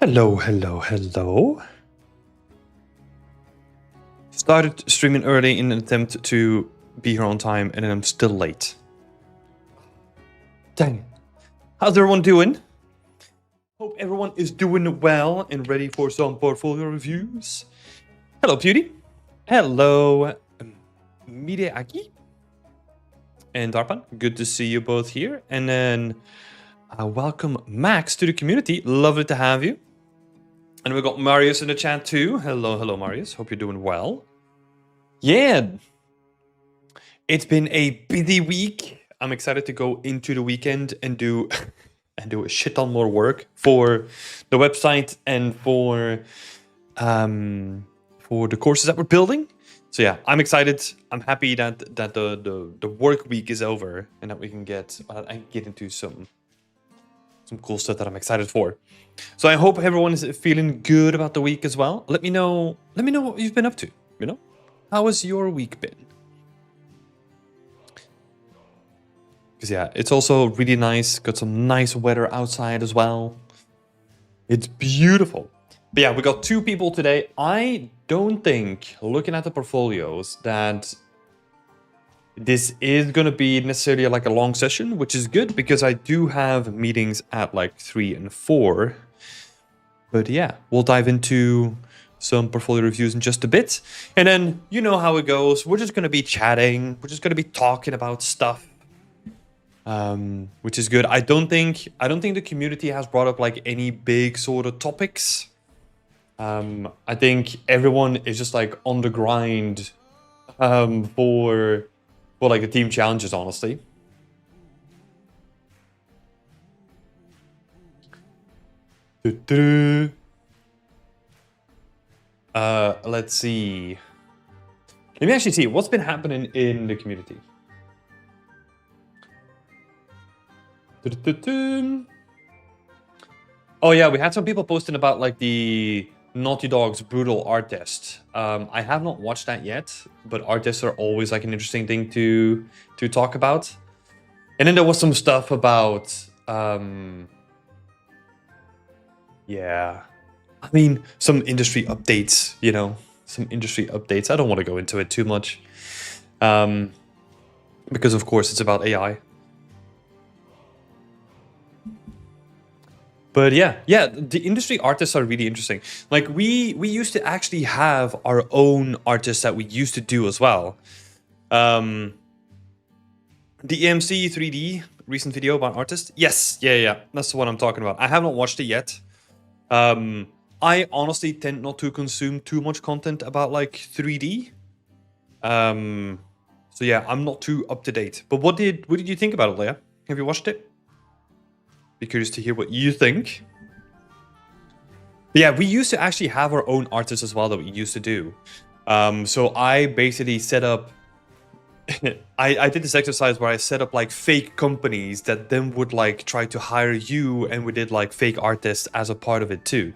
Hello, hello, hello. Started streaming early in an attempt to be here on time, and then I'm still late. Dang it. How's everyone doing? Hope everyone is doing well and ready for some portfolio reviews. Hello, Beauty. Hello, Mireaki. And Darpan. Good to see you both here. And then welcome, Max, to the community. Lovely to have you. And we got Marius in the chat too. Hello, hello, Marius. Hope you're doing well. Yeah, it's been a busy week. I'm excited to go into the weekend and do a shit ton more work for the website and for the courses that we're building. So yeah, I'm excited. I'm happy that the work week is over and that we can get into some cool stuff that I'm excited for. So I hope everyone is feeling good about the week as well. Let me know what you've been up to, you know? How has your week been? Because yeah, it's also really nice. Got some nice weather outside as well. It's beautiful. But yeah, we got two people today. I don't think, looking at the portfolios, that this is going to be necessarily like a long session, which is good because I do have meetings at like 3 and 4. But yeah, we'll dive into some portfolio reviews in just a bit. And then you know how it goes. We're just going to be chatting. We're just going to be talking about stuff. Which is good. I don't think the community has brought up like any big sort of topics. I think everyone is just like on the grind for like the team challenges, honestly. Let's see. Let me actually see what's been happening in the community. Oh yeah, we had some people posting about like the Naughty Dog's brutal art test. I have not watched that yet, but art tests are always like an interesting thing to talk about. And then there was some stuff about yeah, I mean some industry updates, you know, some industry updates. I don't want to go into it too much because of course it's about AI. But yeah, the industry artists are really interesting. Like we used to actually have our own artists that we used to do as well. The EMC 3D recent video about artists. Yes, yeah, that's the one I'm talking about. I have not watched it yet. I honestly tend not to consume too much content about like 3D. So yeah, I'm not too up to date. But what did you think about it, Leia? Have you watched it? Be curious to hear what you think. But yeah, we used to actually have our own artists as well that we used to do. So I basically set up... I did this exercise where I set up like fake companies that then would like try to hire you, and we did like fake artists as a part of it too.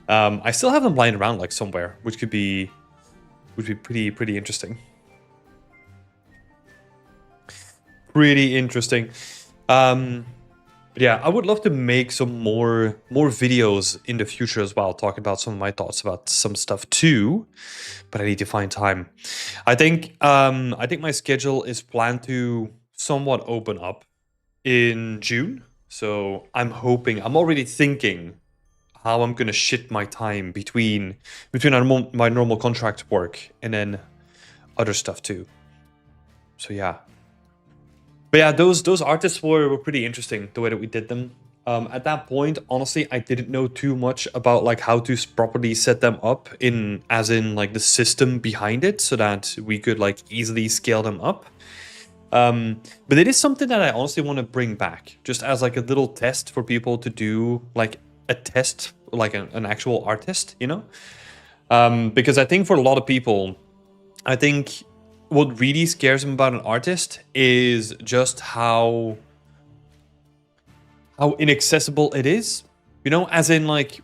I still have them lying around like somewhere, which would be pretty interesting. Pretty interesting. But yeah, I would love to make some more videos in the future as well, talking about some of my thoughts about some stuff too. But I need to find time. I think my schedule is planned to somewhat open up in June. So I'm already thinking how I'm gonna shit my time between my normal contract work and then other stuff too. So yeah. But yeah, those artists were pretty interesting, the way that we did them. At that point, honestly, I didn't know too much about like how to properly set them up as in like the system behind it, so that we could like easily scale them up. But it is something that I honestly want to bring back, just as like a little test for people to do, like a test, like an actual artist, you know? Because I think for a lot of people, I think what really scares them about an artist is just how inaccessible it is. You know, as in like,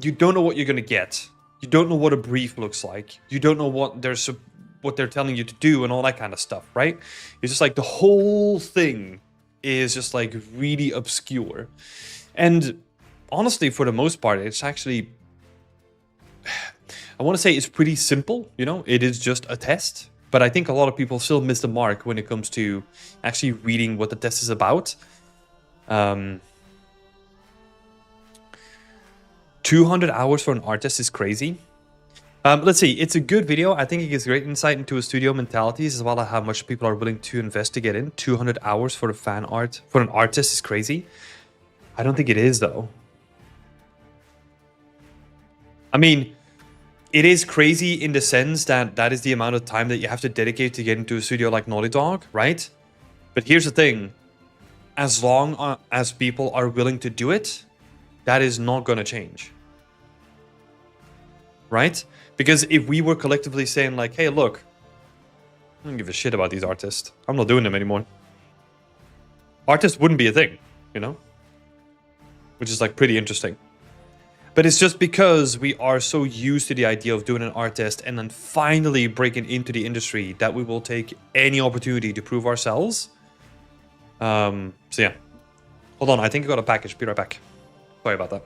you don't know what you're gonna get. You don't know what a brief looks like. You don't know what they're telling you to do and all that kind of stuff, right? It's just like the whole thing is just like really obscure. And honestly, for the most part, it's actually, I want to say it's pretty simple. You know, it is just a test. But I think a lot of people still miss the mark when it comes to actually reading what the test is about. 200 hours for an artist is crazy. Let's see. It's a good video. I think it gives great insight into a studio mentalities as well as how much people are willing to invest to get in. 200 hours for the fan art for an artist is crazy. I don't think it is, though. I mean, it is crazy in the sense that that is the amount of time that you have to dedicate to get into a studio like Naughty Dog, right? But here's the thing. As long as people are willing to do it, that is not going to change. Right? Because if we were collectively saying like, hey, look, I don't give a shit about these artists. I'm not doing them anymore. Artists wouldn't be a thing, you know? Which is like pretty interesting. But it's just because we are so used to the idea of doing an art test and then finally breaking into the industry that we will take any opportunity to prove ourselves. So yeah. Hold on, I think I got a package. Be right back. Sorry about that.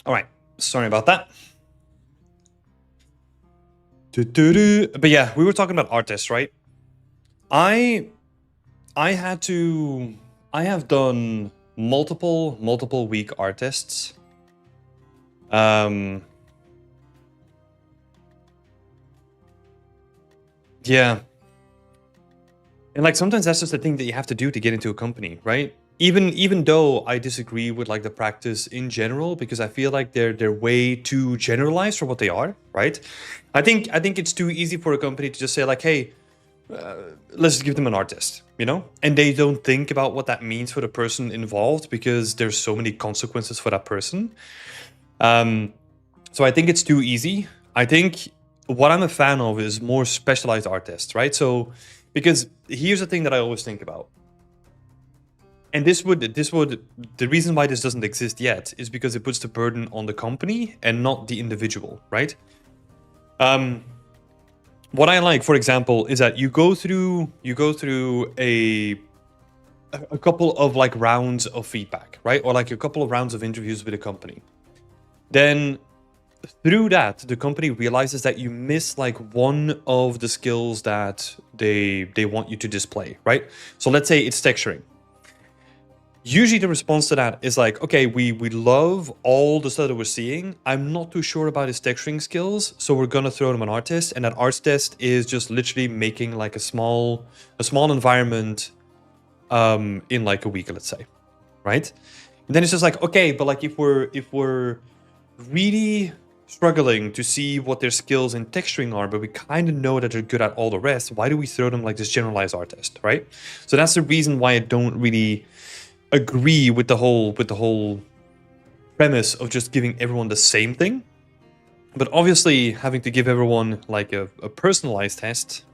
All right, sorry about that. But yeah, we were talking about artists, right? I have done multiple week artists. Yeah. And like sometimes that's just the thing that you have to do to get into a company, right? Even though I disagree with like the practice in general, because I feel like they're way too generalized for what they are, right? I think it's too easy for a company to just say like, hey, let's just give them an artist, you know? And they don't think about what that means for the person involved because there's so many consequences for that person. So I think it's too easy. I think what I'm a fan of is more specialized artists, right? So, because here's the thing that I always think about. And the reason why this doesn't exist yet is because it puts the burden on the company and not the individual, right? What I like, for example, is that you go through a couple of like rounds of feedback, right? Or like a couple of rounds of interviews with a company. Then through that, the company realizes that you miss like one of the skills that they want you to display, right? So let's say it's texturing. Usually the response to that is like, okay, we love all the stuff that we're seeing. I'm not too sure about his texturing skills, so we're gonna throw him an artist, and that art test is just literally making like a small environment in like a week, let's say, right? And then it's just like, okay, but like if we're really struggling to see what their skills in texturing are, but we kind of know that they're good at all the rest, why do we throw them like this generalized artist, right? So that's the reason why I don't really agree with the whole premise of just giving everyone the same thing. But obviously having to give everyone like a personalized test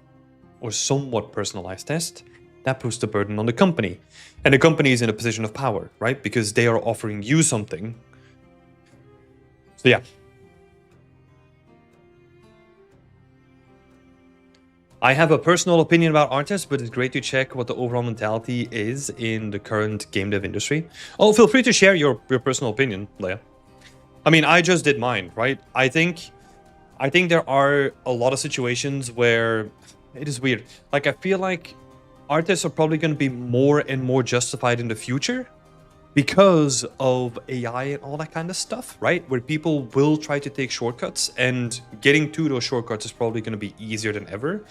or somewhat personalized test, that puts the burden on the company. And the company is in a position of power, right? Because they are offering you something. So yeah. I have a personal opinion about artists, but it's great to check what the overall mentality is in the current game dev industry. Oh, feel free to share your personal opinion, Leia. I mean, I just did mine, right? I think there are a lot of situations where it is weird. Like, I feel like artists are probably going to be more and more justified in the future because of AI and all that kind of stuff, right? Where people will try to take shortcuts, and getting to those shortcuts is probably going to be easier than ever.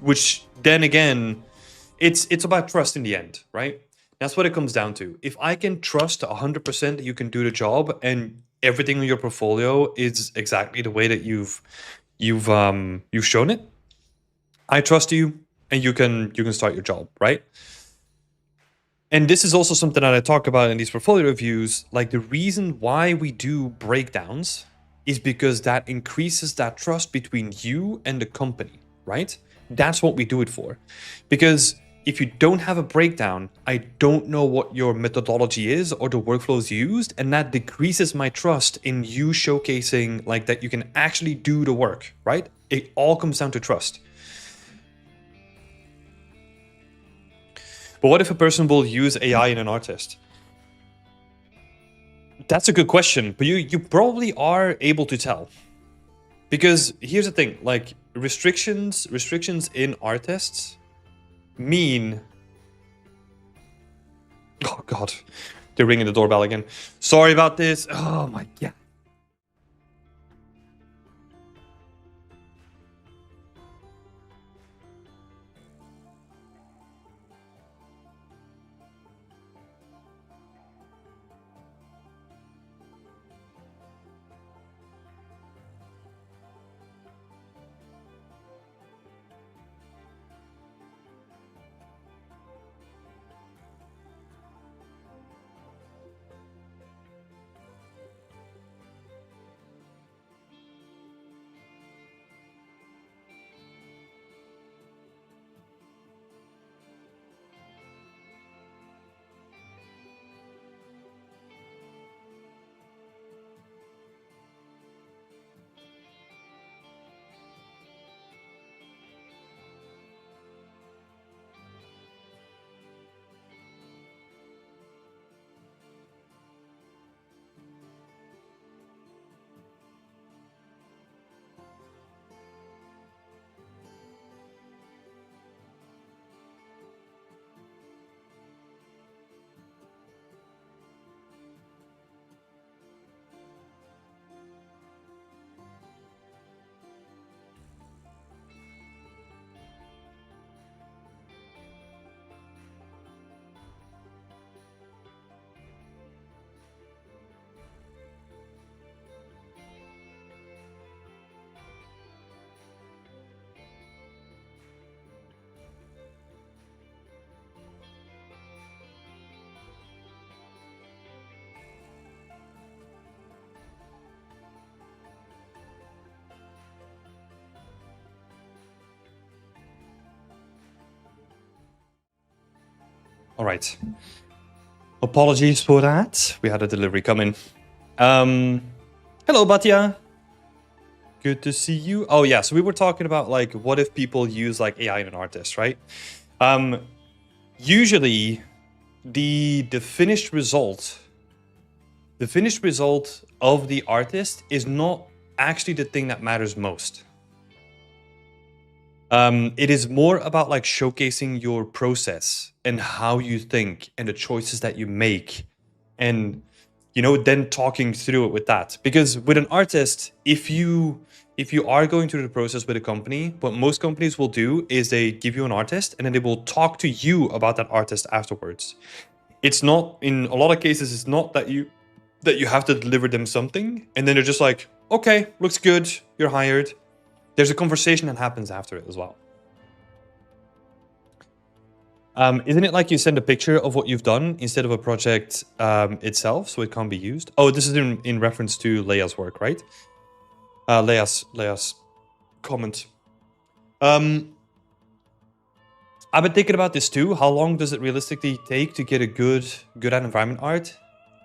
Which then again, it's about trust in the end, right? That's what it comes down to. If I can trust 100% that you can do the job and everything in your portfolio is exactly the way that you've shown it, I trust you, and you can start your job, right? And this is also something that I talk about in these portfolio reviews. Like, the reason why we do breakdowns is because that increases that trust between you and the company, right? That's what we do it for. Because if you don't have a breakdown, I don't know what your methodology is or the workflows used, and that decreases my trust in you showcasing like that you can actually do the work, right? It all comes down to trust. But what if a person will use AI in an art test? That's a good question, but you probably are able to tell. Because here's the thing, like restrictions in art tests mean... Oh god, they're ringing the doorbell again. Sorry about this. Oh my god. All right. Apologies for that. We had a delivery coming. Hello, Batya. Good to see you. Oh yeah, so we were talking about like what if people use like AI in an artist, right? Usually the finished result of the artist is not actually the thing that matters most. It is more about like showcasing your process and how you think and the choices that you make, and then talking through it with that. Because with an artist, if you are going through the process with a company, what most companies will do is they give you an artist and then they will talk to you about that artist afterwards. It's not, in a lot of cases, it's not that you have to deliver them something and then they're just like, okay, looks good, you're hired. There's a conversation that happens after it as well. Isn't it like you send a picture of what you've done instead of a project itself, so it can't be used? Oh, this is in reference to Leia's work, right? Leia's comment. I've been thinking about this too. How long does it realistically take to get a good at environment art?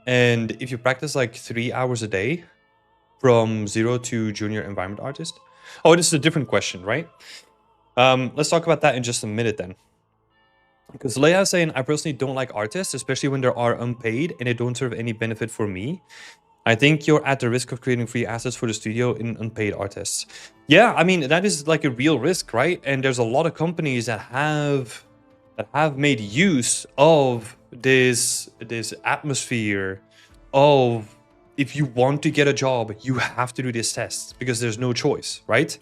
And if you practice like 3 hours a day from 0 to junior environment artist? Oh, this is a different question, right? Let's talk about that in just a minute then. Because Leia is saying, I personally don't like artists, especially when they are unpaid and they don't serve any benefit for me. I think you're at the risk of creating free assets for the studio in unpaid artists. Yeah, I mean, that is like a real risk, right? And there's a lot of companies that have made use of this atmosphere of, if you want to get a job, you have to do these tests because there's no choice, right?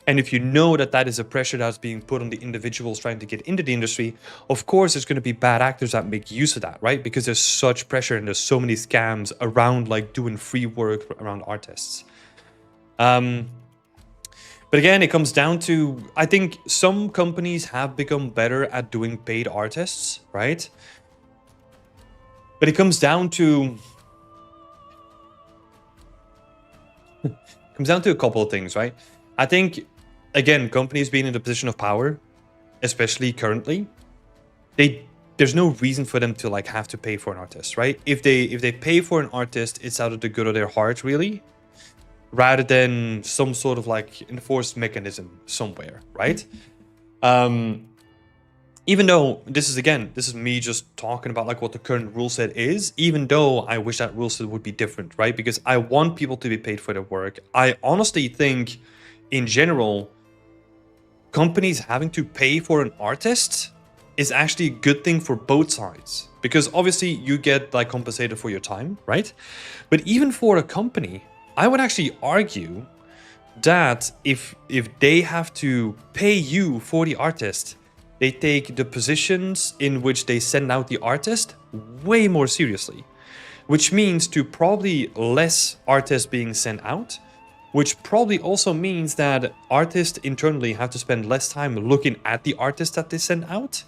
And if you know that that is a pressure that's being put on the individuals trying to get into the industry, of course, there's going to be bad actors that make use of that, right? Because there's such pressure and there's so many scams around like doing free work around artists. But again, it comes down to, I think some companies have become better at doing paid artists, right? But it comes down to a couple of things, right? I think, again, companies being in the position of power, especially currently, there's no reason for them to like have to pay for an artist, right? If they pay for an artist, it's out of the good of their heart, really, rather than some sort of like enforced mechanism somewhere, right? Even though this is me just talking about like what the current rule set is, even though I wish that rule set would be different, right? Because I want people to be paid for their work. I honestly think, in general, companies having to pay for an artist is actually a good thing for both sides. Because obviously you get like compensated for your time, right? But even for a company, I would actually argue that if they have to pay you for the artist, they take the positions in which they send out the artist way more seriously, which means to probably less artists being sent out, which probably also means that artists internally have to spend less time looking at the artists that they send out.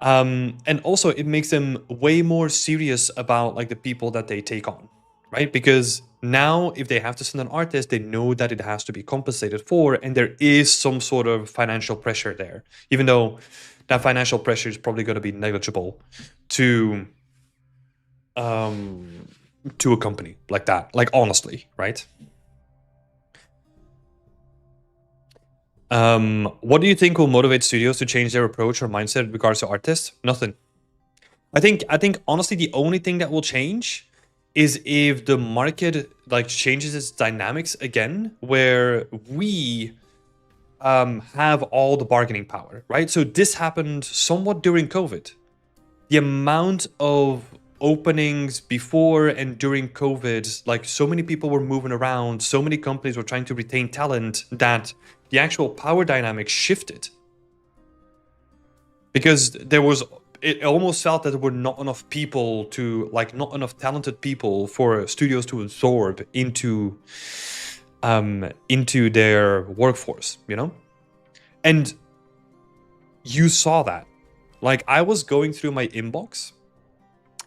And also it makes them way more serious about like the people that they take on, right? Because now if they have to send an artist, they know that it has to be compensated for, and there is some sort of financial pressure there, even though that financial pressure is probably going to be negligible to a company like that, like honestly, right? What do you think will motivate studios to change their approach or mindset in regards to artists? Nothing. I think honestly the only thing that will change is if the market like changes its dynamics again, where we have all the bargaining power, right? So this happened somewhat during COVID. The amount of openings before and during COVID, like so many people were moving around, so many companies were trying to retain talent, that the actual power dynamic shifted. Because it almost felt that there were not enough people to, like, not enough talented people for studios to absorb into their workforce, you know? And you saw that. Like, I was going through my inbox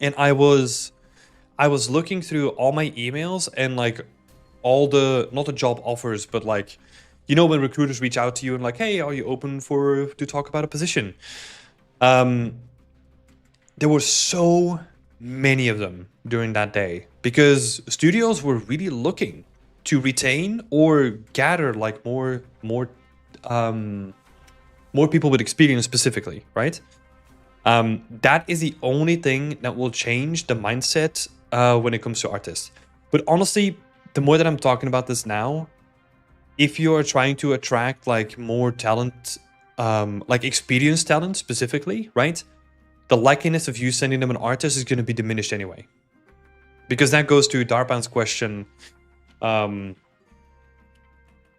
and I was looking through all my emails and like all the, not the job offers, but like, you know, when recruiters reach out to you and like, hey, are you open to talk about a position? There were so many of them during that day because studios were really looking to retain or gather like more people with experience specifically, right? That is the only thing that will change the mindset when it comes to artists. But honestly, the more that I'm talking about this now, if you are trying to attract like more talent, like experienced talent specifically, right? The likeliness of you sending them an artist is going to be diminished anyway. Because that goes to Darpan's question.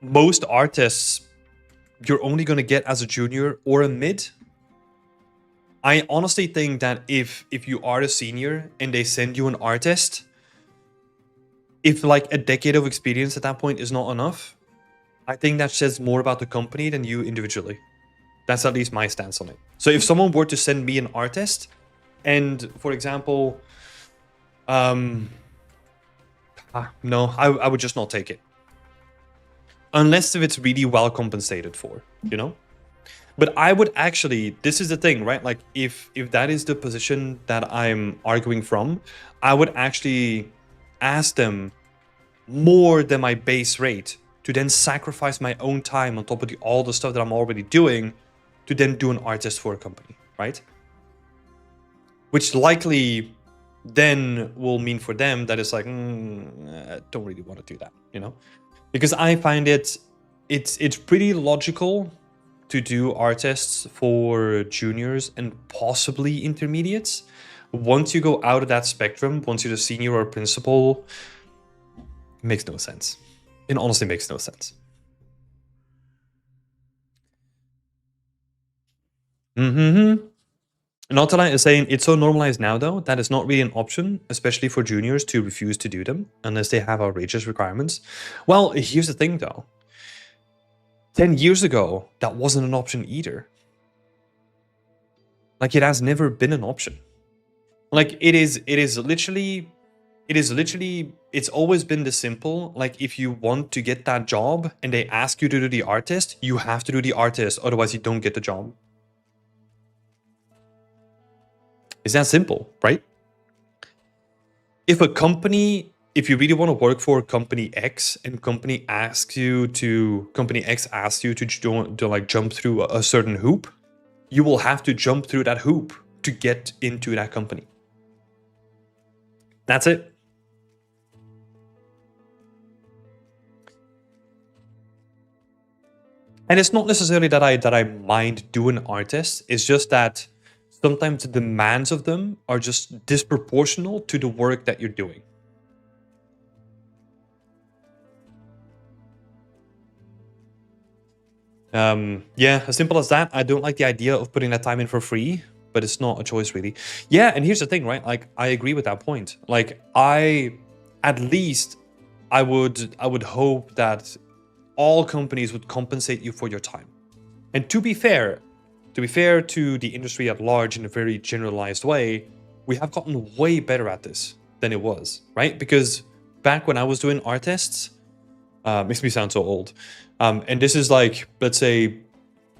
Most artists you're only going to get as a junior or a mid. I honestly think that if you are a senior and they send you an artist, if like a decade of experience at that point is not enough, I think that says more about the company than you individually. That's at least my stance on it. So if someone were to send me an artist and, for example, no, I would just not take it. Unless if it's really well compensated for, you know? But I would actually, this is the thing, right? Like if that is the position that I'm arguing from, I would actually ask them more than my base rate to then sacrifice my own time on top of all the stuff that I'm already doing to then do an artist for a company, right? Which likely then will mean for them that it's like, I don't really want to do that, you know? Because I find it's pretty logical to do artists for juniors and possibly intermediates, once you go out of that spectrum, once you're a senior or a principal, it makes no sense. It honestly makes no sense. Nautala is saying it's so normalized now, though, that it's not really an option, especially for juniors, to refuse to do them unless they have outrageous requirements. Well, here's the thing, though. 10 years ago, that wasn't an option either. Like, it has never been an option. Like, it's always been this simple. Like, if you want to get that job and they ask you to do the art test, you have to do the art test, otherwise you don't get the job. It's that simple, right? If you really want to work for company X and company X asks you to jump through a certain hoop, you will have to jump through that hoop to get into that company. That's it. And it's not necessarily that I mind doing art tests. It's just that sometimes the demands of them are just disproportional to the work that you're doing. Yeah, as simple as that. I don't like the idea of putting that time in for free, but it's not a choice really. Yeah, and here's the thing, right? Like, I agree with that point. Like, I would hope that all companies would compensate you for your time. And to be fair to the industry at large in a very generalized way, we have gotten way better at this than it was, right? Because back when I was doing art tests, makes me sound so old. And this is like, let's say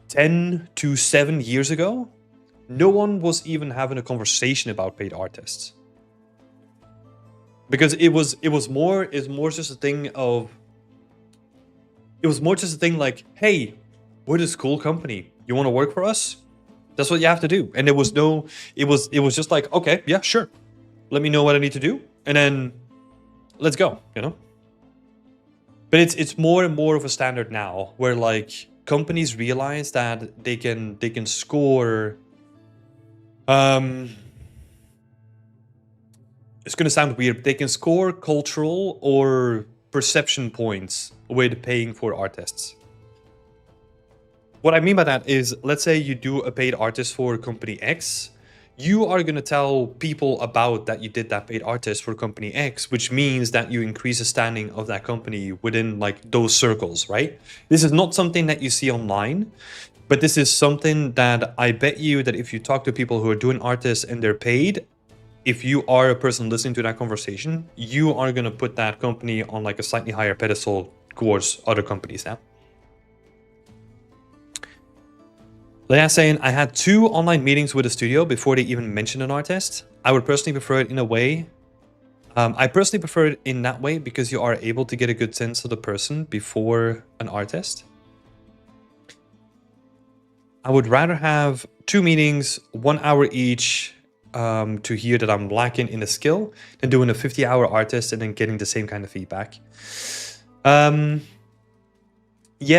10 to 7 years ago, no one was even having a conversation about paid art tests. Because it was more just a thing like, hey, we're this cool company. You want to work for us? That's what you have to do. And it was just like, okay, yeah, sure. Let me know what I need to do, and then let's go, you know? But it's more and more of a standard now, where like companies realize that they can score. It's gonna sound weird, but they can score cultural or perception points with paying for art tests. What I mean by that is, let's say you do a paid artist for company X. You are going to tell people about that you did that paid artist for company X, which means that you increase the standing of that company within like those circles, right? This is not something that you see online, but this is something that I bet you that if you talk to people who are doing artists and they're paid, if you are a person listening to that conversation, you are going to put that company on like a slightly higher pedestal towards other companies now. Leia saying, I had 2 online meetings with a studio before they even mentioned an art test. I would personally prefer it in a way. I personally prefer it in that way because you are able to get a good sense of the person before an art test. I would rather have 2 meetings, 1 hour each, to hear that I'm lacking in a skill than doing a 50-hour art test and then getting the same kind of feedback. Yeah,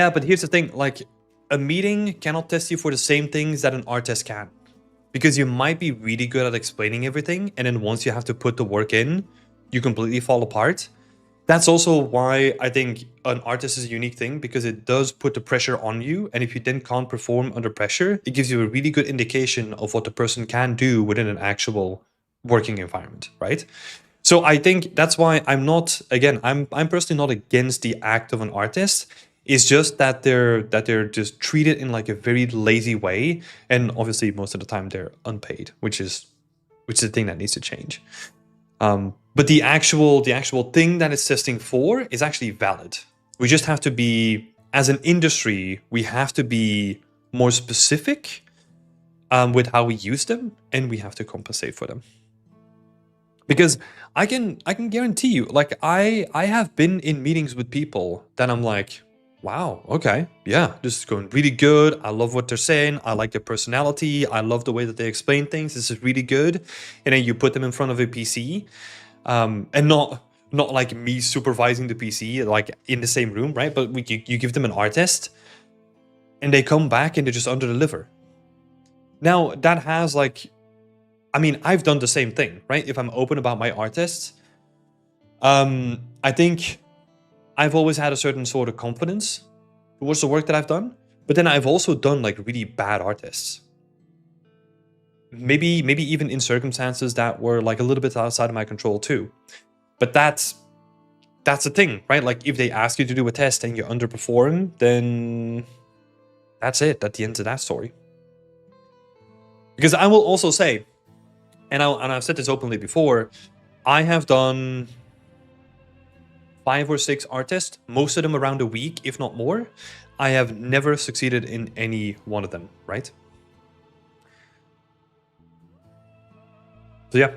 but here's the thing, like, a meeting cannot test you for the same things that an art test can. Because you might be really good at explaining everything, and then once you have to put the work in, you completely fall apart. That's also why I think an art test is a unique thing, because it does put the pressure on you, and if you then can't perform under pressure, it gives you a really good indication of what the person can do within an actual working environment, right? So I think that's why I'm personally not against the act of an art test. It's just that they're just treated in like a very lazy way, and obviously most of the time they're unpaid, which is the thing that needs to change. But the actual thing that it's testing for is actually valid. We just have to be, as an industry, we have to be more specific with how we use them, and we have to compensate for them. Because I can guarantee you, like I have been in meetings with people that I'm like, wow, okay, yeah, this is going really good. I love what they're saying. I like their personality. I love the way that they explain things. This is really good. And then you put them in front of a PC, and not like me supervising the PC, like in the same room, right? But you give them an art test, and they come back and they just under-deliver. Now that has like I mean, I've done the same thing, right? If I'm open about my artists, I think I've always had a certain sort of confidence towards the work that I've done, but then I've also done like really bad artists. Maybe even in circumstances that were like a little bit outside of my control too. But that's the thing, right? Like if they ask you to do a test and you underperform, then that's it. That's the end of that story. Because I will also say, and I've said this openly before, I have done 5 or 6 art tests, most of them around a week, if not more. I have never succeeded in any one of them, right? So yeah.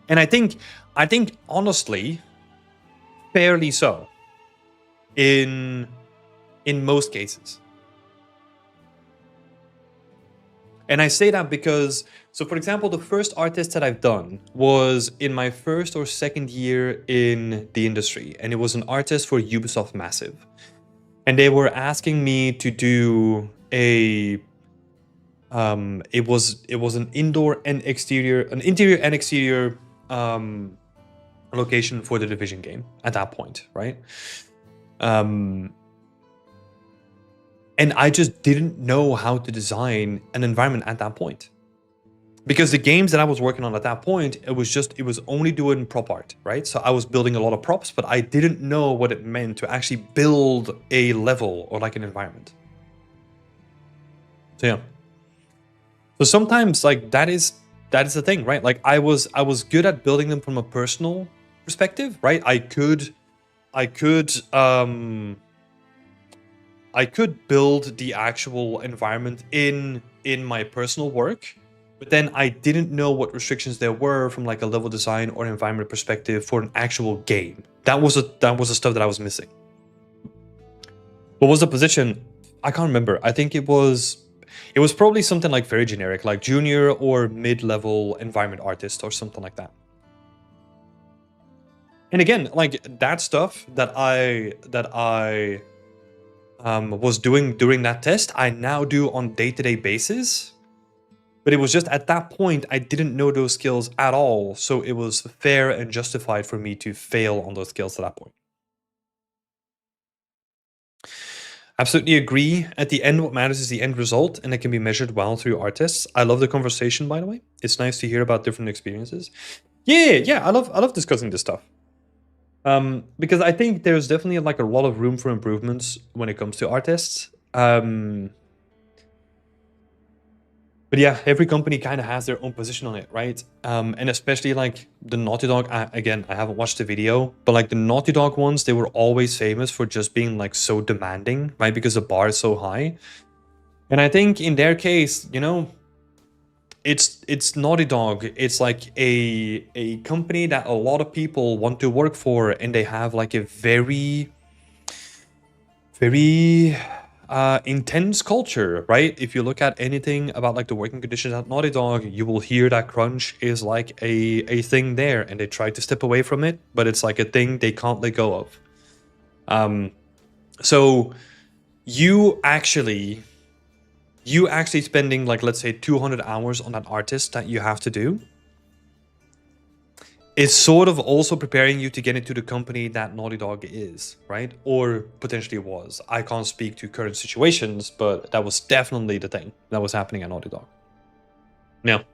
And I think honestly, fairly so in most cases. And I say that because, so for example, the first art test that I've done was in my first or second year in the industry, and it was an art test for Ubisoft Massive. And they were asking me to do a it was an interior and exterior location for the Division game at that point, right? And I just didn't know how to design an environment at that point. Because the games that I was working on at that point, it was only doing prop art, right? So I was building a lot of props, but I didn't know what it meant to actually build a level or like an environment. So yeah. So sometimes like that is the thing, right? Like I was good at building them from a personal perspective, right? I could build the actual environment in my personal work, but then I didn't know what restrictions there were from like a level design or environment perspective for an actual game. That was the stuff that I was missing. What was the position? I can't remember. I think it was probably something like very generic, like junior or mid-level environment artist or something like that. And again, like that stuff that I was doing during that test, I now do on day-to-day basis. But it was just at that point, I didn't know those skills at all. So it was fair and justified for me to fail on those skills at that point. Absolutely agree. At the end, what matters is the end result, and it can be measured well through art tests. I love the conversation, by the way. It's nice to hear about different experiences. Yeah. I love discussing this stuff. Because I think there's definitely like a lot of room for improvements when it comes to art tests. But yeah, every company kind of has their own position on it, right? And especially like the Naughty Dog, again, I haven't watched the video, but like the Naughty Dog ones, they were always famous for just being like so demanding, right? Because the bar is so high. And I think in their case, you know, it's Naughty Dog. It's like a company that a lot of people want to work for, and they have like a very intense culture, right? If you look at anything about like the working conditions at Naughty Dog, you will hear that crunch is like a thing there, and they try to step away from it, but it's like a thing they can't let go of. So you actually spending like, let's say 200 hours on that artist that you have to do, it's sort of also preparing you to get into the company that Naughty Dog is, right? Or potentially was. I can't speak to current situations, but that was definitely the thing that was happening at Naughty Dog. Now,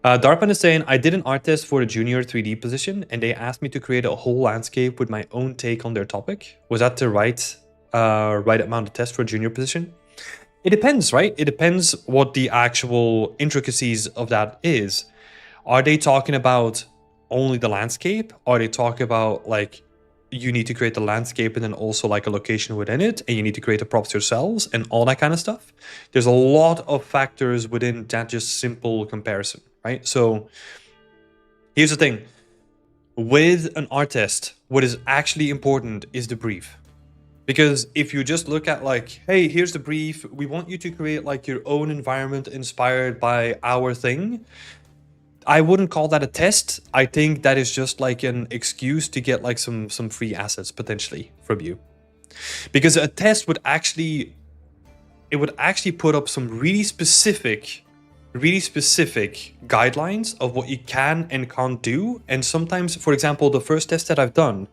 Darpan is saying, I did an art test for a junior 3D position, and they asked me to create a whole landscape with my own take on their topic. Was that the right amount of test for a junior position? It depends, right? It depends what the actual intricacies of that is. Are they talking about only the landscape? Are they talking about like you need to create the landscape and then also like a location within it, and you need to create the props yourselves and all that kind of stuff? There's a lot of factors within that just simple comparison, right? So here's the thing. With an art test, what is actually important is the brief. Because if you just look at like, hey, here's the brief, we want you to create like your own environment inspired by our thing, I wouldn't call that a test. I think that is just like an excuse to get like some free assets potentially from you. Because a test would actually put up some really specific really specific guidelines of what you can and can't do. And sometimes, for example, the first test that I've done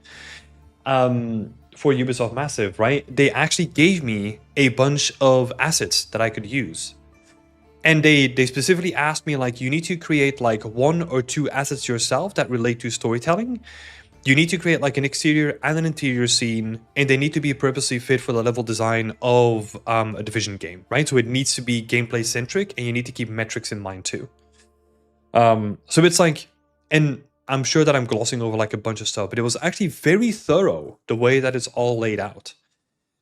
for Ubisoft Massive, right? They actually gave me a bunch of assets that I could use. And they specifically asked me, like, you need to create like 1 or 2 assets yourself that relate to storytelling. You need to create like an exterior and an interior scene, and they need to be purposely fit for the level design of a Division game, right? So it needs to be gameplay centric, and you need to keep metrics in mind too. So it's like, and I'm sure that I'm glossing over like a bunch of stuff, but it was actually very thorough the way that it's all laid out.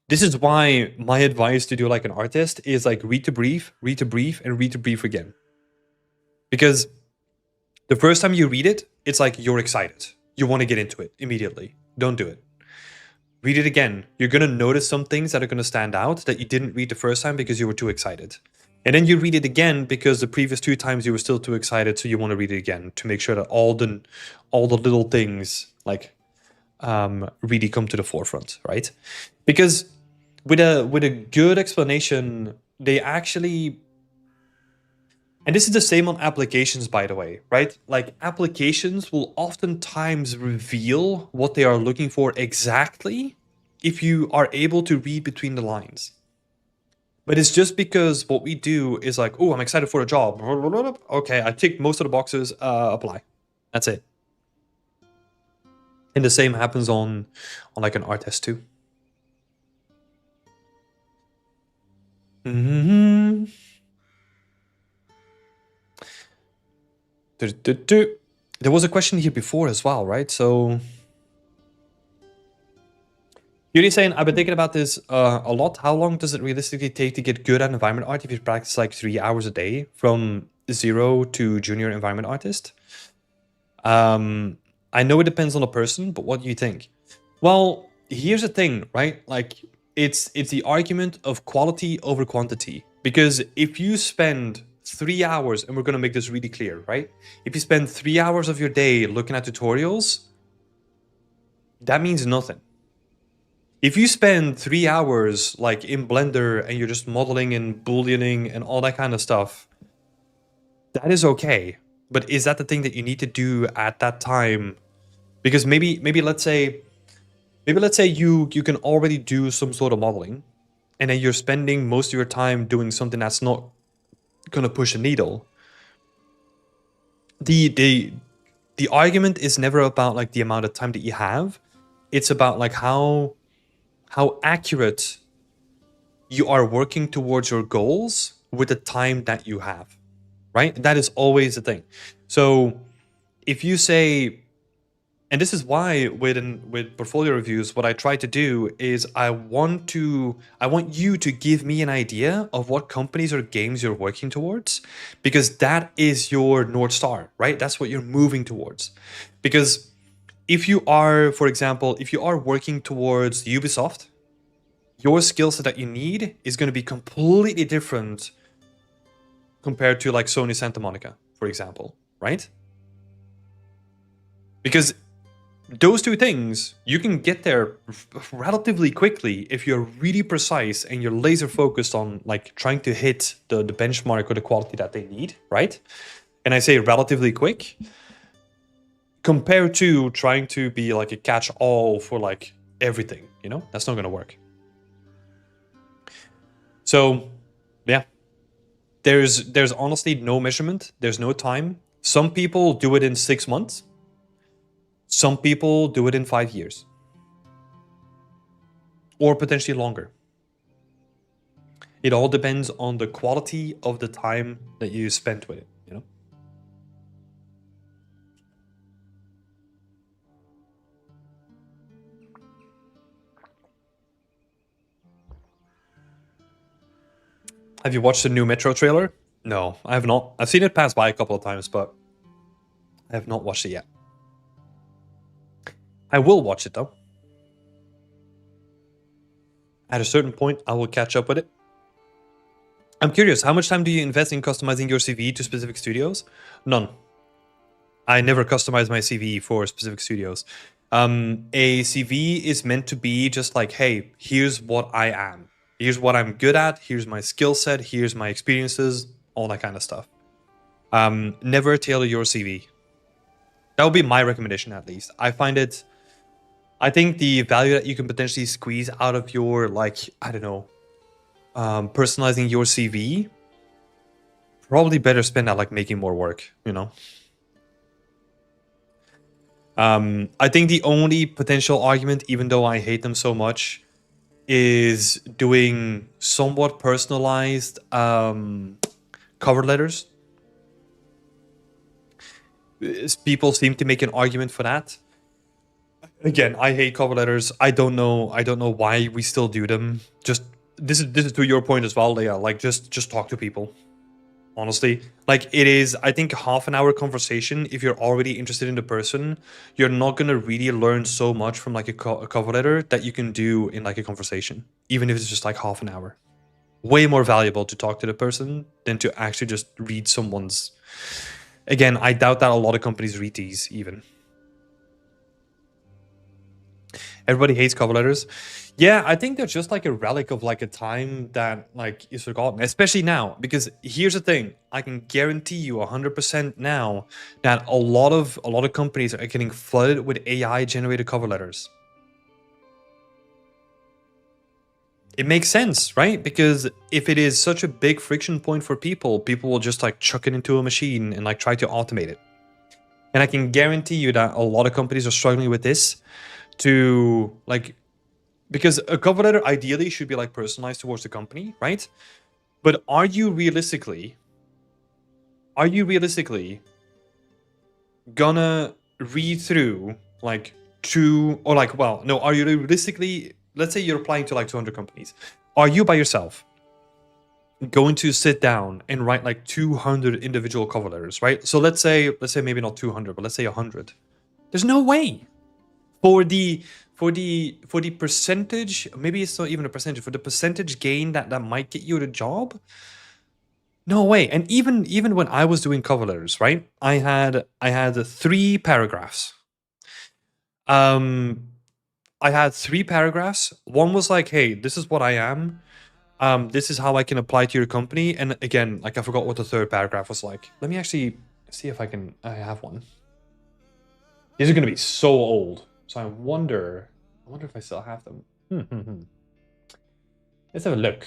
This is why my advice to do like an art test is like read the brief, and read the brief again. Because the first time you read it, it's like you're excited. You want to get into it immediately. Don't do it. Read it again. You're going to notice some things that are going to stand out that you didn't read the first time because you were too excited. And then you read it again because the previous 2 times you were still too excited, so you want to read it again to make sure that all the little things like really come to the forefront, right? Because with a good explanation, they actually, and this is the same on applications, by the way, right? Like applications will oftentimes reveal what they are looking for exactly if you are able to read between the lines. But it's just because what we do is like, oh, I'm excited for a job. Okay, I ticked most of the boxes, apply. That's it. And the same happens on like an art test too. Mm-hmm. There was a question here before as well, right? So Yuri's saying, I've been thinking about this a lot. How long does it realistically take to get good at environment art if you practice like 3 hours a day from 0 to junior environment artist? I know it depends on the person, but what do you think? Well, here's the thing, right? Like it's the argument of quality over quantity. Because if you spend 3 hours, and we're going to make this really clear, right? If you spend 3 hours of your day looking at tutorials, that means nothing. If you spend 3 hours like in Blender and you're just modeling and booleaning and all that kind of stuff, that is okay. But is that the thing that you need to do at that time? Because maybe let's say you can already do some sort of modeling, and then you're spending most of your time doing something that's not gonna push a needle. The argument is never about like the amount of time that you have. It's about like how accurate you are working towards your goals with the time that you have, right? That is always the thing. So if you say, and this is why with portfolio reviews, what I try to do is I want you to give me an idea of what companies or games you're working towards, because that is your North Star, right? That's what you're moving towards. Because if you are, for example, if you are working towards Ubisoft, your skill set that you need is going to be completely different compared to like Sony Santa Monica, for example, right? Because those 2 things, you can get there relatively quickly if you're really precise and you're laser focused on like trying to hit the benchmark or the quality that they need, right? And I say relatively quick compared to trying to be like a catch-all for like everything, you know? That's not going to work. So, yeah. There's honestly no measurement. There's no time. Some people do it in 6 months. Some people do it in 5 years. Or potentially longer. It all depends on the quality of the time that you spent with it, you know? Have you watched the new Metro trailer? No, I have not. I've seen it pass by a couple of times, but I have not watched it yet. I will watch it though. At a certain point, I will catch up with it. I'm curious, how much time do you invest in customizing your CV to specific studios? None. I never customize my CV for specific studios. A CV is meant to be just like, hey, here's what I am. Here's what I'm good at. Here's my skill set. Here's my experiences, all that kind of stuff. Never tailor your CV. That would be my recommendation, at least. I think the value that you can potentially squeeze out of your, like, I don't know, personalizing your CV, probably better spend at like making more work, you know? I think the only potential argument, even though I hate them so much, is doing somewhat personalized cover letters. People seem to make an argument for that. Again, I hate cover letters. I don't know why we still do them. Just this is to your point as well, Leia. Like just talk to people. Honestly, like it is, I think, half an hour conversation. If you're already interested in the person, you're not gonna really learn so much from like a cover letter that you can do in like a conversation, even if it's just like half an hour. Way more valuable to talk to the person than to actually just read someone's. Again, I doubt that a lot of companies read these even. Everybody hates cover letters. Yeah, I think they're just like a relic of like a time that like is forgotten, especially now. Because here's the thing, I can guarantee you 100% now that a lot of companies are getting flooded with AI generated cover letters. It makes sense, right? Because if it is such a big friction point for people, people will just like chuck it into a machine and like try to automate it. And I can guarantee you that a lot of companies are struggling with this to like, because a cover letter ideally should be like personalized towards the company, right? But are you realistically gonna read through like are you realistically, let's say you're applying to like 200 companies. Are you by yourself going to sit down and write like 200 individual cover letters, right? So let's say maybe not 200, but let's say 100. There's no way. For the percentage, maybe it's not even a percentage, for the percentage gain that might get you the job, no way. And even when I was doing cover letters, right, I had 3 paragraphs. I had 3 paragraphs. One was like, hey, this is what I am, this is how I can apply to your company. And again, like I forgot what the 3rd paragraph was like. Let me actually see if I have one. These are going to be so old. So I wonder if I still have them. Let's have a look.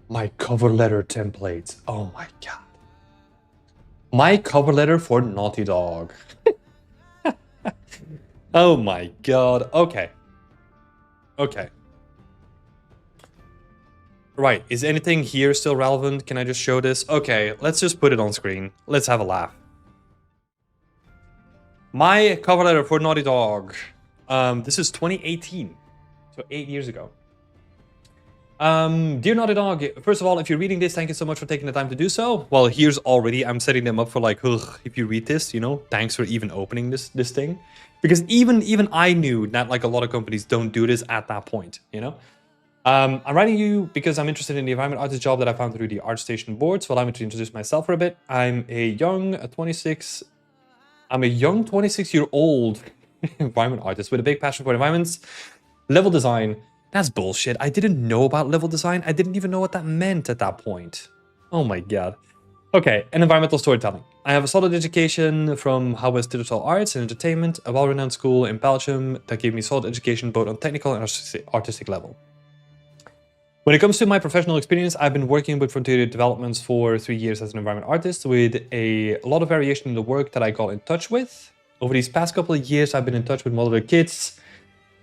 My cover letter templates. Oh my god. My cover letter for Naughty Dog. Oh my god. Okay. Right, is anything here still relevant? Can I just show this? Okay, let's just put it on screen. Let's have a laugh. My cover letter for Naughty Dog. This is 2018, so 8 years ago. Dear Naughty Dog, first of all, if you're reading this, thank you so much for taking the time to do so. Well, here's already, I'm setting them up for like, ugh, if you read this, you know, thanks for even opening this thing. Because even I knew that like a lot of companies don't do this at that point, you know? I'm writing you because I'm interested in the environment artist job that I found through the ArtStation boards. So allow me to introduce myself for a bit. I'm a young 26-year-old environment artist with a big passion for environments. Level design. That's bullshit. I didn't know about level design. I didn't even know what that meant at that point. Oh my god. Okay, and environmental storytelling. I have a solid education from Howes Digital Arts and Entertainment, a well-renowned school in Belgium that gave me solid education both on technical and artistic level. When it comes to my professional experience, I've been working with frontier developments for 3 years as an environment artist with a lot of variation in the work that I got in touch with. Over these past couple of years, I've been in touch with modular kits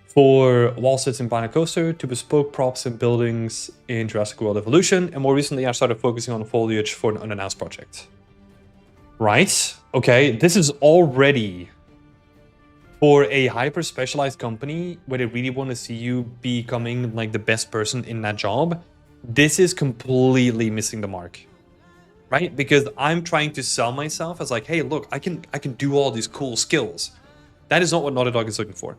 for wall sits in Planet Coaster to bespoke props and buildings in Jurassic World Evolution. And more recently, I started focusing on foliage for an unannounced project. Right? Okay, this is already for a hyper-specialized company where they really want to see you becoming like the best person in that job. This is completely missing the mark, right? Because I'm trying to sell myself as like, hey, look, I can do all these cool skills. That is not what Naughty Dog is looking for.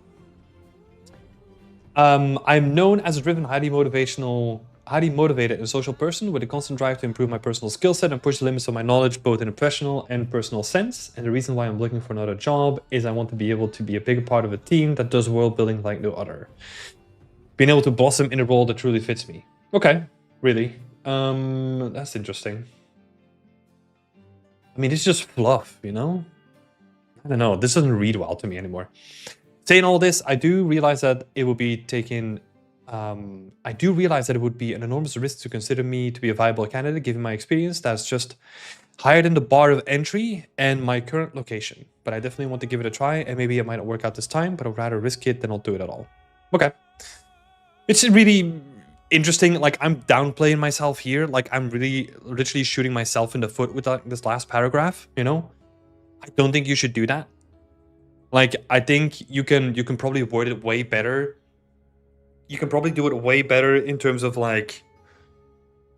I'm known as a driven, highly motivational highly motivated and social person with a constant drive to improve my personal skill set and push the limits of my knowledge both in a professional and personal sense. And the reason why I'm looking for another job is I want to be able to be a bigger part of a team that does world building like no other. Being able to blossom in a role that truly fits me. Okay, really. That's interesting. I mean, it's just fluff, you know? I don't know. This doesn't read well to me anymore. Saying all this, I do realize that it would be taking... I do realize that it would be an enormous risk to consider me to be a viable candidate given my experience that's just higher than the bar of entry and my current location. But I definitely want to give it a try, and maybe it might not work out this time, but I'd rather risk it than not do it at all. Okay. It's really interesting. Like, I'm downplaying myself here. Like, I'm really literally shooting myself in the foot with like, this last paragraph, you know? I don't think you should do that. Like, I think you can probably word it way better. You can probably do it way better in terms of like,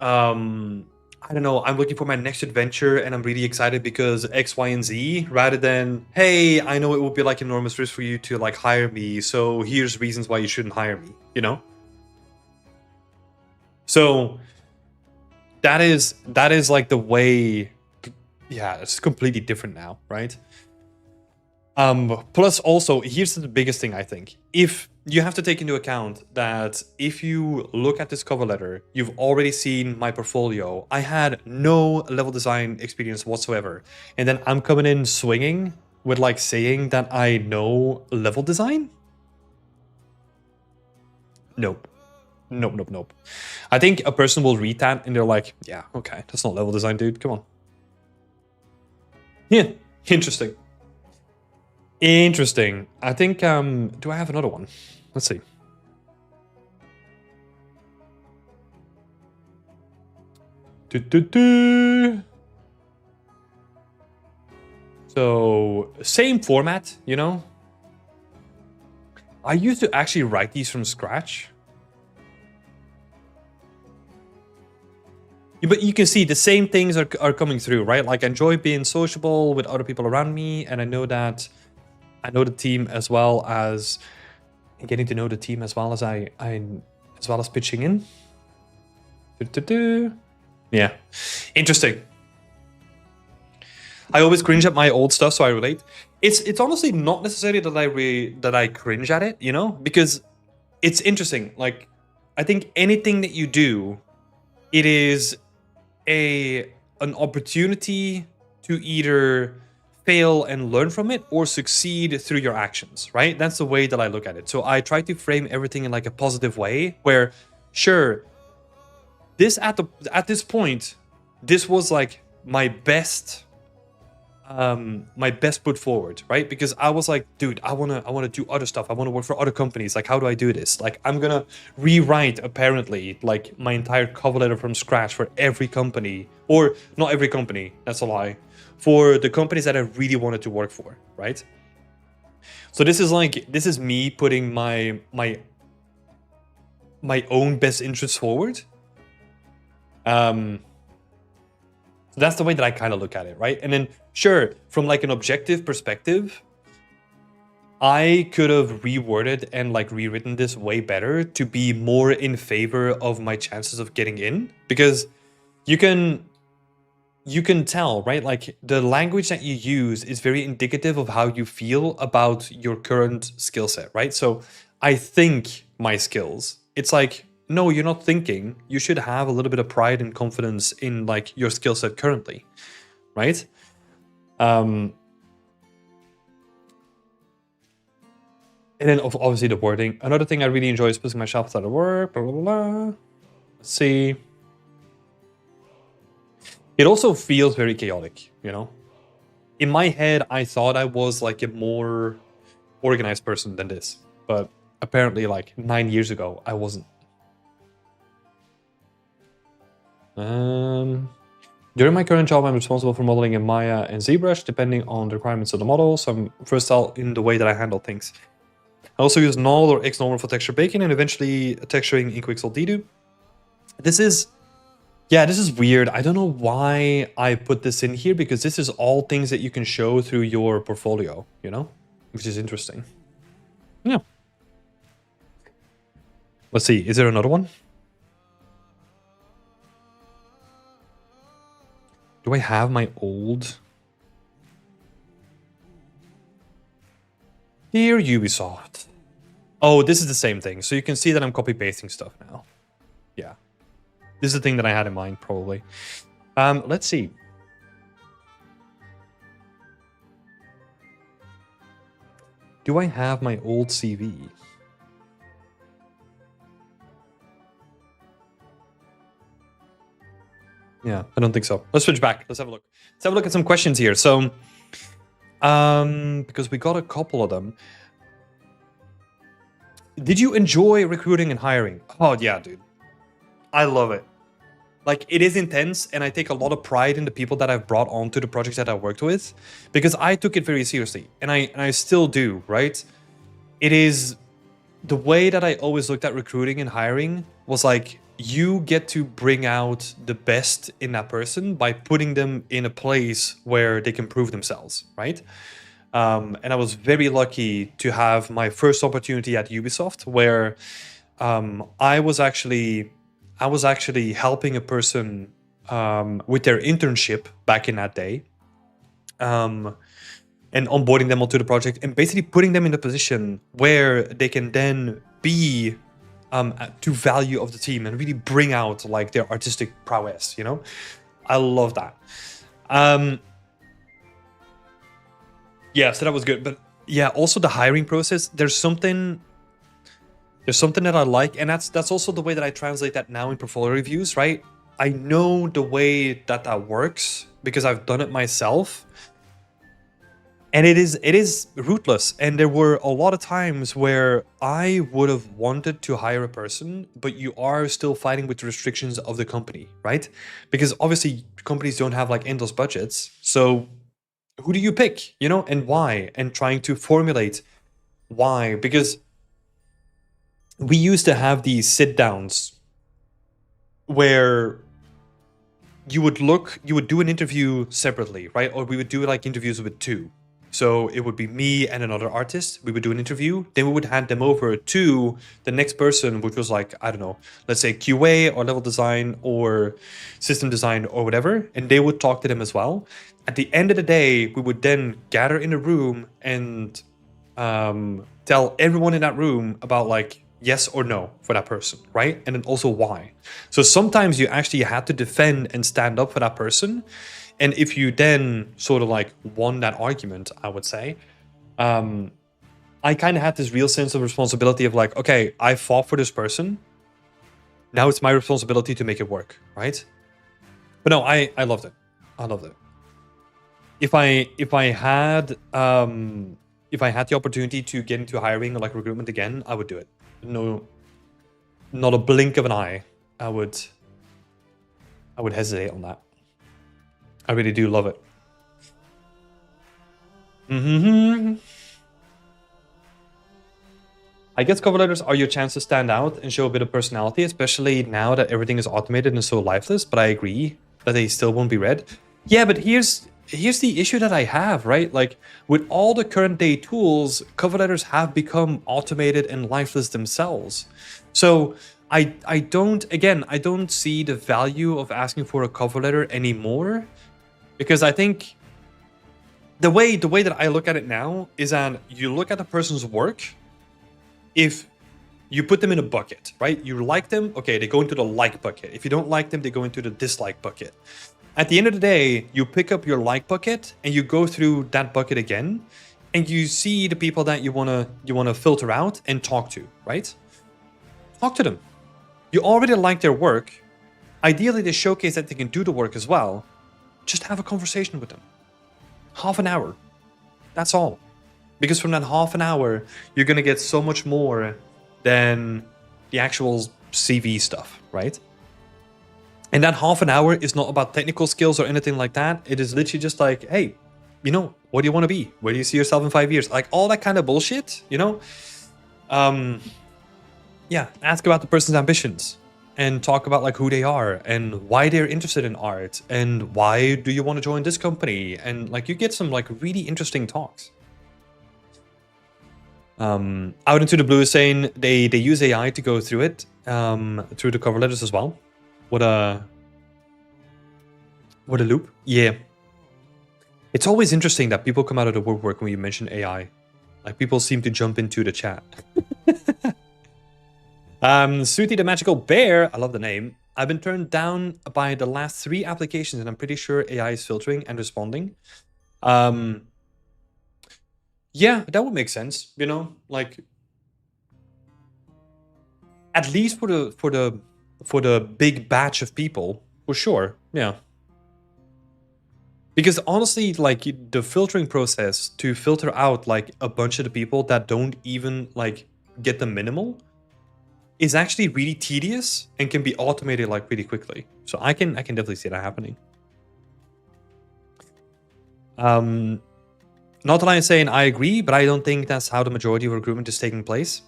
I don't know, I'm looking for my next adventure and I'm really excited because X, Y, and Z, rather than, hey, I know it would be like enormous risk for you to like hire me, so here's reasons why you shouldn't hire me, you know? So that is like the way, yeah, it's completely different now, right? Plus also, here's the biggest thing I think. If you have to take into account that if you look at this cover letter, you've already seen my portfolio. I had no level design experience whatsoever. And then I'm coming in swinging with like saying that I know level design? Nope. Nope. I think a person will read that and they're like, yeah, okay, that's not level design, dude. Come on. Yeah, interesting. Interesting. I think, do I have another one? Let's see. So, same format, you know? I used to actually write these from scratch. But you can see the same things are coming through, right? Like, I enjoy being sociable with other people around me, and I know that I know the team as well as getting to know the team as well as as well as pitching in. Yeah, interesting. I always cringe at my old stuff, so I relate. It's honestly not necessarily that I cringe at it, you know, because it's interesting. Like, I think anything that you do, it is an opportunity to either fail and learn from it or succeed through your actions, right? That's the way that I look at it. So I try to frame everything in like a positive way where, sure, this at this point, this was like my best foot forward, right? Because I was like, dude, I want to do other stuff. I want to work for other companies. Like, how do I do this? Like, I'm going to rewrite apparently like my entire cover letter from scratch for every company, or not every company. That's a lie. For the companies that I really wanted to work for, right? So this is me putting my own best interests forward. So that's the way that I kind of look at it, right? And then, sure, from like an objective perspective, I could have reworded and like rewritten this way better to be more in favor of my chances of getting in, because you can tell, right? Like, the language that you use is very indicative of how you feel about your current skill set, right? So I think my skills, it's like, no, you're not thinking. You should have a little bit of pride and confidence in like your skill set currently, right? And then obviously the wording. Another thing I really enjoy is pushing myself outside of work, blah, blah, blah. Let's see. It also feels very chaotic, you know? In my head, I thought I was like a more organized person than this, but apparently like 9 years ago, I wasn't. During my current job, I'm responsible for modeling in Maya and ZBrush, depending on the requirements of the model. So I'm versatile in the way that I handle things. I also use null or xnormal for texture baking and eventually texturing in Quixel Dedo. This is weird. I don't know why I put this in here, because this is all things that you can show through your portfolio, you know, which is interesting. Yeah. Let's see. Is there another one? Do I have my old? Dear Ubisoft. Oh, this is the same thing. So you can see that I'm copy pasting stuff now. Yeah. This is the thing that I had in mind, probably. Let's see. Do I have my old CV? Yeah, I don't think so. Let's switch back. Let's have a look. Let's have a look at some questions here. So, because we got a couple of them. Did you enjoy recruiting and hiring? Oh, yeah, dude. I love it. Like, it is intense, and I take a lot of pride in the people that I've brought onto the projects that I worked with, because I took it very seriously, and I still do, right? It is the way that I always looked at recruiting and hiring was like, you get to bring out the best in that person by putting them in a place where they can prove themselves, right? And I was very lucky to have my first opportunity at Ubisoft, where I was actually helping a person with their internship back in that day, and onboarding them onto the project, and basically putting them in a position where they can then be to value of the team and really bring out like their artistic prowess. You know, I love that. Yeah, so that was good. But yeah, also the hiring process. There's something that I like, and that's also the way that I translate that now in portfolio reviews, right? I know the way that works because I've done it myself. And it is rootless. And there were a lot of times where I would have wanted to hire a person, but you are still fighting with the restrictions of the company, right? Because obviously companies don't have like endless budgets. So who do you pick, you know, and why? And trying to formulate why. Because we used to have these sit downs where you would do an interview separately, right? Or we would do like interviews with two. So it would be me and another artist. We would do an interview. Then we would hand them over to the next person, which was like, I don't know, let's say QA or level design or system design or whatever. And they would talk to them as well. At the end of the day, we would then gather in a room and tell everyone in that room about like yes or no for that person, right? And then also why. So sometimes you actually had to defend and stand up for that person. And if you then sort of like won that argument, I would say, I kind of had this real sense of responsibility of like, okay, I fought for this person. Now it's my responsibility to make it work, right? But no, I loved it. I loved it. If I had the opportunity to get into hiring or like recruitment again, I would do it. No, not a blink of an eye. I would hesitate on that. I really do love it. I guess cover letters are your chance to stand out and show a bit of personality, especially now that everything is automated and so lifeless. But I agree that they still won't be read. Yeah, but here's the issue that I have, right? Like with all the current day tools, cover letters have become automated and lifeless themselves. So I don't see the value of asking for a cover letter anymore, because I think the way that I look at it now is that you look at a person's work. If you put them in a bucket, right? You like them, okay, they go into the like bucket. If you don't like them, they go into the dislike bucket. At the end of the day, you pick up your like bucket and you go through that bucket again, and you see the people that you wanna filter out and talk to, right? Talk to them. You already like their work. Ideally, they showcase that they can do the work as well. Just have a conversation with them. Half an hour. That's all. Because from that half an hour, you're going to get so much more than the actual CV stuff, right? And that half an hour is not about technical skills or anything like that. It is literally just like, hey, you know, what do you want to be? Where do you see yourself in 5 years? Like all that kind of bullshit, you know? Yeah, ask about the person's ambitions and talk about like who they are and why they're interested in art and why do you want to join this company? And like you get some like really interesting talks. Out into the Blue is saying they use AI to go through it, through the cover letters as well. What What a loop. Yeah. It's always interesting that people come out of the woodwork when you mention AI. Like, people seem to jump into the chat. Suti the Magical Bear, I love the name. I've been turned down by the last 3 applications, and I'm pretty sure AI is filtering and responding. Yeah, that would make sense, you know? Like, at least for the big batch of people, for sure. Yeah. Because honestly, like, the filtering process to filter out like a bunch of the people that don't even like get the minimal is actually really tedious and can be automated like really quickly. So I can definitely see that happening. Not that I'm saying I agree, but I don't think that's how the majority of recruitment is taking place.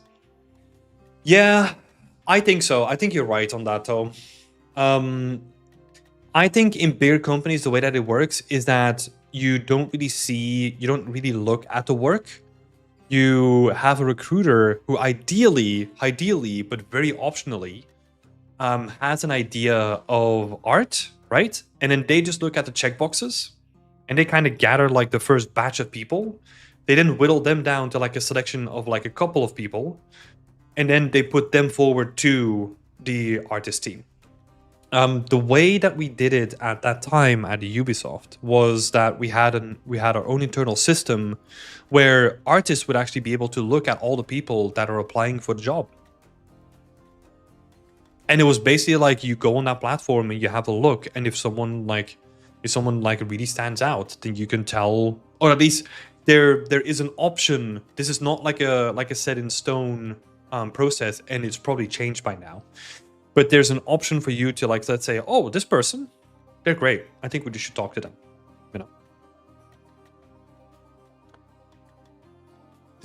Yeah, I think so. I think you're right on that, though. I think in bigger companies, the way that it works is that you don't really look at the work. You have a recruiter who ideally, but very optionally, has an idea of art, right? And then they just look at the checkboxes and they kind of gather like the first batch of people. They then whittle them down to like a selection of like a couple of people. And then they put them forward to the artist team. The way that we did it at that time at Ubisoft was that we had our own internal system where artists would actually be able to look at all the people that are applying for the job. And it was basically like you go on that platform and you have a look, and if someone really stands out, then you can tell, or at least there is an option. This is not like a set in stone process, and it's probably changed by now. But there's an option for you to, like, let's say, oh, this person, they're great. I think we should talk to them, you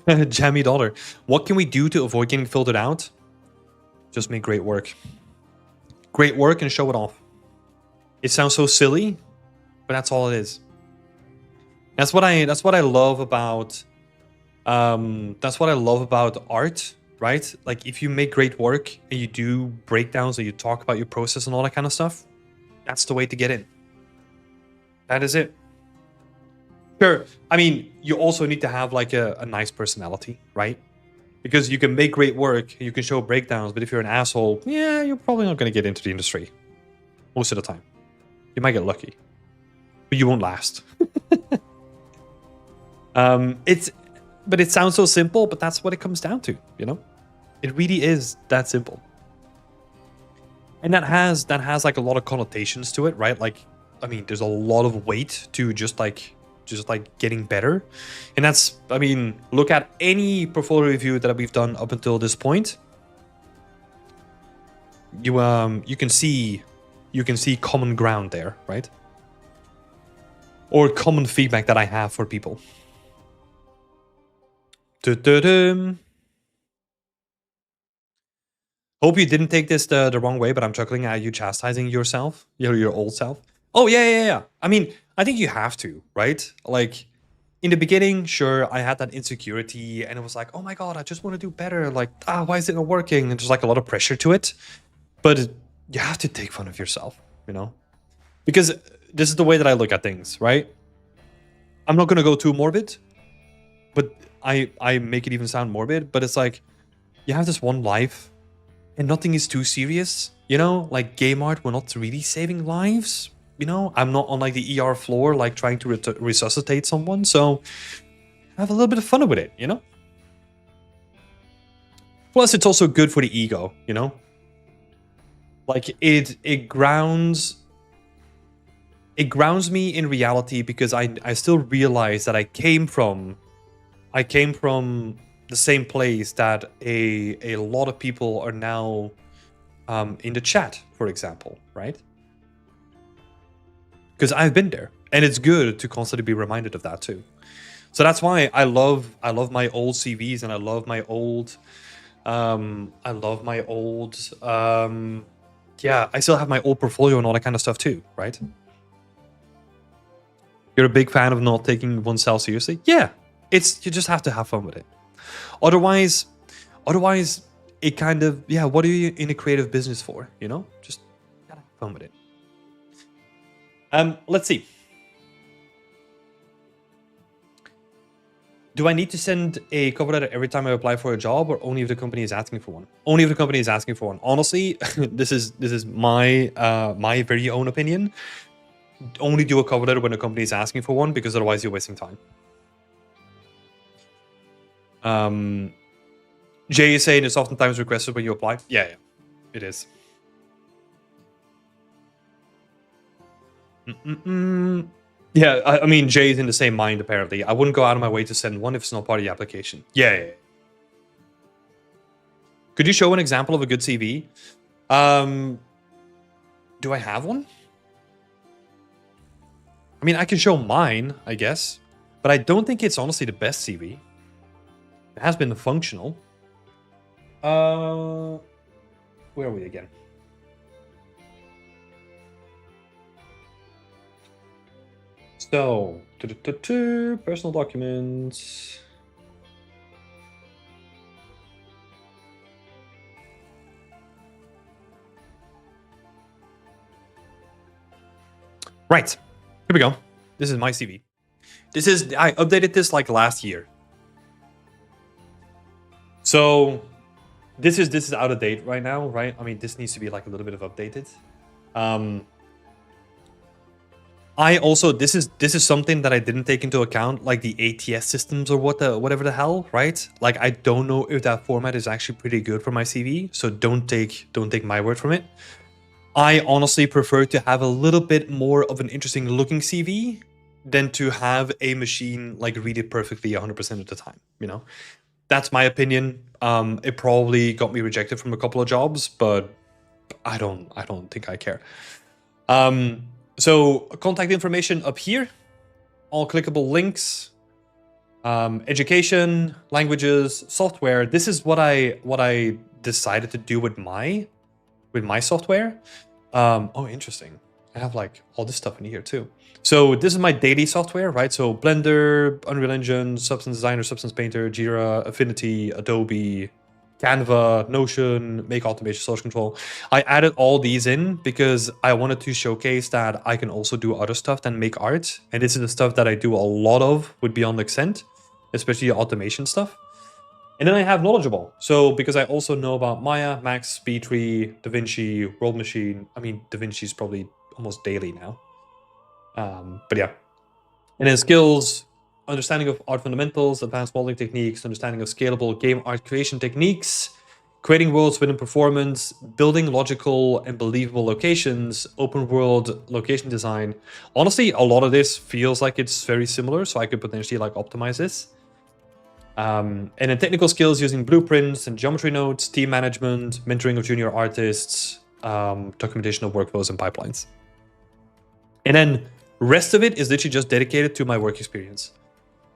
know. Jammy Dollar. What can we do to avoid getting filtered out? Just make great work. Great work and show it off. It sounds so silly, but that's all it is. That's what I love about art. Right? Like, if you make great work and you do breakdowns and you talk about your process and all that kind of stuff, that's the way to get in. That is it. Sure. I mean, you also need to have like a nice personality, right? Because you can make great work, you can show breakdowns, but if you're an asshole, yeah, you're probably not going to get into the industry most of the time. You might get lucky, but you won't last. But it sounds so simple, but that's what it comes down to, you know? It really is that simple. And that has like a lot of connotations to it, right? Like, I mean, there's a lot of weight to just like getting better. And that's, I mean, look at any portfolio review that we've done up until this point. You can see common ground there, right? Or common feedback that I have for people. Hope you didn't take this the wrong way, but I'm chuckling at you chastising yourself, your old self. Oh, yeah. I mean, I think you have to, right? Like, in the beginning, sure, I had that insecurity, and it was like, oh my god, I just want to do better. Like, why is it not working? And there's like a lot of pressure to it. But you have to take fun of yourself, you know? Because this is the way that I look at things, right? I'm not going to go too morbid, but I make it even sound morbid, but it's like, you have this one life, and nothing is too serious, you know? Like, game art, we're not really saving lives, you know? I'm not on like the ER floor, like trying to resuscitate someone, so have a little bit of fun with it, you know? Plus, it's also good for the ego, you know? Like, it grounds me in reality, because I still realize that I came from the same place that a lot of people are now in the chat, for example, right? Because I've been there, and it's good to constantly be reminded of that too. So that's why I love my old CVs, and I love my old yeah, I still have my old portfolio and all that kind of stuff too, right? You're a big fan of not taking oneself seriously? Yeah, you just have to have fun with it. Otherwise, it kind of, yeah, what are you in a creative business for, you know? Just gotta have fun with it. Let's see. Do I need to send a cover letter every time I apply for a job, or only if the company is asking for one? Only if the company is asking for one. Honestly, this is my my very own opinion. Only do a cover letter when the company is asking for one, because otherwise you're wasting time. Jay is saying it's oftentimes requested when you apply. Yeah, it is. Yeah, I mean, Jay's in the same mind, apparently. I wouldn't go out of my way to send one if it's not part of the application. Yeah. Could you show an example of a good CV? Do I have one? I mean, I can show mine, I guess. But I don't think it's honestly the best CV. It has been functional. Where are we again? So, personal documents. Right, here we go. This is my CV. I updated this like last year. So this is out of date right now, right? I mean, this needs to be like a little bit of updated. I also this is something that I didn't take into account, like the ATS systems or whatever the hell, right? Like, I don't know if that format is actually pretty good for my CV, so don't take my word from it. I honestly prefer to have a little bit more of an interesting looking CV than to have a machine like read it perfectly 100% of the time, you know? That's my opinion. It probably got me rejected from a couple of jobs, but I don't think I care. So contact information up here, all clickable links, education, languages, software. This is what I decided to do with my software. Oh, interesting. I have like all this stuff in here too. So this is my daily software, right? So Blender, Unreal Engine, Substance Designer, Substance Painter, Jira, Affinity, Adobe, Canva, Notion, Make Automation, Source Control. I added all these in because I wanted to showcase that I can also do other stuff than make art. And this is the stuff that I do a lot of with Beyond Accent, especially the automation stuff. And then I have Knowledgeable. So because I also know about Maya, Max, B3, DaVinci, World Machine. I mean, DaVinci is probably almost daily now. But yeah. And then skills, understanding of art fundamentals, advanced modeling techniques, understanding of scalable game art creation techniques, creating worlds within performance, building logical and believable locations, open world location design. Honestly, a lot of this feels like it's very similar, so I could potentially like optimize this. And then technical skills using blueprints and geometry notes, team management, mentoring of junior artists, documentation of workflows and pipelines. And then rest of it is literally just dedicated to my work experience.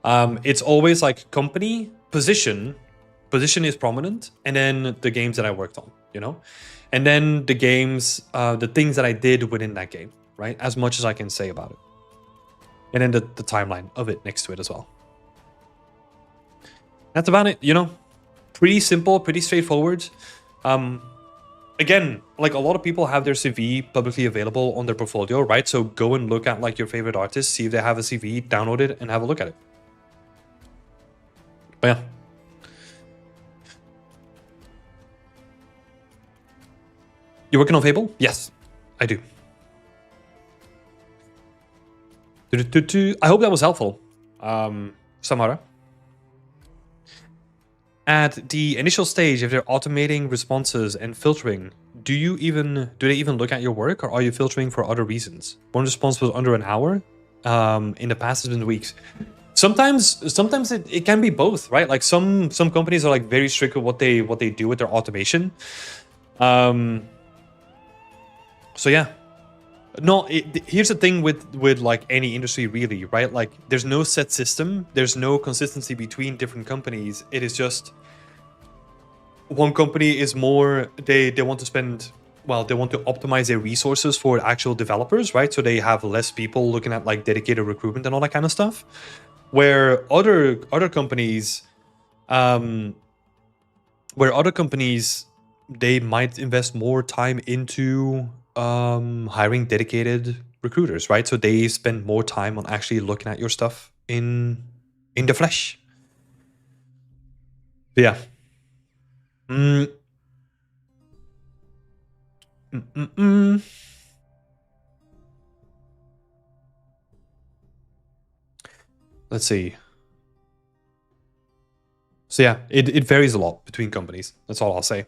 It's always like company, position is prominent, and then the games that I worked on, you know? And then the games, the things that I did within that game, right? As much as I can say about it. And then the timeline of it next to it as well. That's about it, you know? Pretty simple, pretty straightforward. Again, like a lot of people have their CV publicly available on their portfolio, right? So go and look at like your favorite artists, see if they have a CV, download it, and have a look at it. But yeah. You working on Fable? Yes, I do. I hope that was helpful, Samara. At the initial stage, if they're automating responses and filtering, do they even look at your work, or are you filtering for other reasons? One response was under an hour. In the past, it's been weeks. Sometimes it can be both, right? Like some companies are like very strict with what they do with their automation. So yeah. No, here's the thing with like any industry really, right? Like there's no set system, there's no consistency between different companies. It is just one company is more they want to spend, well, they want to optimize their resources for actual developers, right? So they have less people looking at like dedicated recruitment and all that kind of stuff. Where other companies they might invest more time into hiring dedicated recruiters, right? So they spend more time on actually looking at your stuff in the flesh. But yeah. Mm. Let's see. So yeah, it varies a lot between companies. That's all I'll say.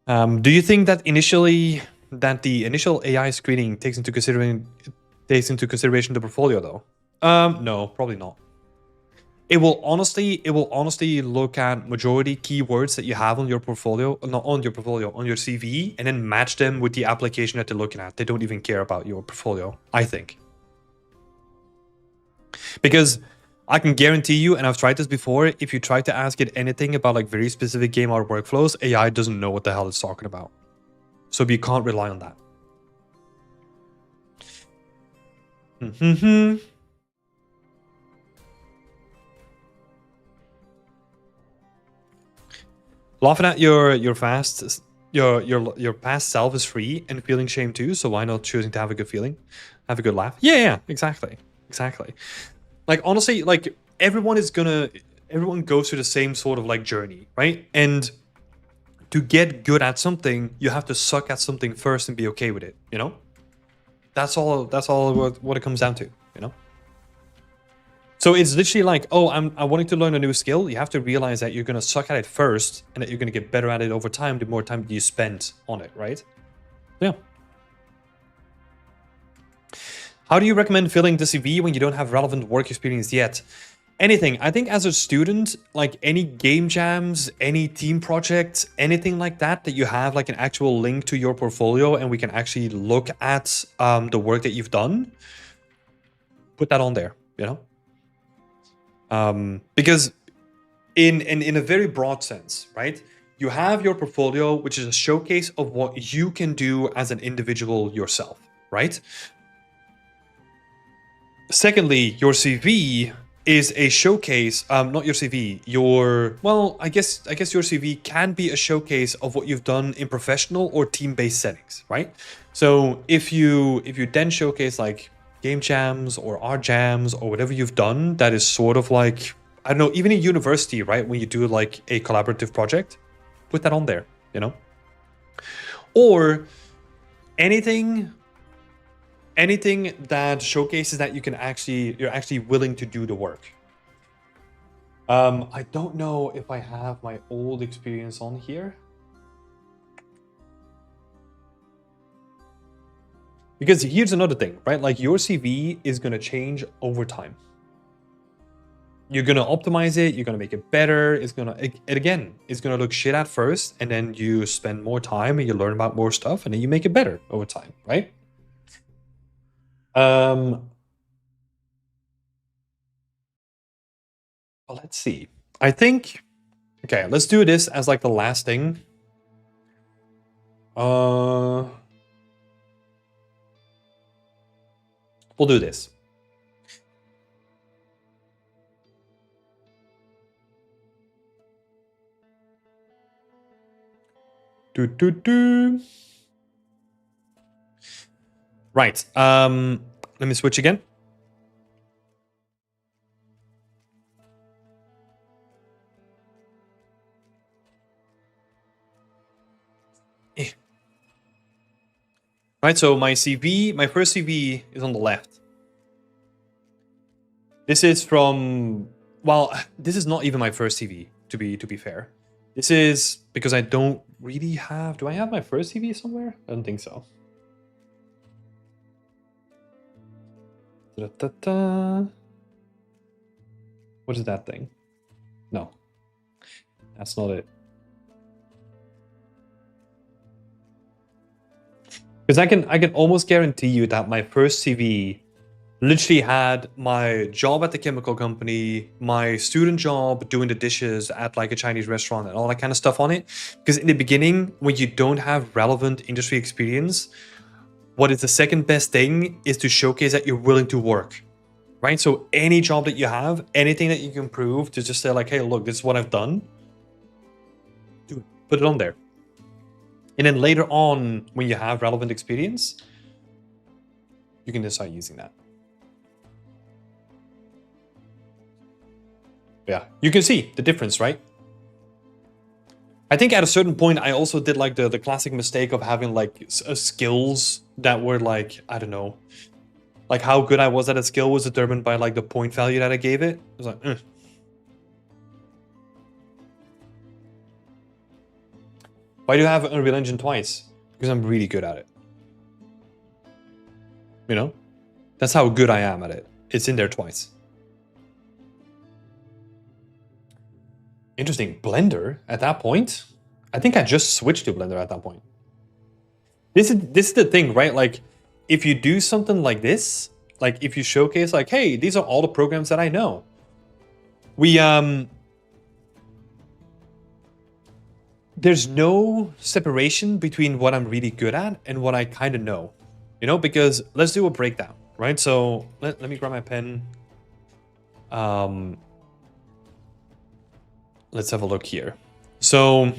Do you think that the initial AI screening takes into consideration the portfolio though? No, probably not. It will honestly look at majority keywords that you have on your portfolio, not on your portfolio, on your CV, and then match them with the application that they're looking at. They don't even care about your portfolio, I think. Because I can guarantee you, and I've tried this before, if you try to ask it anything about like very specific game art workflows, AI doesn't know what the hell it's talking about. So you can't rely on that. Laughing at your past self is free and feeling shame too. So why not choosing to have a good feeling, have a good laugh? Yeah, exactly. Like honestly, like everyone goes through the same sort of like journey, right? And to get good at something, you have to suck at something first and be okay with it. You know, that's all what it comes down to. You know. So it's literally like, oh, I'm wanting to learn a new skill. You have to realize that you're gonna suck at it first, and that you're gonna get better at it over time. The more time you spend on it, right? Yeah. How do you recommend filling the CV when you don't have relevant work experience yet? Anything. I think as a student, like any game jams, any team projects, anything like that you have like an actual link to your portfolio, and we can actually look at the work that you've done. Put that on there. You know. Because in a very broad sense, right? You have your portfolio, which is a showcase of what you can do as an individual yourself, right? Secondly, your CV is a showcase, not your CV, I guess your CV can be a showcase of what you've done in professional or team-based settings, right? So if you then showcase like game jams or art jams or whatever you've done, that is sort of like, I don't know, even in university, right? When you do like a collaborative project, put that on there, you know? Or anything that showcases that you're actually willing to do the work. I don't know if I have my old experience on here. Because here's another thing, right? Like your CV is going to change over time. You're going to optimize it. You're going to make it better. It's going to look shit at first. And then you spend more time and you learn about more stuff. And then you make it better over time, right? Well, let's see. I think, okay, let's do this as like the last thing. We'll do this. Right. Let me switch again. Right, so my CV, my first CV is on the left. This is from, well, this is not even my first CV, to be fair. This is because I don't really have, do I have my first CV somewhere? I don't think so. What is that thing? No, that's not it. Because I can almost guarantee you that my first CV literally had my job at the chemical company, my student job doing the dishes at like a Chinese restaurant and all that kind of stuff on it. Because in the beginning, when you don't have relevant industry experience, what is the second best thing is to showcase that you're willing to work, right? So any job that you have, anything that you can prove to just say like, hey, look, this is what I've done, dude, put it on there. And then later on, when you have relevant experience, you can decide using that. Yeah, you can see the difference, right? I think at a certain point, I also did like the classic mistake of having like skills that were like, I don't know, like how good I was at a skill was determined by like the point value that I gave it. It was like, Why do you have Unreal Engine twice? Because I'm really good at it. You know? That's how good I am at it. It's in there twice. Interesting. Blender at that point? I think I just switched to Blender at that point. This is the thing, right? Like, if you do something like this, like if you showcase like, hey, these are all the programs that I know. There's no separation between what I'm really good at and what I kind of know, you know, because let's do a breakdown, right? So let me grab my pen. Let's have a look here. So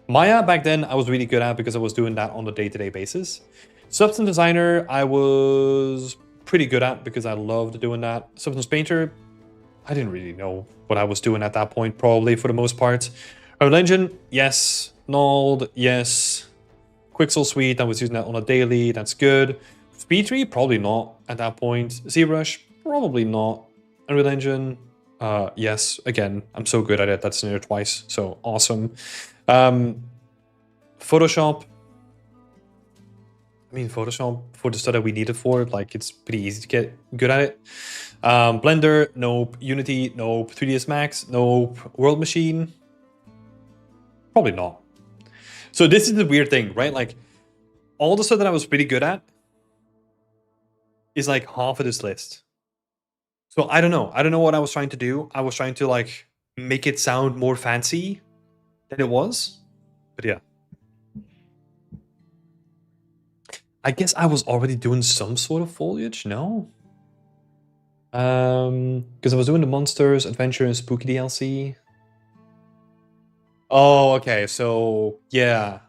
Maya back then I was really good at because I was doing that on a day-to-day basis. Substance Designer I was pretty good at because I loved doing that. Substance Painter, I didn't really know what I was doing at that point, probably for the most part. Unreal Engine, yes. Nald, yes. Quixel Suite, I was using that on a daily, that's good. Speed3, probably not at that point. ZBrush, probably not. Unreal Engine, yes. Again, I'm so good at it, that's in there twice, so awesome. Photoshop, I mean, Photoshop, for the stuff that we need it for, like, it's pretty easy to get good at it. Blender, nope. Unity, nope. 3ds Max, nope. World Machine, probably not. So this is the weird thing, right? Like, all the stuff that I was pretty good at is like half of this list. So I don't know. I don't know what I was trying to do. I was trying to like make it sound more fancy than it was. But yeah. I guess I was already doing some sort of foliage, no? Because I was doing the Monsters, Adventure, and Spooky DLC. Oh, okay, so yeah.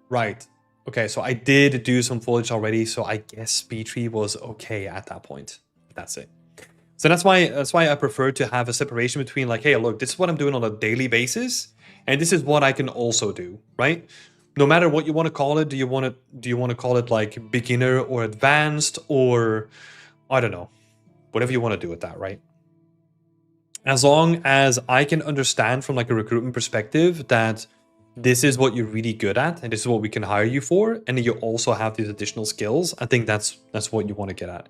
Right. Okay, so I did do some foliage already, so I guess B3 was okay at that point. That's it. So that's why I prefer to have a separation between like, hey, look, this is what I'm doing on a daily basis, and this is what I can also do, right? No matter what you want to call it, do you want to call it like beginner or advanced or I don't know, whatever you want to do with that, right? As long as I can understand from like a recruitment perspective that this is what you're really good at and this is what we can hire you for, and then you also have these additional skills, I think that's what you want to get at.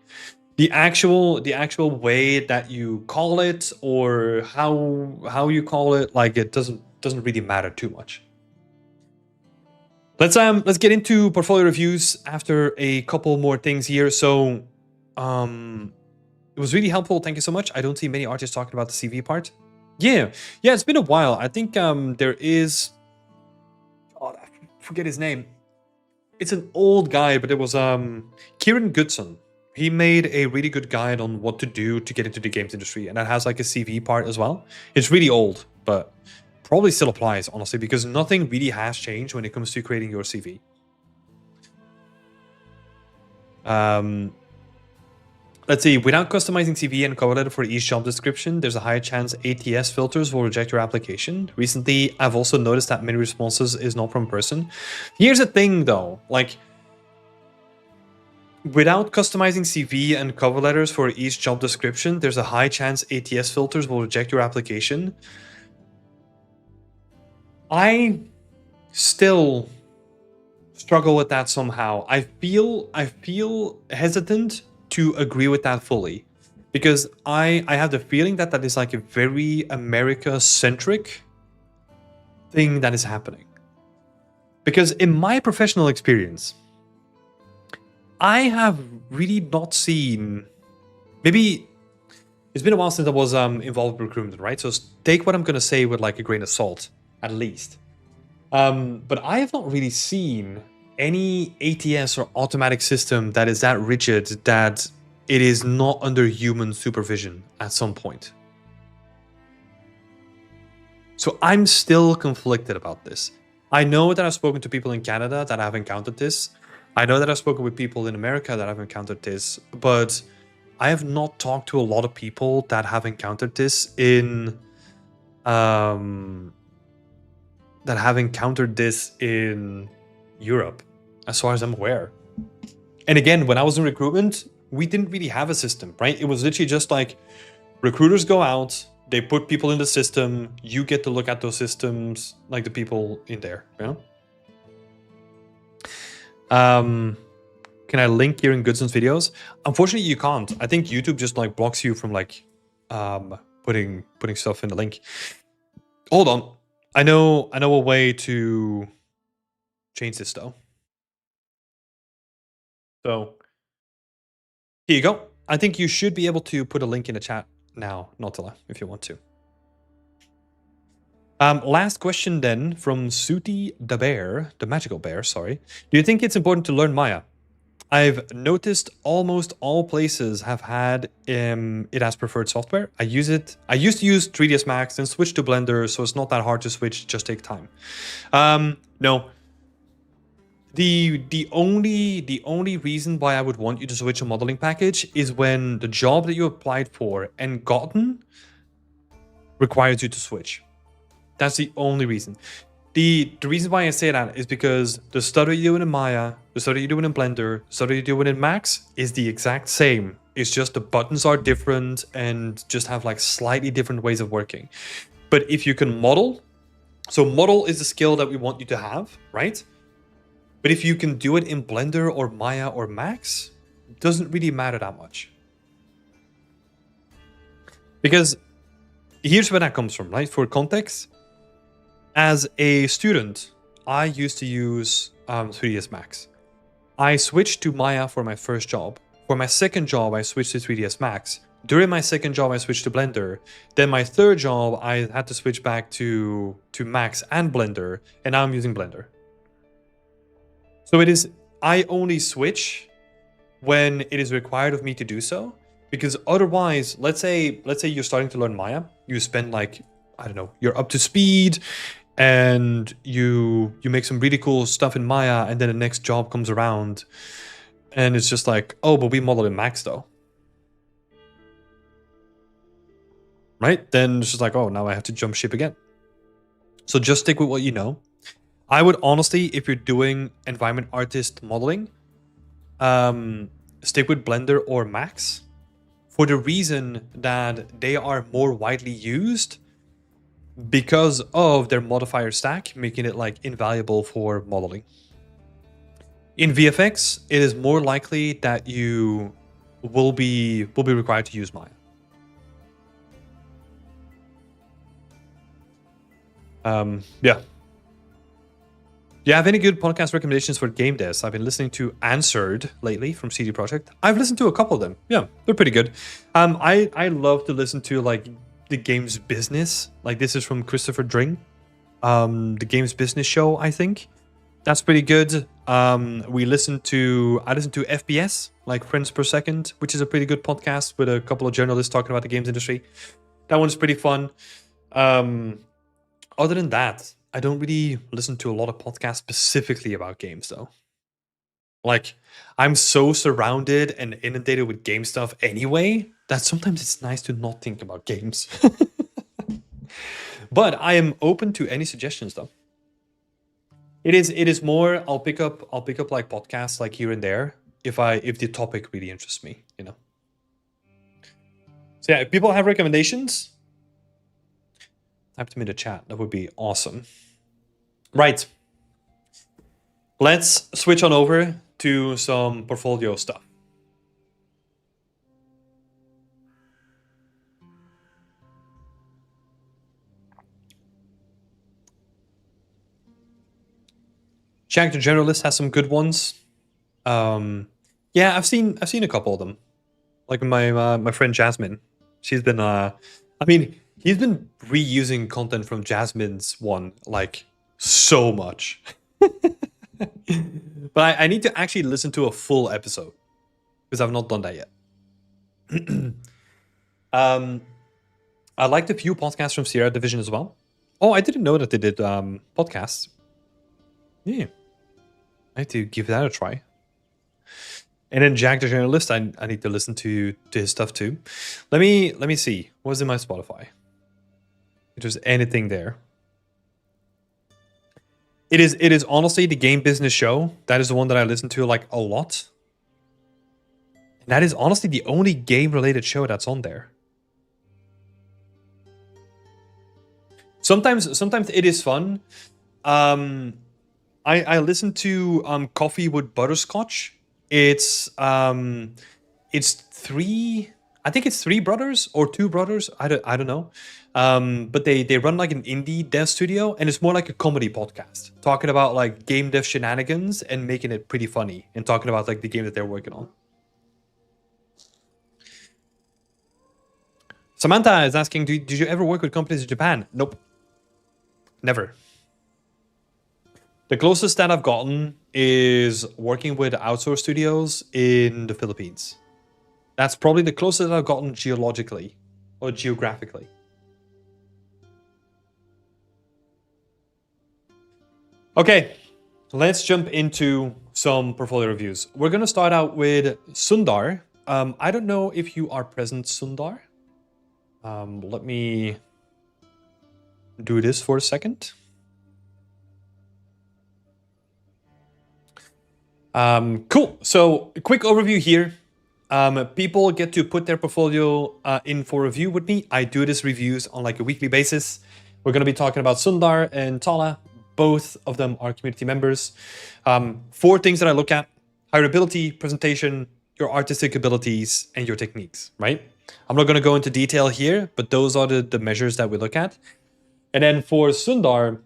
The actual way that you call it or how you call it, like it doesn't really matter too much. Let's get into portfolio reviews after a couple more things here. So it was really helpful. Thank you so much. I don't see many artists talking about the CV part. Yeah, it's been a while. I think there is, God, I forget his name. It's an old guy, but it was Kieran Goodson. He made a really good guide on what to do to get into the games industry, and that has like a CV part as well. It's really old, but probably still applies, honestly, because nothing really has changed when it comes to creating your CV. Let's see, without customizing CV and cover letter for each job description, there's a higher chance ATS filters will reject your application. Recently, I've also noticed that many responses is not from person. Here's the thing though, like, without customizing CV and cover letters for each job description, there's a high chance ATS filters will reject your application. I still struggle with that somehow. I feel hesitant to agree with that fully, because I have the feeling that is like a very America-centric thing that is happening. Because in my professional experience, I have really not seen, maybe it's been a while since I was involved with recruitment, right? So take what I'm going to say with like a grain of salt, at least. But I have not really seen any ATS or automatic system that is that rigid that it is not under human supervision at some point. So I'm still conflicted about this. I know that I've spoken to people in Canada that have encountered this, I know that I've spoken with people in America that have encountered this, but I have not talked to a lot of people that have encountered this um, in Europe, as far as I'm aware. And again, when I was in recruitment, we didn't really have a system, right? It was literally just like recruiters go out, they put people in the system, you get to look at those systems, like the people in there, you know? Can I link here in Goodson's videos? Unfortunately, you can't. I think YouTube just like blocks you from like putting stuff in the link. Hold on. I know a way to change this though. So here you go. I think you should be able to put a link in the chat now, Notila, if you want to. Last question then from Suti the Bear, the magical bear, sorry. Do you think it's important to learn Maya? I've noticed almost all places have had it as preferred software. I used to use 3ds Max, then switched to Blender, so it's not that hard to switch, just take time. No. The only reason why I would want you to switch a modeling package is when the job that you applied for and gotten requires you to switch. That's the only reason. The reason why I say that is because the stuff that you're doing in Maya, the stuff that you're doing in Blender, the stuff that you're doing in Max is the exact same. It's just the buttons are different and just have like slightly different ways of working. But if you can model, so model is the skill that we want you to have, right? But if you can do it in Blender or Maya or Max, it doesn't really matter that much. Because here's where that comes from, right? For context, as a student, I used to use 3ds Max. I switched to Maya for my first job. For my second job, I switched to 3ds Max. During my second job, I switched to Blender. Then my third job, I had to switch back to Max and Blender, and now I'm using Blender. So I only switch when it is required of me to do so, because otherwise, let's say you're starting to learn Maya, you spend like, I don't know, you're up to speed, and you make some really cool stuff in Maya, and then the next job comes around, and it's just like, oh, but we modeled in Max though. Right? Then it's just like, oh, now I have to jump ship again. So just stick with what you know. I would honestly, if you're doing environment artist modeling, stick with Blender or Max, for the reason that they are more widely used because of their modifier stack, making it like invaluable for modeling. In VFX, it is more likely that you will be required to use Maya. Yeah. Do you have any good podcast recommendations for game devs? I've been listening to Answered lately from CD Projekt. I've listened to a couple of them. Yeah, they're pretty good. I love to listen to like the Games Business. Like this is from Christopher Dring. The Games Business Show, I think. That's pretty good. I listen to FPS, like Frames Per Second, which is a pretty good podcast with a couple of journalists talking about the games industry. That one's pretty fun. Other than that, I don't really listen to a lot of podcasts specifically about games, though. Like, I'm so surrounded and inundated with game stuff anyway that sometimes it's nice to not think about games. But I am open to any suggestions, though. It is more I'll pick up like podcasts like here and there if the topic really interests me, you know. So yeah, if people have recommendations, type them in the chat. That would be awesome. Right. Let's switch on over to some portfolio stuff. Jack the Generalist has some good ones. Yeah, I've seen a couple of them. Like my friend Jasmine, she's been he's been reusing content from Jasmine's one like so much. But I need to actually listen to a full episode because I've not done that yet. I liked a few podcasts from Sierra Division as well. Oh, I didn't know that they did podcasts. Yeah, I have to give that a try. And then Jack the Journalist, I need to listen to his stuff too. Let me see. What's in my Spotify? If there's anything there. It is honestly the Game Business Show. That is the one that I listen to like a lot. And that is honestly the only game related show that's on there. Sometimes it is fun. I listen to Coffee with Butterscotch. It's three. I think it's three brothers or two brothers. I don't know. But they run like an indie dev studio, and it's more like a comedy podcast, talking about like game dev shenanigans and making it pretty funny, and talking about like the game that they're working on. Samantha is asking, did you ever work with companies in Japan? Nope. Never. The closest that I've gotten is working with outsourced studios in the Philippines. That's probably the closest that I've gotten geologically or geographically. Okay, let's jump into some portfolio reviews. We're going to start out with Sundar. I don't know if you are present, Sundar. Let me do this for a second. Cool. So a quick overview here. People get to put their portfolio in for review with me. I do these reviews on like a weekly basis. We're going to be talking about Sundar and Tala. Both of them are community members. 4 things that I look at: hireability, presentation, your artistic abilities, and your techniques, right? I'm not going to go into detail here, but those are the measures that we look at. And then for Sundar,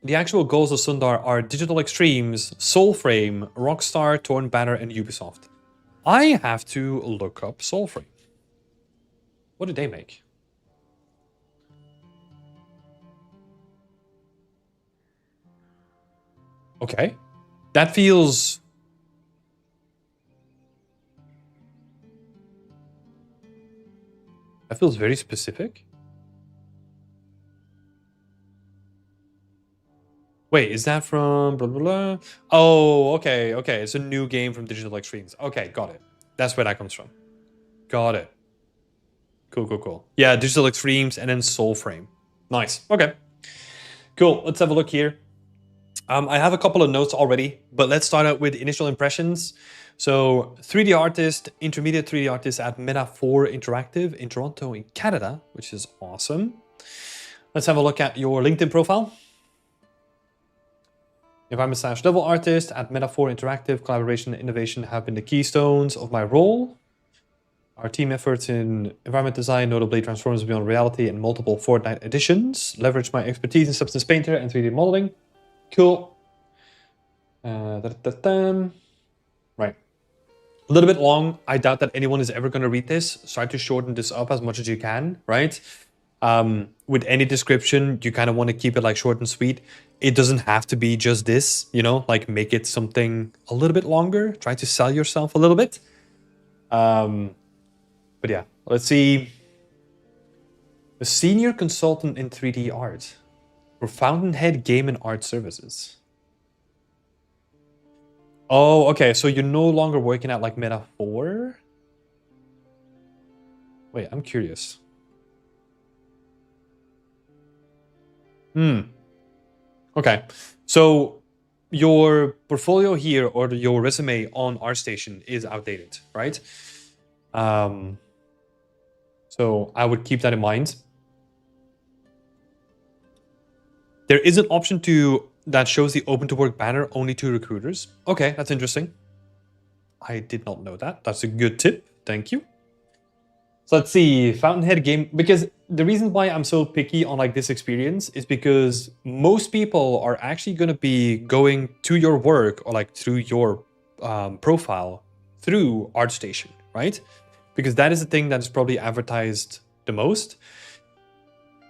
the actual goals of Sundar are Digital Extremes, Soulframe, Rockstar, Torn Banner, and Ubisoft. I have to look up Soulframe. What did they make? Okay. That feels... That feels very specific. Wait, is that from blah, blah, blah? Oh, okay. It's a new game from Digital Extremes. Okay, got it. That's where that comes from. Got it. Cool. Yeah, Digital Extremes and then Soulframe. Nice. Okay. Cool. Let's have a look here. I have a couple of notes already, but let's start out with initial impressions. So 3D artist, intermediate 3D artist at Meta 4 Interactive in Toronto in Canada, which is awesome. Let's have a look at your LinkedIn profile. Environment/level artist at Meta 4 Interactive. Collaboration and innovation have been the keystones of my role. Our team efforts in environment design notably transforms beyond reality in multiple Fortnite editions. Leverage my expertise in Substance Painter and 3D modeling. Cool. Right. A little bit long. I doubt that anyone is ever going to read this. Try to shorten this up as much as you can, right? With any description, you kind of want to keep it like short and sweet. It doesn't have to be just this, you know, like make it something a little bit longer. Try to sell yourself a little bit. But yeah, let's see. A senior consultant in 3D art for Fountainhead Game and Art Services. Oh, okay. So you're no longer working at like Meta 4? Wait, I'm curious. Okay. So your portfolio here or your resume on ArtStation is outdated, right? So I would keep that in mind. There is an option that shows the open to work banner only to recruiters. Okay, that's interesting. I did not know that. That's a good tip. Thank you. So let's see, Fountainhead Game, because the reason why I'm so picky on like this experience is because most people are actually going to be going to your work or like through your profile through ArtStation, right? Because that is the thing that is probably advertised the most.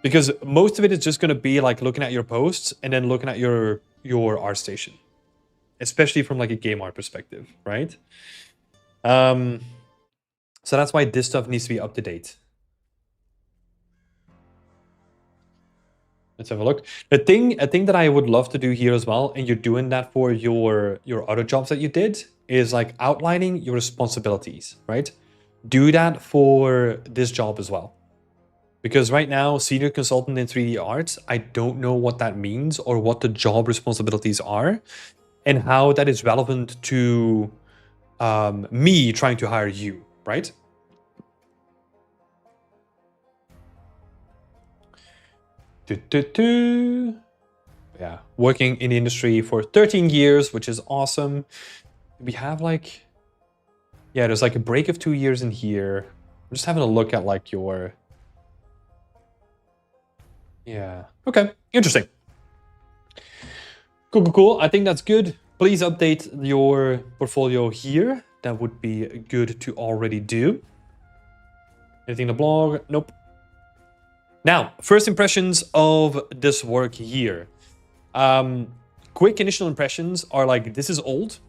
Because most of it is just going to be like looking at your posts and then looking at your ArtStation, especially from like a game art perspective, right? So that's why this stuff needs to be up to date. Let's have a look. A thing that I would love to do here as well, and you're doing that for your other jobs that you did, is like outlining your responsibilities, right? Do that for this job as well. Because right now, senior consultant in 3D art, I don't know what that means or what the job responsibilities are and how that is relevant to me trying to hire you, right? Yeah, working in the industry for 13 years, which is awesome. We have like, yeah, there's like a break of 2 years in here. I'm just having a look at like your, yeah, okay, interesting. Cool. I think that's good. Please update your portfolio here. That would be good to already do. Anything in the blog? Nope. Now, first impressions of this work here. Quick initial impressions are like, this is old.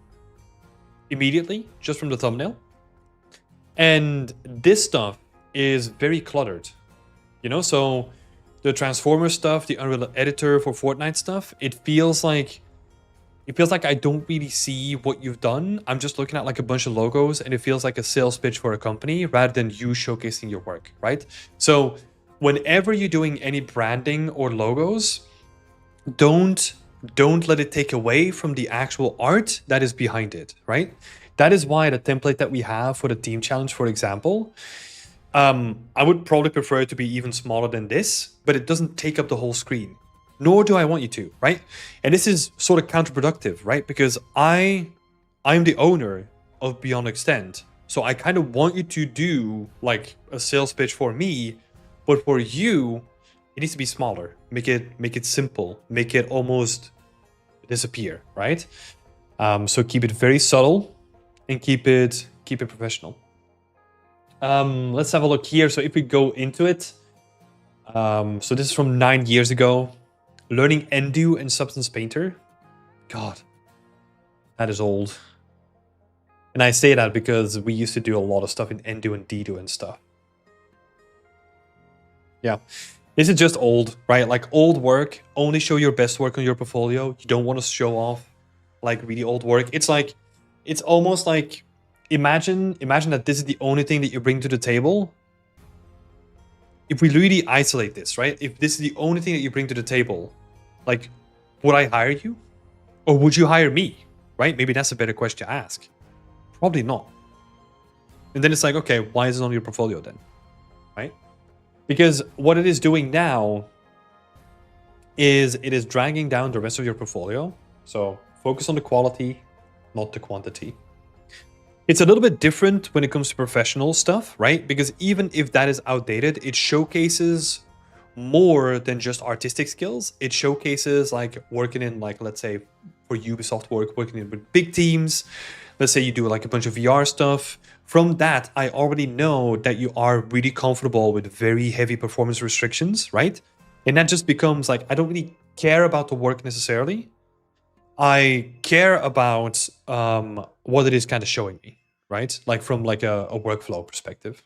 Immediately, just from the thumbnail. And this stuff is very cluttered. You know, so the Transformer stuff, the Unreal Editor for Fortnite stuff, it feels like I don't really see what you've done. I'm just looking at like a bunch of logos and it feels like a sales pitch for a company rather than you showcasing your work, right? So whenever you're doing any branding or logos, don't let it take away from the actual art that is behind it, right? That is why the template that we have for the team challenge, for example, I would probably prefer it to be even smaller than this, but it doesn't take up the whole screen. Nor do I want you to, right? And this is sort of counterproductive, right? Because I'm the owner of Beyond Extend. So I kind of want you to do like a sales pitch for me, but for you, it needs to be smaller. Make it simple. Make it almost disappear, right? So keep it very subtle and keep it professional. Let's have a look here. So if we go into it, so this is from 9 years ago. Learning Endu and Substance Painter. God, that is old. And I say that because we used to do a lot of stuff in Endu and Dedu and stuff. Yeah, this is just old, right? Like old work. Only show your best work on your portfolio. You don't want to show off like really old work. It's like, it's almost like, imagine that this is the only thing that you bring to the table. If we really isolate this, right? If this is the only thing that you bring to the table, like, would I hire you? Or would you hire me, right? Maybe that's a better question to ask. Probably not. And then it's like, okay, why is it on your portfolio then, right? Because what it is doing now is it is dragging down the rest of your portfolio. So focus on the quality, not the quantity. It's a little bit different when it comes to professional stuff, right? Because even if that is outdated, it showcases more than just artistic skills. It showcases like working in like, let's say for Ubisoft work, working in with big teams. Let's say you do like a bunch of VR stuff. From that, I already know that you are really comfortable with very heavy performance restrictions, right? And that just becomes like, I don't really care about the work necessarily. I care about what it is kind of showing me, right? Like from like a workflow perspective.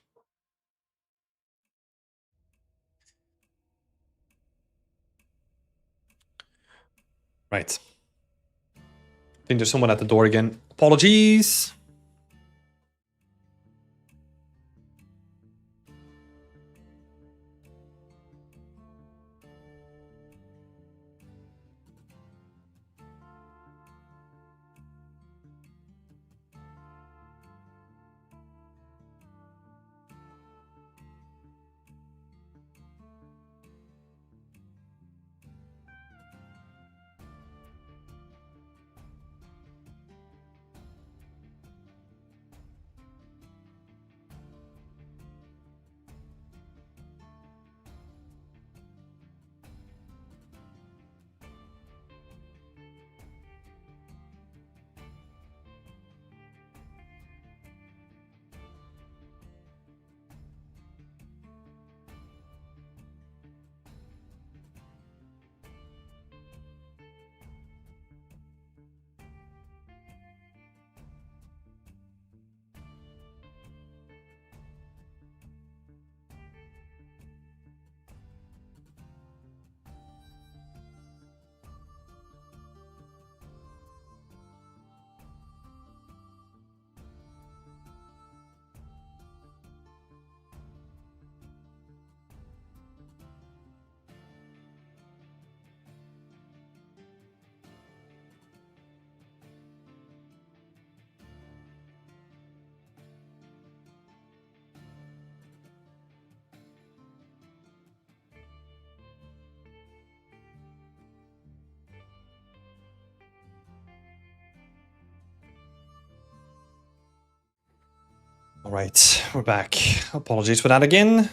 Right. I think there's someone at the door again. Apologies. All right, we're back. Apologies for that again.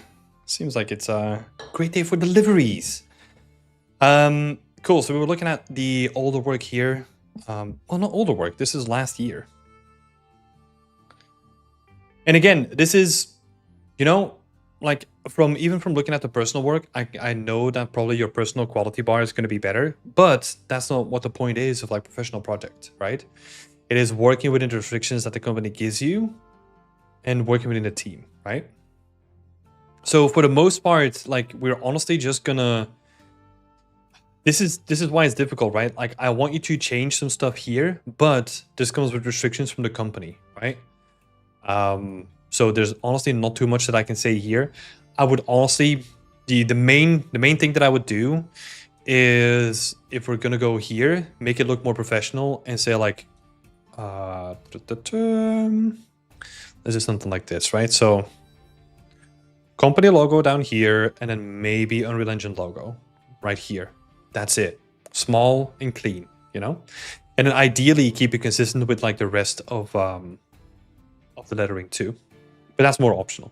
Seems like it's a great day for deliveries. Cool. So we were looking at the older work here. Well, not older work. This is last year. And again, this is, you know, like from looking at the personal work, I know that probably your personal quality bar is going to be better, but that's not what the point is of like professional project, right? It is working within the restrictions that the company gives you and working within a team, right? So for the most part, like we're honestly just gonna. This is why it's difficult, right? Like I want you to change some stuff here, but this comes with restrictions from the company, right? So there's honestly not too much that I can say here. I would honestly the main thing that I would do is if we're gonna go here, make it look more professional and say like this is something like this, right? So company logo down here and then maybe Unreal Engine logo right here. That's it. Small and clean, you know? And then ideally keep it consistent with like the rest of the lettering too. But that's more optional.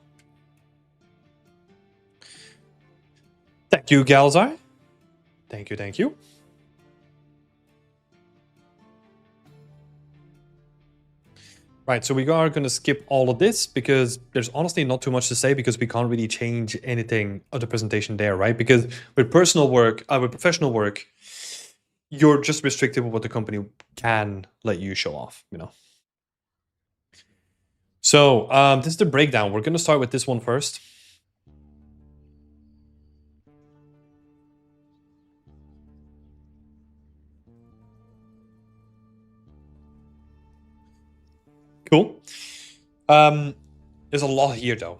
Thank you, Galzar. Thank you, thank you. Right, so we are going to skip all of this because there's honestly not too much to say because we can't really change anything of the presentation there, right? Because with personal work, with professional work, you're just restricted with what the company can let you show off, you know? So this is the breakdown. We're going to start with this one first. Cool. There's a lot here though,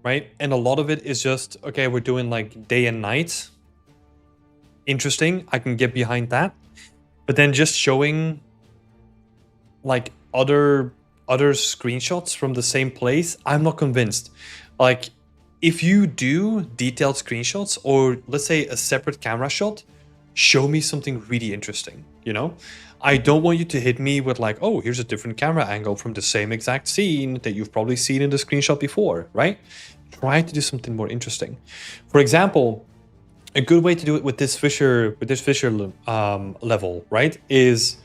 right? And a lot of it is just, okay, we're doing like day and night. Interesting. I can get behind that. But then just showing like other screenshots from the same place, I'm not convinced. Like if you do detailed screenshots or let's say a separate camera shot, show me something really interesting, you know? I don't want you to hit me with like, oh, here's a different camera angle from the same exact scene that you've probably seen in the screenshot before, right? Try to do something more interesting. For example, a good way to do it with this Fisher level, right, is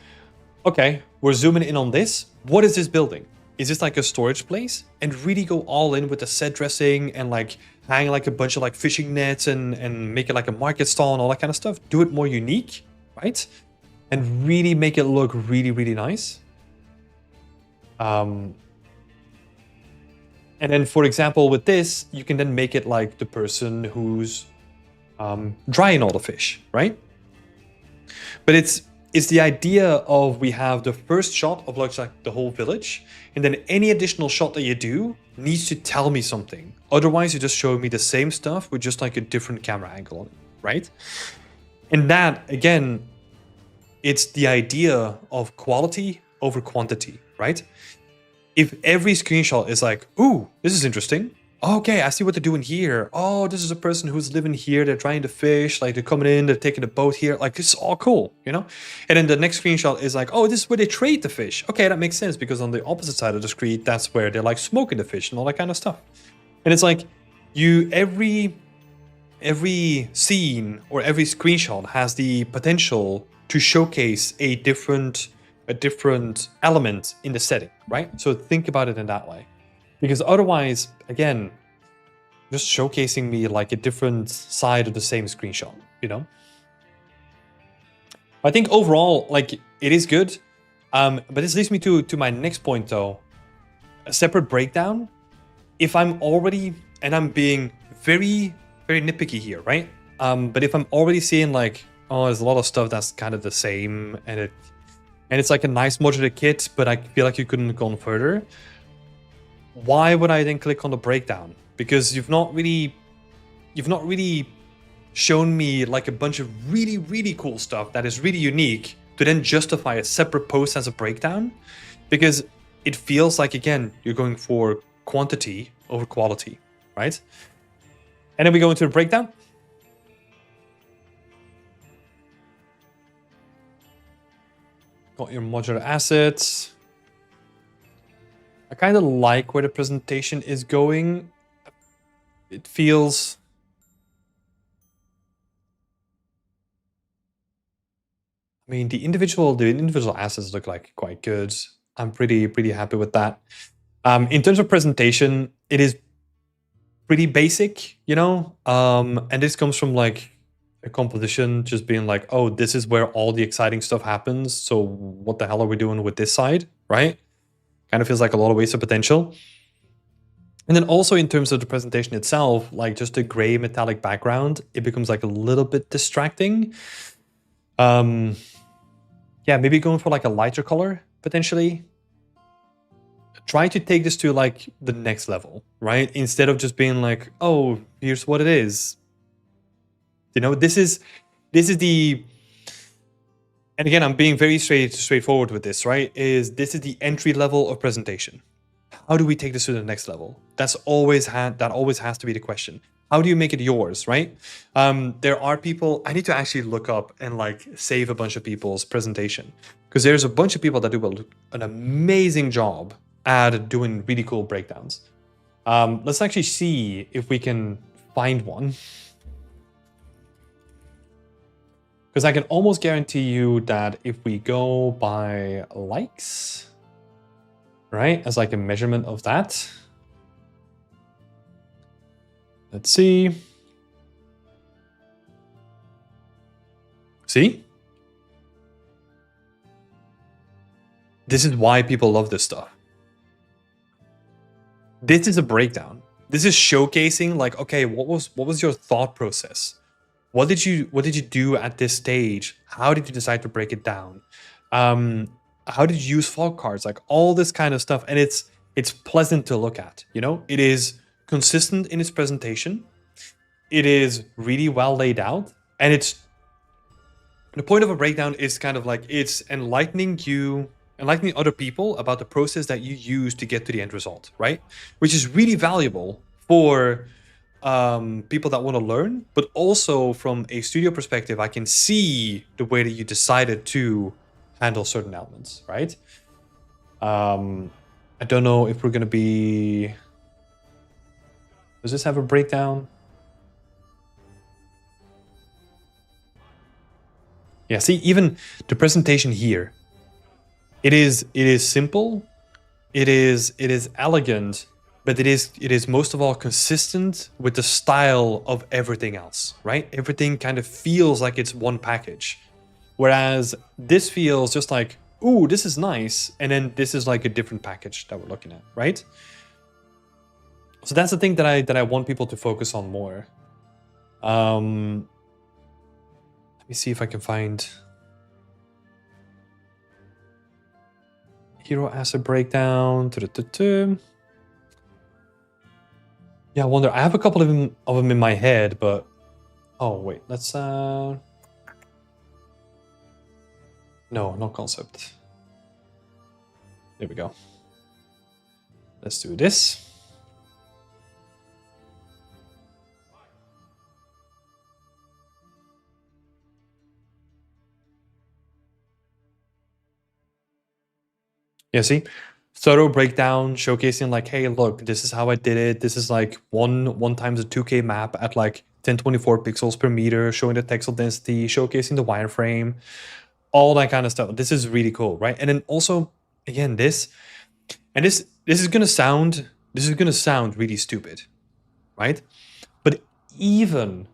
okay, we're zooming in on this. What is this building? Is this like a storage place? And really go all in with the set dressing and like hang like a bunch of like fishing nets and make it like a market stall and all that kind of stuff. Do it more unique, right? And really make it look really, really nice. And then, for example, with this, you can then make it like the person who's drying all the fish, right? But it's the idea of we have the first shot of like the whole village, and then any additional shot that you do needs to tell me something. Otherwise, you're just showing me the same stuff with just like a different camera angle on it, right? And that, again, it's the idea of quality over quantity, right? If every screenshot is like, ooh, this is interesting. Okay, I see what they're doing here. Oh, this is a person who's living here. They're trying to fish. Like they're coming in, they're taking a boat here. Like this is all cool, you know? And then the next screenshot is like, oh, this is where they trade the fish. Okay, that makes sense because on the opposite side of the screen, that's where they're like smoking the fish and all that kind of stuff. And it's like every scene or every screenshot has the potential to showcase a different element in the setting, right? So think about it in that way. Because otherwise, again, just showcasing me like a different side of the same screenshot, you know? I think overall, like, it is good. But this leads me to my next point, though. A separate breakdown. If I'm already, and I'm being very, very nitpicky here, right? But if I'm already seeing like, oh, there's a lot of stuff that's kind of the same, and it's like a nice modular kit, but I feel like you couldn't have gone further. Why would I then click on the breakdown? Because you've not really shown me like a bunch of really, really cool stuff that is really unique to then justify a separate post as a breakdown. Because it feels like, again, you're going for quantity over quality, right? And then we go into the breakdown. Got your modular assets. I kind of like where the presentation is going. It feels... I mean, the individual assets look like quite good. I'm pretty happy with that. In terms of presentation, it is pretty basic, you know? And this comes from like a composition just being like, oh, this is where all the exciting stuff happens. So what the hell are we doing with this side, right? Kind of feels like a lot of wasted potential. And then also in terms of the presentation itself, like just a gray metallic background, it becomes like a little bit distracting. Yeah, maybe going for like a lighter color, potentially. Try to take this to like the next level, right? Instead of just being like, oh, here's what it is. You know, this is the... And again, I'm being very straightforward with this, right? This is the entry level of presentation. How do we take this to the next level? That always has to be the question. How do you make it yours, right? There are people... I need to actually look up and like save a bunch of people's presentation, because there's a bunch of people that do an amazing job at doing really cool breakdowns. Let's actually see if we can find one. Because I can almost guarantee you that if we go by likes, right, as like a measurement of that. Let's see. See? This is why people love this stuff. This is a breakdown. This is showcasing like, okay, what was your thought process? What did you do at this stage? How did you decide to break it down? How did you use fault cards? Like all this kind of stuff. And it's pleasant to look at, you know? It is consistent in its presentation. It is really well laid out. And it's... The point of a breakdown is kind of like it's enlightening other people about the process that you use to get to the end result, right? Which is really valuable for people that want to learn, but also from a studio perspective, I can see the way that you decided to handle certain elements, right? I don't know if we're going to be... Does this have a breakdown? Yeah, see, even the presentation here, it is simple, it is elegant, but it is most of all consistent with the style of everything else, right? Everything kind of feels like it's one package. Whereas this feels just like, ooh, this is nice, and then this is like a different package that we're looking at, right? So that's the thing that I want people to focus on more. Let me see if I can find hero asset breakdown. Yeah, I wonder. I have a couple of them in my head, but oh wait, let's no, not concept. There we go. Let's do this. Yeah, see? Thorough breakdown showcasing like, hey, look, this is how I did it. This is like one times a 2K map at like 1024 pixels per meter, showing the texel density, showcasing the wireframe, all that kind of stuff. This is really cool, right? And then also, again, this is gonna sound really stupid, right? But even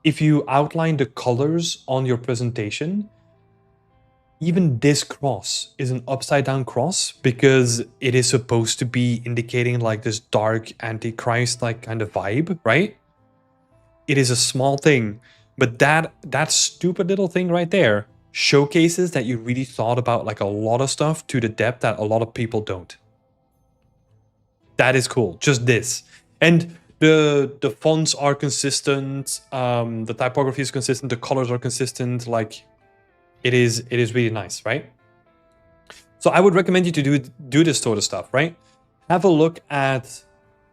if you outline the colors on your presentation, even this cross is an upside down cross because it is supposed to be indicating like this dark antichrist like kind of vibe, right? It is a small thing, but that stupid little thing right there showcases that you really thought about like a lot of stuff to the depth that a lot of people don't. That is cool. Just this. And the fonts are consistent, the typography is consistent, the colors are consistent, like it is really nice, right? So I would recommend you to do this sort of stuff, right? Have a look at,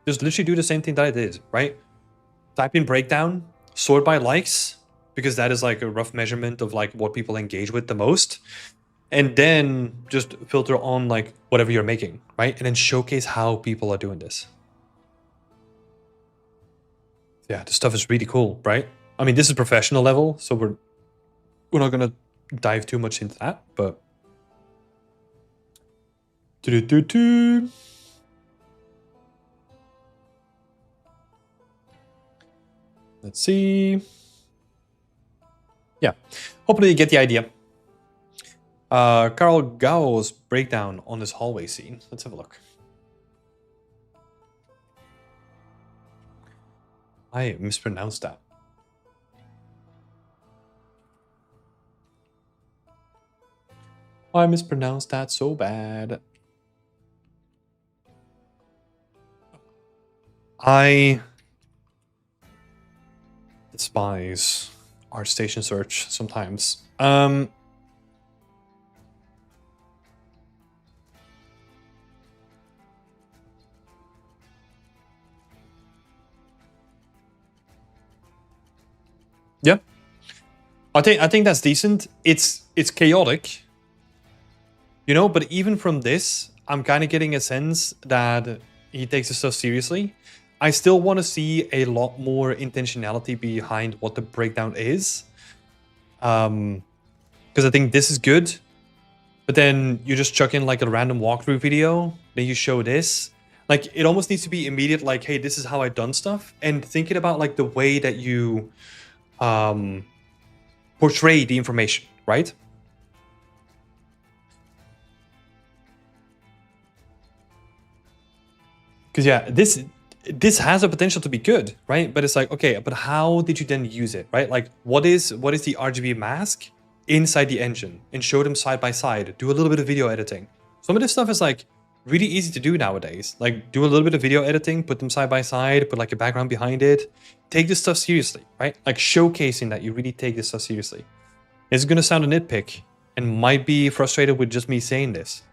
just literally do the same thing that I did, right? Type in breakdown, sort by likes, because that is like a rough measurement of like what people engage with the most. and then just filter on like whatever you're making, right? And then showcase how people are doing this. Yeah, this stuff is really cool, right? I mean, this is professional level, so we're not gonna dive too much into that, but let's see. Yeah, hopefully you get the idea. Carl Gao's breakdown on this hallway scene. Let's have a look. I mispronounced that. I mispronounced that so bad. I despise ArtStation search sometimes. Yeah, I think that's decent. It's chaotic, you know. But even from this, I'm kind of getting a sense that he takes this stuff seriously. I still want to see a lot more intentionality behind what the breakdown is, because I think this is good. But then you just chuck in like a random walkthrough video, then you show this. Like it almost needs to be immediate. Like, hey, this is how I done stuff, and thinking about like the way that you portray the information, right? Because yeah, this has a potential to be good, right? But it's like, okay, but how did you then use it, right? Like, what is the RGB mask inside the engine, and show them side by side. Do a little bit of video editing. Some of this stuff is like really easy to do nowadays. Like, do a little bit of video editing, put them side by side, put like a background behind it. Take this stuff seriously, right? Like showcasing that you really take this stuff seriously. It's gonna sound a nitpick and might be frustrated with just me saying this,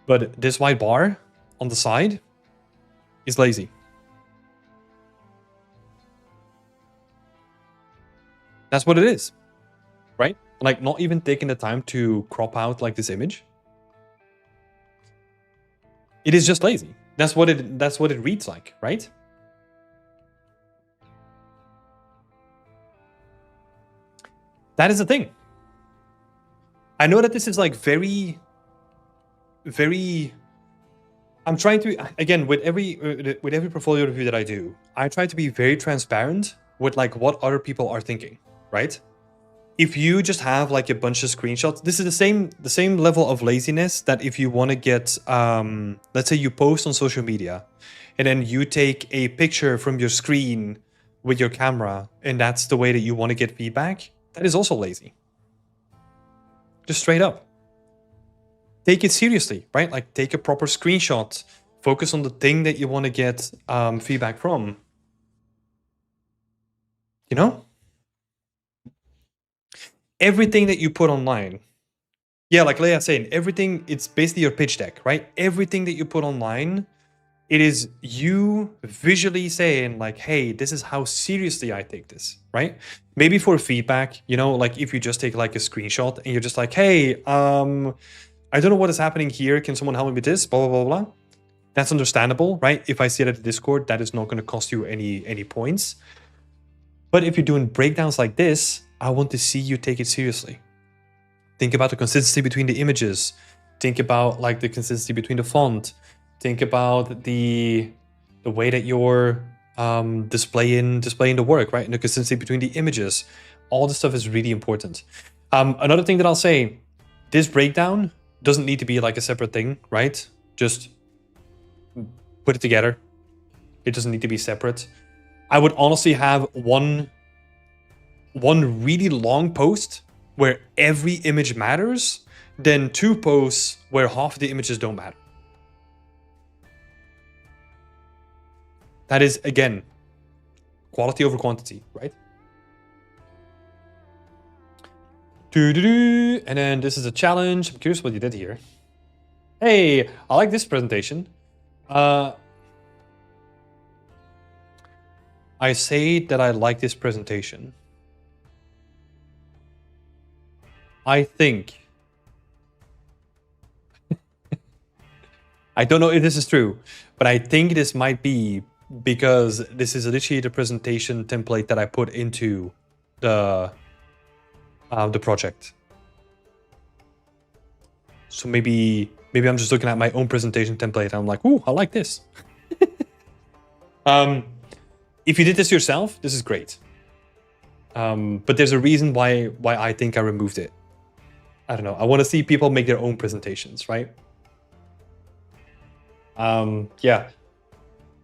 but this white bar on the side is lazy. That's what it is, right? Like not even taking the time to crop out like this image. It is just lazy. That's what it reads like, right? That is the thing. I know that this is like very I'm trying to, again, with every portfolio review that I do, I try to be very transparent with like what other people are thinking, right? If you just have like a bunch of screenshots, this is the same level of laziness that if you want to get, let's say you post on social media, and then you take a picture from your screen with your camera, and that's the way that you want to get feedback. That is also lazy. Just straight up. Take it seriously, right? Like take a proper screenshot, focus on the thing that you want to get feedback from. You know? Everything that you put online. Yeah, like Leia saying, everything, it's basically your pitch deck, right? Everything that you put online, it is you visually saying like, hey, this is how seriously I take this, right? Maybe for feedback, you know, like if you just take like a screenshot and you're just like, hey, I don't know what is happening here. Can someone help me with this? Blah, blah, blah, blah. That's understandable, right? If I see it at the Discord, that is not going to cost you any points. But if you're doing breakdowns like this, I want to see you take it seriously. Think about the consistency between the images. Think about like the consistency between the font. Think about the way that you're displaying the work, right? And the consistency between the images. All this stuff is really important. Another thing that I'll say, this breakdown doesn't need to be like a separate thing, right? Just put it together. It doesn't need to be separate. I would honestly have one really long post where every image matters, then 2 posts where half of the images don't matter. That is, again, quality over quantity, right? And then this is a challenge. I'm curious what you did here. Hey, I like this presentation. I say that I like this presentation. I think I don't know if this is true, but I think this might be because this is literally the presentation template that I put into the project. So maybe I'm just looking at my own presentation template and I'm like, ooh, I like this. If you did this yourself, this is great. But there's a reason why I think I removed it. I don't know. I want to see people make their own presentations, right? Yeah.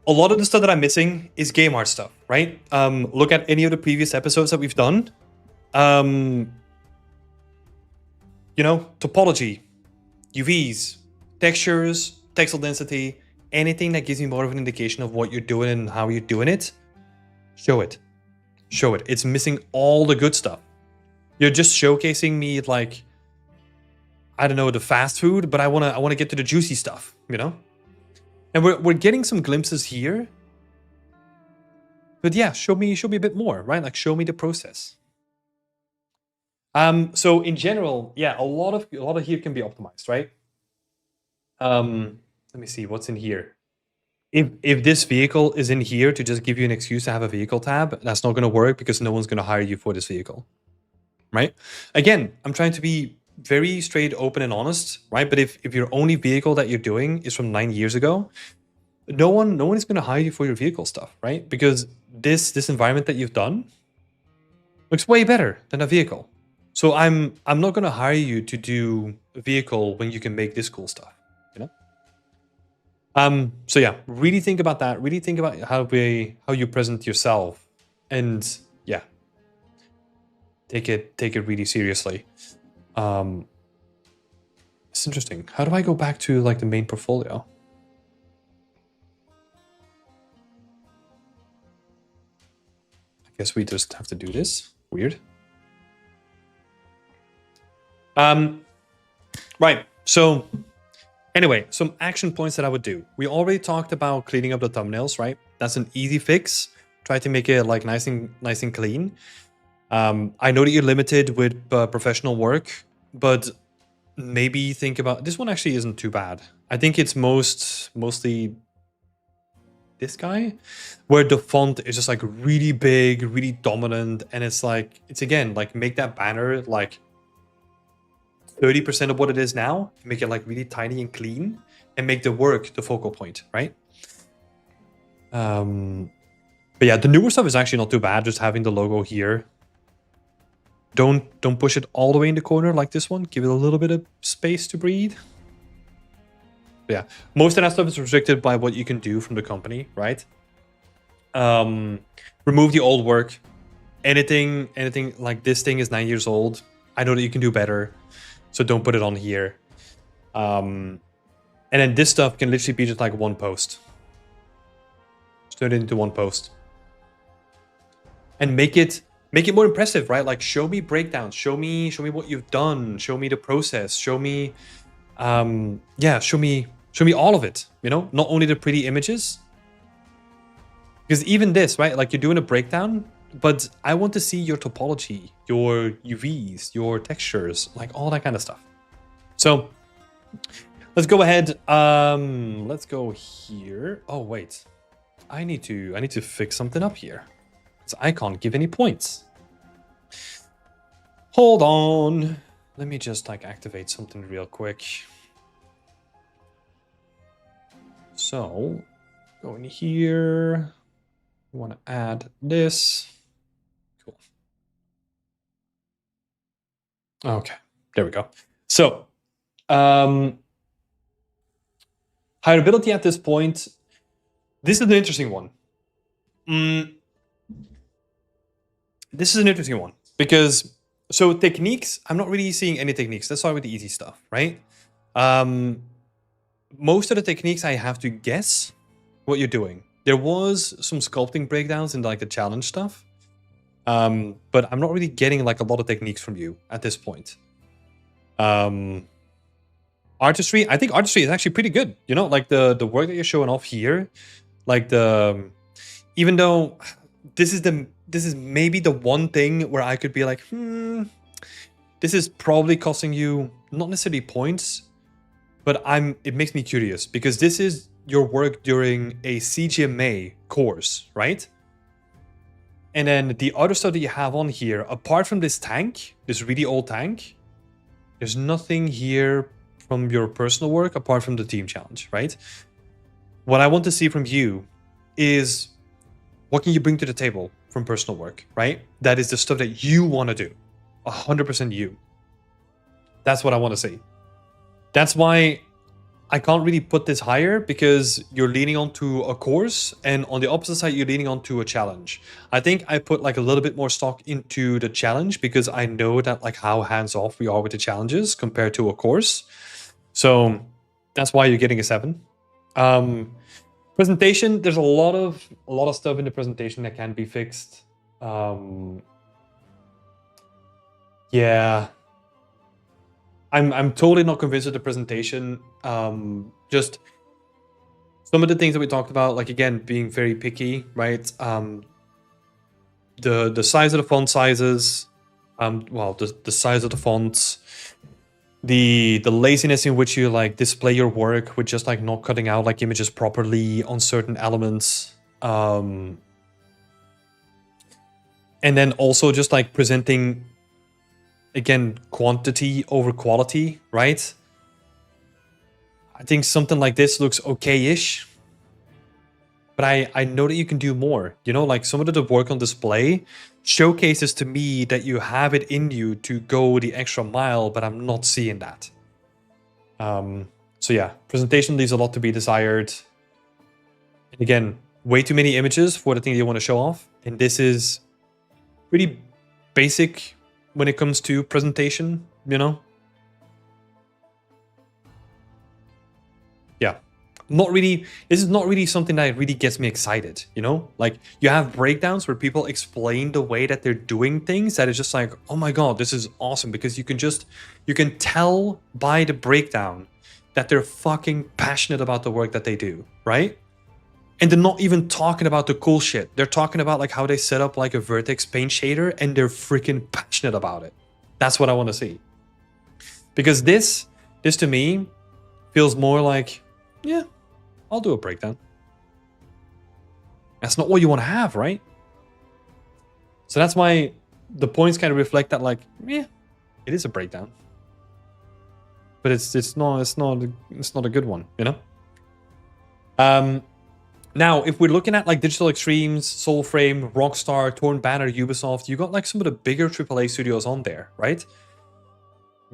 A lot of the stuff that I'm missing is game art stuff, right? Look at any of the previous episodes that we've done. You know, topology, UVs, textures, texel density, anything that gives me more of an indication of what you're doing and how you're doing it, show it. Show it. It's missing all the good stuff. You're just showcasing me like, I don't know, the fast food, but I wanna get to the juicy stuff, you know? And we're getting some glimpses here. But yeah, show me a bit more, right? Like show me the process. So in general, yeah, a lot of here can be optimized, right? Let me see what's in here. If this vehicle is in here to just give you an excuse to have a vehicle tab, that's not going to work because no one's going to hire you for this vehicle, right? Again, I'm trying to be very straight, open, and honest, right? But if your only vehicle that you're doing is from 9 years ago, no one is going to hire you for your vehicle stuff, right? Because this environment that you've done looks way better than a vehicle. So I'm not going to hire you to do a vehicle when you can make this cool stuff, you know? So yeah, really think about that. Really think about how you present yourself, and yeah, take it really seriously. It's interesting. How do I go back to like the main portfolio? I guess we just have to do this. Weird. Right. So anyway, some action points that I would do. We already talked about cleaning up the thumbnails, right? That's an easy fix. Try to make it like nice and clean. I know that you're limited with professional work, but maybe think about this one. Actually isn't too bad. I think it's mostly this guy, where the font is just like really big, really dominant, and it's again like make that banner like 30% of what it is now, make it like really tiny and clean, and make the work the focal point, right? But yeah, the newer stuff is actually not too bad, just having the logo here. Don't push it all the way in the corner like this one. Give it a little bit of space to breathe. But yeah, most of that stuff is restricted by what you can do from the company, right? Remove the old work. Anything like this thing is 9 years old. I know that you can do better, so don't put it on here. And then this stuff can literally be just like one post. Just turn it into one post. And make it more impressive, right? Like show me breakdowns, show me what you've done, show me the process, show me show me all of it, you know, not only the pretty images. Because even this, right? Like you're doing a breakdown, but I want to see your topology, your UVs, your textures, like all that kind of stuff. So let's go ahead. Let's go here. Oh wait, I need to fix something up here. So I can't give any points. Hold on. Let me just like activate something real quick. So go in here. I want to add this. Cool. Okay, there we go. So hireability at this point. This is an interesting one. This is an interesting one because so techniques, I'm not really seeing any techniques. Let's start with the easy stuff, right? Most of the techniques I have to guess what you're doing. There was some sculpting breakdowns in like the challenge stuff, but I'm not really getting like a lot of techniques from you at this point. Artistry, I think artistry is actually pretty good. You know, like the work that you're showing off here, like even though this is maybe the one thing where I could be like, this is probably costing you not necessarily points, but it makes me curious because this is your work during a CGMA course, right? And then the other stuff that you have on here, apart from this tank, this really old tank, there's nothing here from your personal work apart from the team challenge, right? What I want to see from you is what can you bring to the table from personal work, right? That is the stuff that you want to do. 100% you. That's what I want to see. That's why I can't really put this higher, because you're leaning onto a course, and on the opposite side, you're leaning onto a challenge. I think I put like a little bit more stock into the challenge because I know that like how hands-off we are with the challenges compared to a course. So that's why you're getting a 7. Presentation, there's a lot of stuff in the presentation that can be fixed. Yeah. I'm totally not convinced of the presentation. Just some of the things that we talked about, like again, being very picky, right? The size of the font sizes, well, the size of the fonts, the laziness in which you like display your work with just like not cutting out like images properly on certain elements. And then also just like presenting, again, quantity over quality, right? I think something like this looks okay-ish, but I know that you can do more. You know, like some of the work on display showcases to me that you have it in you to go the extra mile, but I'm not seeing that. So yeah, presentation leaves a lot to be desired. And again, way too many images for the thing you want to show off. And this is pretty basic when it comes to presentation, you know? Yeah. This is not really something that really gets me excited, you know? Like, you have breakdowns where people explain the way that they're doing things that is just like, oh my god, this is awesome, because you can tell by the breakdown that they're fucking passionate about the work that they do, right? And they're not even talking about the cool shit. They're talking about like how they set up like a vertex paint shader, and they're freaking passionate about it. That's what I want to see. Because this to me feels more like, yeah, I'll do a breakdown. That's not what you want to have, right? So that's why the points kind of reflect that, like, yeah, it is a breakdown, but it's not a good one, you know. Now, if we're looking at like Digital Extremes, Soulframe, Rockstar, Torn Banner, Ubisoft, you got like some of the bigger AAA studios on there, right?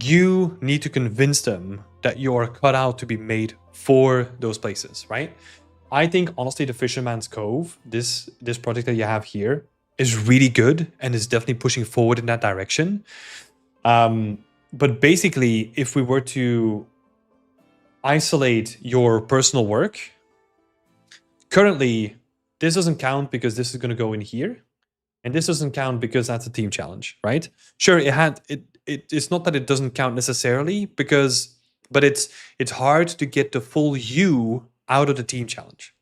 You need to convince them that you are cut out to be made for those places, right? I think honestly, the Fisherman's Cove, this project that you have here, is really good and is definitely pushing forward in that direction. But basically, if we were to isolate your personal work, currently this doesn't count because this is going to go in here, and this doesn't count because that's a team challenge, right? Sure, it's not that it doesn't count necessarily, but it's hard to get the full you out of the team challenge.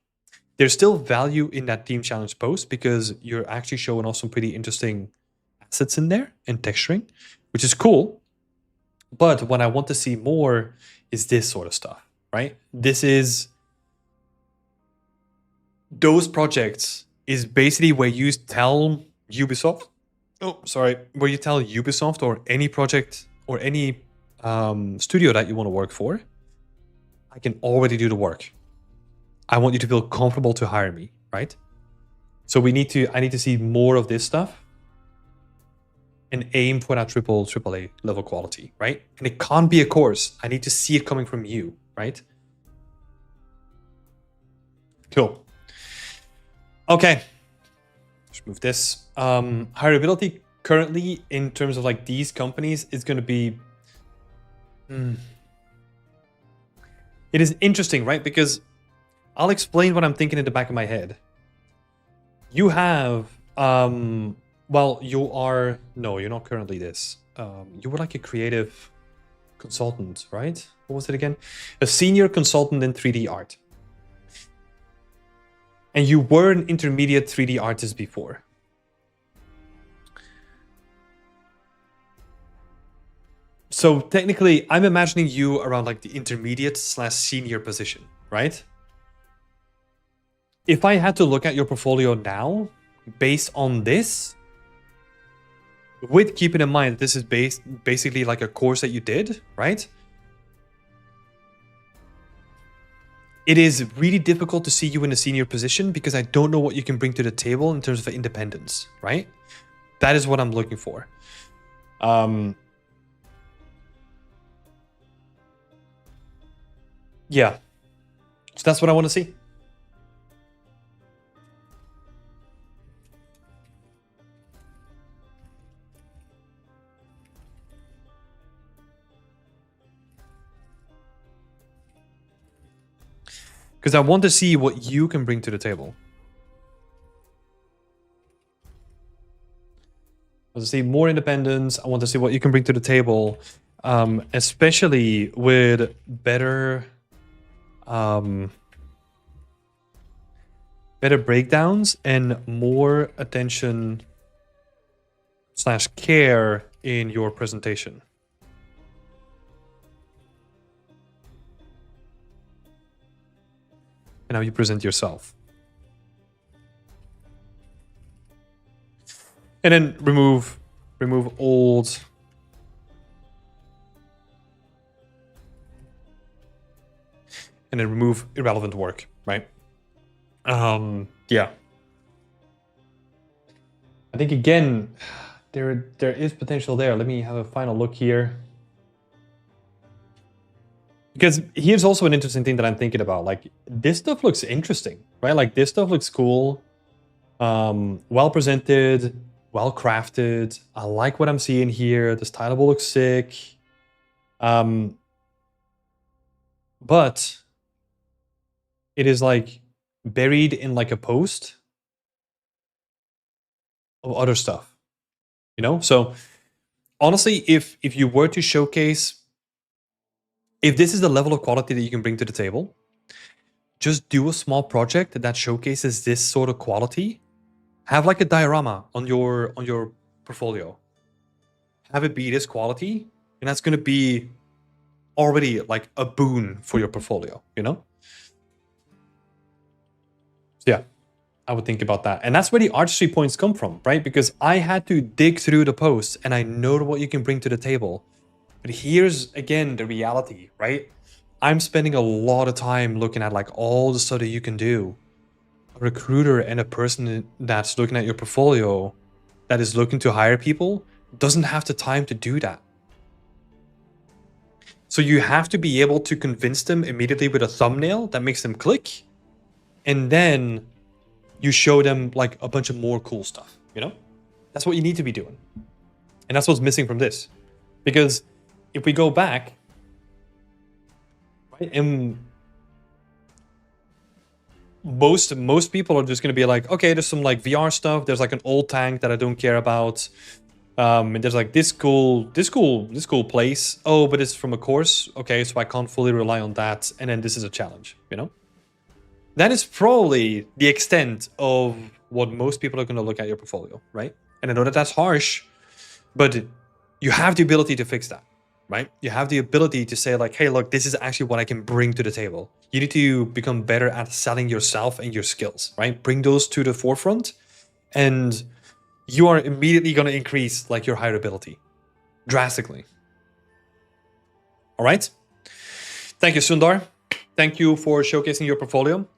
There's still value in that team challenge post because you're actually showing off some pretty interesting assets in there and texturing, which is cool. But what I want to see more is this sort of stuff, right? Those projects is basically where you tell Ubisoft, where you tell Ubisoft or any project or any studio that you want to work for, I can already do the work. I want you to feel comfortable to hire me, right? So I need to see more of this stuff and aim for that AAA level quality, right? And it can't be a course. I need to see it coming from you, right? Cool. Okay. Let's move this. Hireability currently in terms of like these companies is going to be... It is interesting, right? Because I'll explain what I'm thinking in the back of my head. You have... well, you're not currently this. You were like a creative consultant, right? What was it again? A senior consultant in 3D art. And you were an intermediate 3D artist before. So technically, I'm imagining you around like the intermediate / senior position, right? If I had to look at your portfolio now, based on this, with keeping in mind that this is basically like a course that you did, right? It is really difficult to see you in a senior position because I don't know what you can bring to the table in terms of independence, right? That is what I'm looking for. Yeah. So that's what I want to see. Because I want to see what you can bring to the table. I want to see more independence. I want to see what you can bring to the table, especially with better, better breakdowns and more attention / care in your presentation. And how you present yourself. And then remove old. And then remove irrelevant work, right? Yeah. I think again, there is potential there. Let me have a final look here. Because here's also an interesting thing that I'm thinking about. Like, this stuff looks interesting, right? Like, this stuff looks cool. Well presented, well crafted. I like what I'm seeing here. The stylable looks sick. But it is like buried in like a post of other stuff, you know? So honestly, if you were to showcase, if this is the level of quality that you can bring to the table, just do a small project that showcases this sort of quality. Have like a diorama on your portfolio. Have it be this quality, and that's going to be already like a boon for your portfolio, you know? So yeah, I would think about that. And that's where the artistry points come from, right? Because I had to dig through the posts and I know what you can bring to the table. But here's again the reality, right? I'm spending a lot of time looking at like all the stuff that you can do. A recruiter and a person that's looking at your portfolio that is looking to hire people doesn't have the time to do that. So you have to be able to convince them immediately with a thumbnail that makes them click. And then you show them like a bunch of more cool stuff, you know? That's what you need to be doing. And that's what's missing from this. Because if we go back, right, and most people are just going to be like, okay, there's some like VR stuff. There's like an old tank that I don't care about. And there's like this cool place. Oh, but it's from a course. Okay, so I can't fully rely on that. And then this is a challenge, you know? That is probably the extent of what most people are going to look at your portfolio, right? And I know that that's harsh, but you have the ability to fix that, right? You have the ability to say like, hey, look, this is actually what I can bring to the table. You need to become better at selling yourself and your skills, right? Bring those to the forefront, and you are immediately going to increase like your hireability drastically. All right. Thank you, Sundar. Thank you for showcasing your portfolio.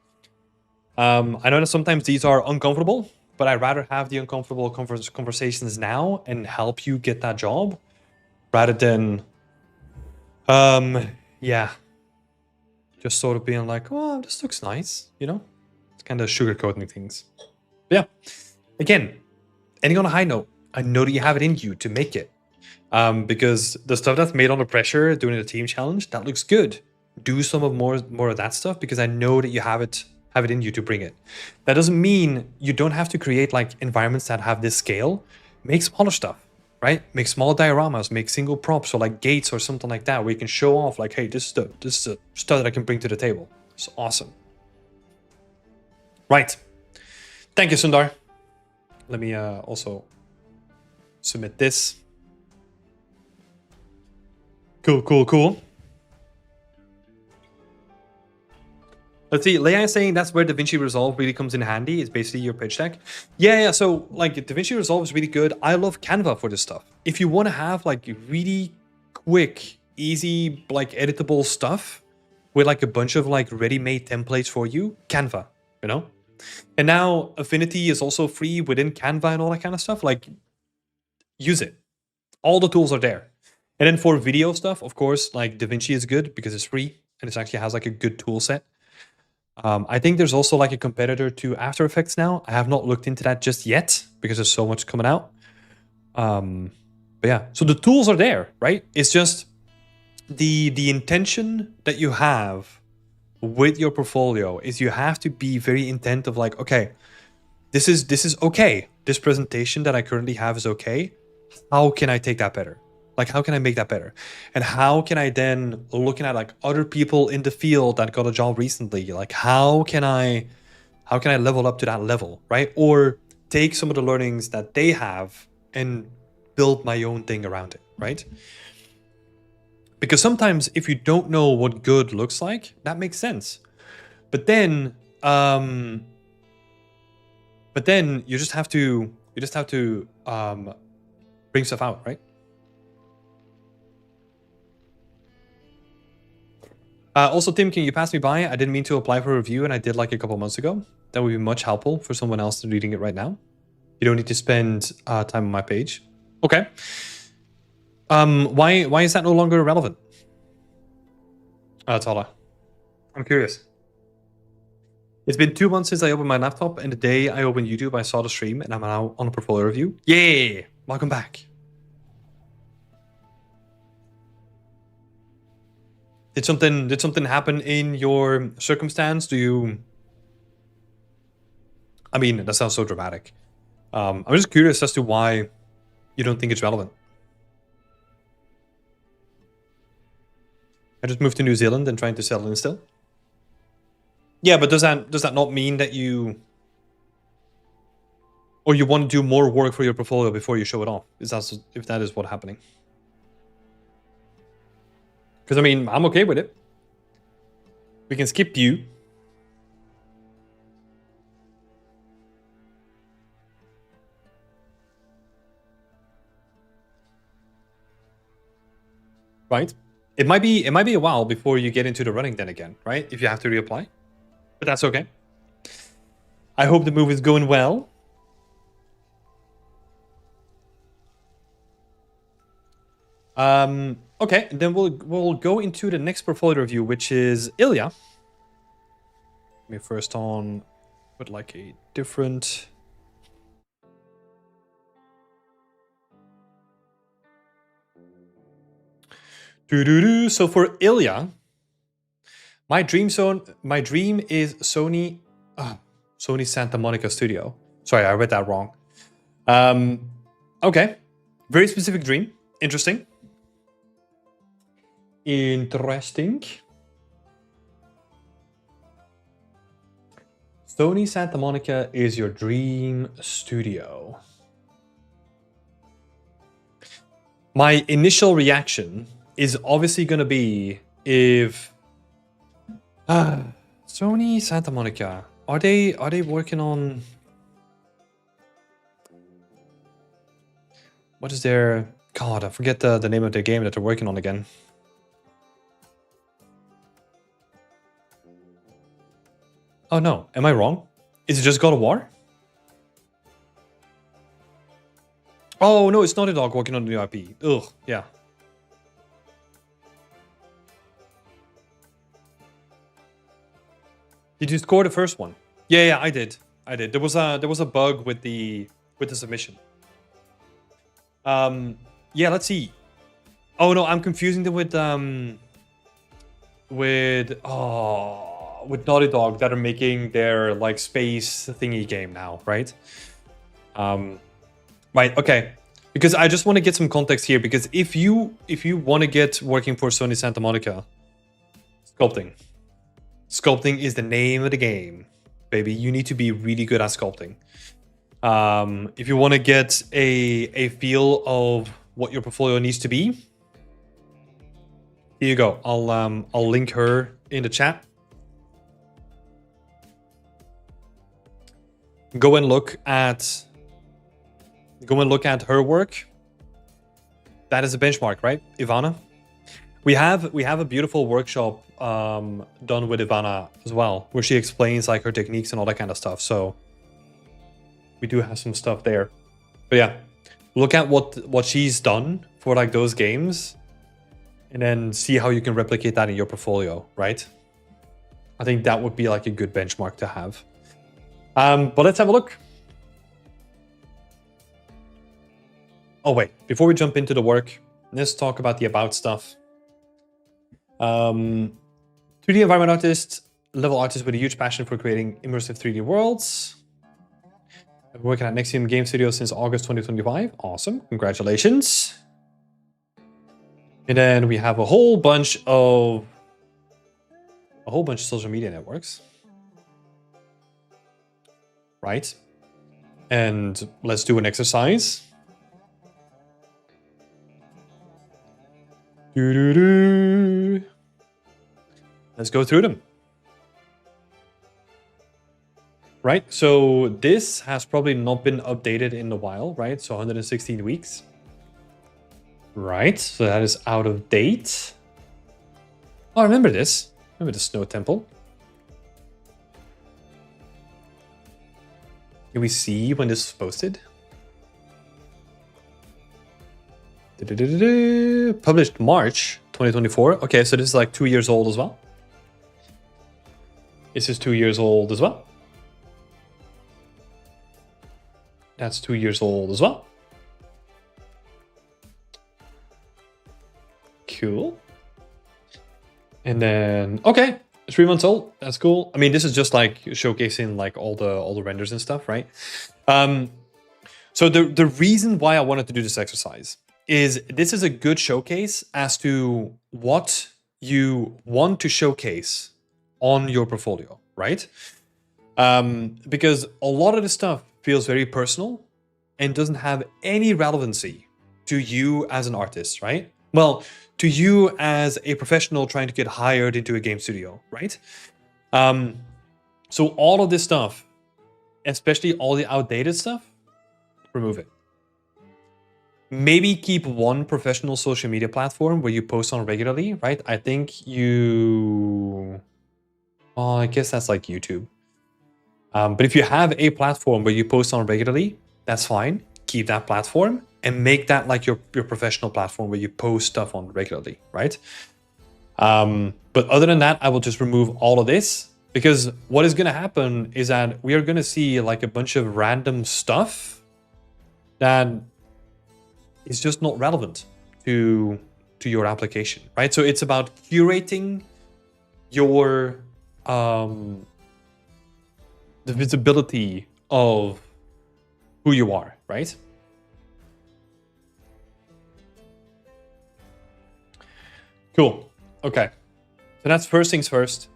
I know that sometimes these are uncomfortable, but I'd rather have the uncomfortable conversations now and help you get that job rather than, yeah, just sort of being like, oh, this looks nice, you know? It's kind of sugarcoating things. But yeah, again, ending on a high note, I know that you have it in you to make it. Because the stuff that's made under pressure doing the team challenge, that looks good. Do some of more of that stuff because I know that you have it in you to bring it. That doesn't mean you don't have to create like environments that have this scale. Make smaller stuff, right? Make small dioramas, make single props or like gates or something like that where you can show off like, hey, this is the stuff that I can bring to the table. It's awesome. Right. Thank you, Sundar. Let me also submit this. Cool. Let's see. Leia is saying that's where DaVinci Resolve really comes in handy. It's basically your pitch deck. Yeah. So like DaVinci Resolve is really good. I love Canva for this stuff. If you want to have like really quick, easy, like editable stuff with like a bunch of like ready-made templates for you, Canva, you know? And now Affinity is also free within Canva and all that kind of stuff. Like, use it. All the tools are there. And then for video stuff, of course, like DaVinci is good because it's free and it actually has like a good tool set. I think there's also like a competitor to After Effects now. I have not looked into that just yet because there's so much coming out. But yeah, so the tools are there, right? It's just the intention that you have with your portfolio is you have to be very intent of like, okay, this is okay. This presentation that I currently have is okay. How can I take that better? Like, how can I make that better? And how can I then, looking at like other people in the field that got a job recently, like how can I level up to that level, right? Or take some of the learnings that they have and build my own thing around it, right? Because sometimes if you don't know what good looks like, that makes sense. But then you just have to bring stuff out, right? Also, Tim, can you pass me by? I didn't mean to apply for a review and I did like a couple months ago. That would be much helpful for someone else reading it right now. You don't need to spend time on my page. Okay. Why is that no longer relevant? Tala. I'm curious. It's been 2 months since I opened my laptop, and the day I opened YouTube, I saw the stream, and I'm now on a portfolio review. Yeah! Welcome back. Did something happen in your circumstance? I mean, that sounds so dramatic. I'm just curious as to why you don't think it's relevant. I just moved to New Zealand and trying to settle in still. Yeah, but does that not mean that you want to do more work for your portfolio before you show it off? If that is what's happening? Because I mean, I'm okay with it. We can skip you. Right? It might be a while before you get into the running then again, right? If you have to reapply. But that's okay. I hope the move is going well. Okay, then we'll go into the next portfolio review, which is Ilya. Let me first on put like a different. So for Ilya, my dream is Sony Santa Monica Studio. Sorry, I read that wrong. Okay, very specific dream. Interesting. Sony Santa Monica is your dream studio. My initial reaction is obviously going to be if Sony Santa Monica, are they working on what is their God, I forget the name of their game that they're working on again. Oh no, am I wrong? Is it just God of War? Oh no, it's Naughty Dog working on the new IP. Ugh, yeah. Did you score the first one? Yeah, I did. There was a bug with the submission. Yeah, let's see. Oh no, I'm confusing them with Naughty Dog that are making their like space thingy game now, right? Right, okay. Because I just want to get some context here, because if you want to get working for Sony Santa Monica, sculpting. Sculpting is the name of the game, baby. You need to be really good at sculpting. If you want to get a feel of what your portfolio needs to be, Here you go. I'll link her in the chat. Go and look at her work. That is a benchmark, right, Ivana? We have a beautiful workshop done with Ivana as well, where she explains like her techniques and all that kind of stuff. So we do have some stuff there. But yeah, look at what she's done for like those games, and then see how you can replicate that in your portfolio, right? I think that would be like a good benchmark to have. But let's have a look. Oh wait, before we jump into the work, let's talk about the about stuff. 3D environment artist, level artist with a huge passion for creating immersive 3D worlds. I've been working at Nexium Game Studio since August 2025. Awesome, congratulations. And then we have a whole bunch of social media networks. Right? And let's do an exercise. Let's go through them. Right, so this has probably not been updated in a while, right? So 116 weeks. Right, so that is out of date. Oh, I remember this. Remember the Snow Temple. Can we see when this was posted? Published March 2024. Okay, so this is like 2 years old as well. This is 2 years old as well. That's 2 years old as well. Cool. And then, okay, 3 months old. That's cool. I mean, this is just like showcasing like all the renders and stuff, right? So the reason why I wanted to do this exercise is this is a good showcase as to what you want to showcase on your portfolio, right? Because a lot of this stuff feels very personal and doesn't have any relevancy to you as an artist, right? Well, to you as a professional trying to get hired into a game studio, right? So all of this stuff, especially all the outdated stuff, remove it. Maybe keep one professional social media platform where you post on regularly, right? I think you... Oh, I guess that's like YouTube. But if you have a platform where you post on regularly, that's fine. Keep that platform and make that like your professional platform where you post stuff on regularly, right? But other than that, I will just remove all of this, because what is going to happen is that we are going to see like a bunch of random stuff that is just not relevant to your application, right? So it's about curating your the visibility of who you are, right? Cool. Okay. So that's first things first.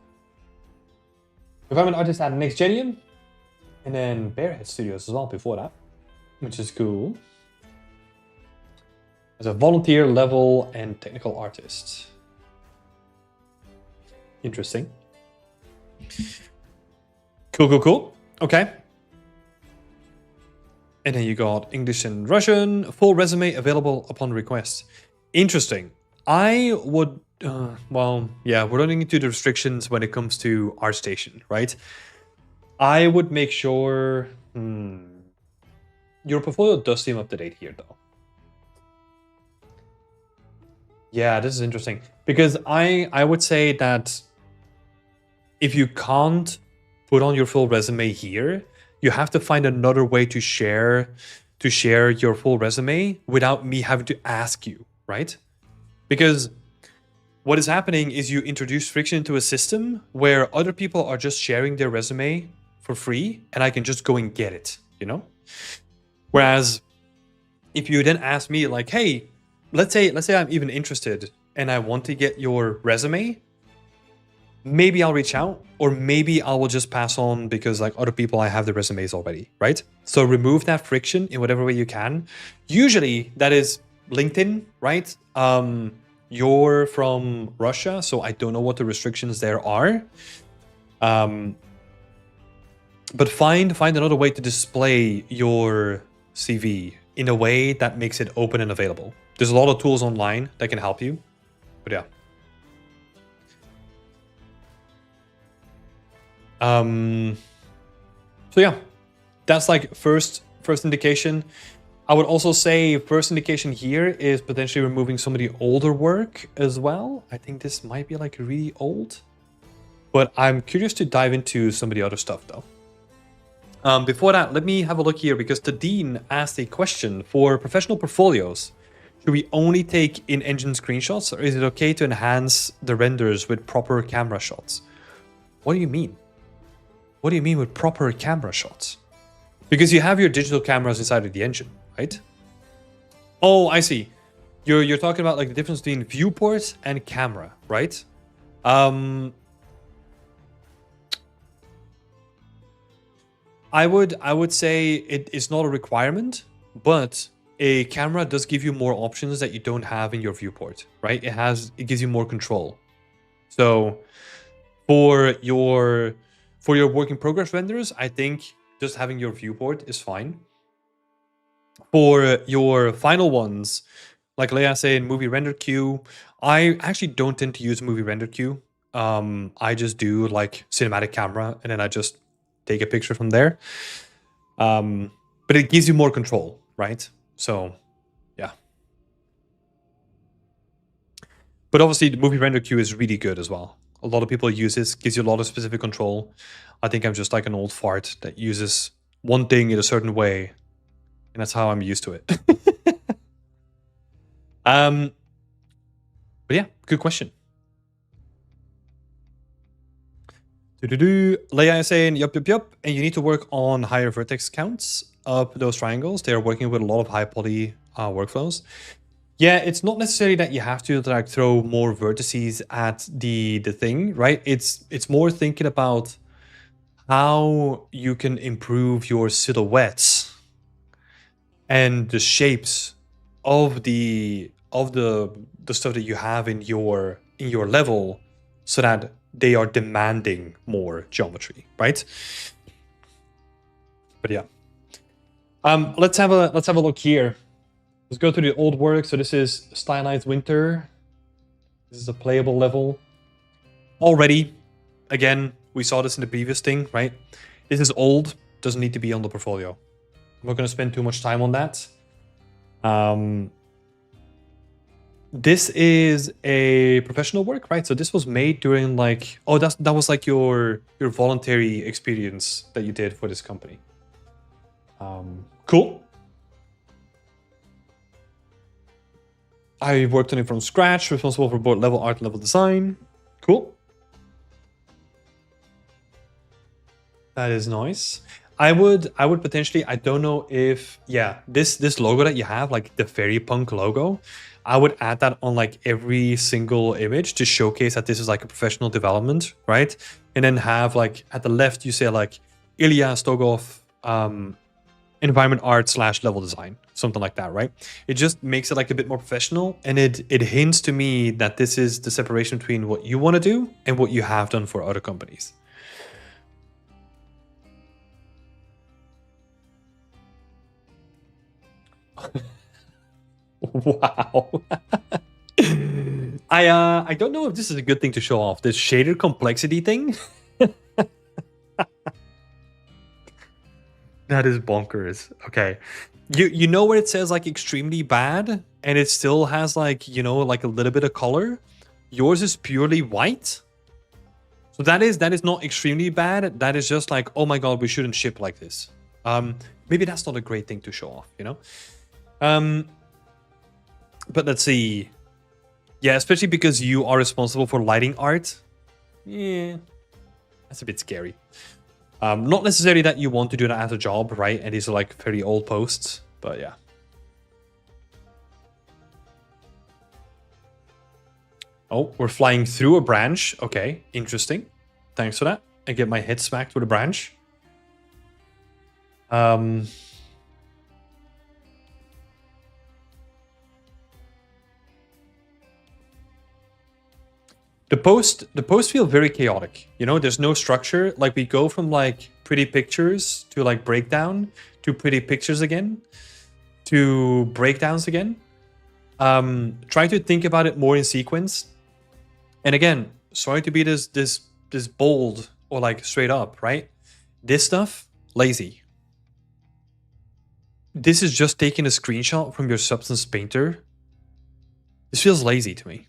If I'm an artist at NextGenium, and then Bearhead Studios as well before that, which is cool. As a volunteer, level, and technical artist. Interesting. Cool. Okay. And then you got English and Russian, full resume available upon request. Interesting. I would, well, yeah, we're running into the restrictions when it comes to ArtStation, right? I would make sure, your portfolio does seem up to date here though. Yeah, this is interesting because I would say that if you can't put on your full resume here, you have to find another way to share your full resume without me having to ask you, right? Because what is happening is you introduce friction into a system where other people are just sharing their resume for free and I can just go and get it, you know? Whereas if you then ask me like, hey, let's say I'm even interested and I want to get your resume, maybe I'll reach out, or maybe I will just pass on because like other people, I have the resumes already, right? So remove that friction in whatever way you can. Usually that is LinkedIn, right? You're from Russia, so I don't know what the restrictions there are. But find another way to display your CV in a way that makes it open and available. There's a lot of tools online that can help you. But yeah. So yeah, that's like first indication. I would also say first indication here is potentially removing some of the older work as well. I think this might be like really old, but I'm curious to dive into some of the other stuff though. Before that, let me have a look here because the dean asked a question for professional portfolios. Should we only take in-engine screenshots, or is it okay to enhance the renders with proper camera shots? What do you mean? What do you mean with proper camera shots? Because you have your digital cameras inside of the engine, right? Oh, I see. You're talking about like the difference between viewport and camera, right? I would say it is not a requirement, but a camera does give you more options that you don't have in your viewport, right? It gives you more control. So for your work in progress renders, I think just having your viewport is fine. For your final ones, like Leia said, movie render queue, I actually don't tend to use movie render queue. I just do like cinematic camera and then I just take a picture from there. But it gives you more control, right? So yeah. But obviously the movie render queue is really good as well. A lot of people use this, gives you a lot of specific control. I think I'm just like an old fart that uses one thing in a certain way, and that's how I'm used to it. But yeah, good question. Leia is saying, yup. And you need to work on higher vertex counts up those triangles. They're working with a lot of high poly workflows. Yeah, it's not necessarily that you have to like throw more vertices at the thing, right? It's more thinking about how you can improve your silhouettes and the shapes of the stuff that you have in your level, so that they are demanding more geometry, right? But yeah, let's have a look here. Let's go to the old work. So this is Stylized Winter. This is a playable level already. Again, we saw this in the previous thing, right? This is old, doesn't need to be on the portfolio. I'm not going to spend too much time on that. This is a professional work, right? So this was made during like, oh, that was like your voluntary experience that you did for this company. Cool. I worked on it from scratch, responsible for both level art and level design. Cool. That is nice. I would potentially, I don't know if, yeah, this logo that you have, like the Fairy Punk logo, I would add that on like every single image to showcase that this is like a professional development, right? And then have like at the left, you say like Ilya Stogov, environment art / level design, something like that, right? It just makes it like a bit more professional, and it hints to me that this is the separation between what you want to do and what you have done for other companies. Wow. I don't know if this is a good thing to show off, this shader complexity thing. That is bonkers. Okay. You know where it says like extremely bad and it still has like, you know, like a little bit of color? Yours is purely white. So that is not extremely bad. That is just like, oh my god, we shouldn't ship like this. Maybe that's not a great thing to show off, you know? But let's see. Yeah, especially because you are responsible for lighting art. Yeah, that's a bit scary. Not necessarily that you want to do that as a job, right? And these are like very old posts, but yeah. Oh, we're flying through a branch. Okay, interesting. Thanks for that. I get my head smacked with a branch. The post feel very chaotic. You know, there's no structure. Like we go from like pretty pictures to like breakdown to pretty pictures again to breakdowns again. Try to think about it more in sequence. And again, sorry to be this bold or like straight up, right? This stuff, lazy. This is just taking a screenshot from your Substance Painter. This feels lazy to me.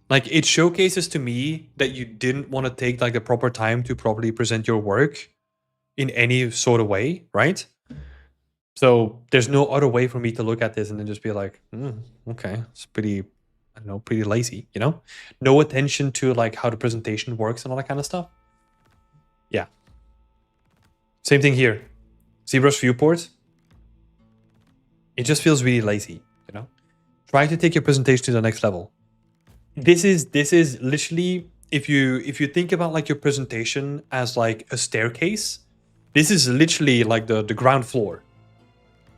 Like it showcases to me that you didn't want to take like the proper time to properly present your work in any sort of way, right? So there's no other way for me to look at this and then just be like, okay, it's pretty, I don't know, pretty lazy, you know? No attention to like how the presentation works and all that kind of stuff. Yeah. Same thing here. ZBrush viewport. It just feels really lazy, you know? Try to take your presentation to the next level. This is literally, if you think about like your presentation as like a staircase, this is literally like the ground floor.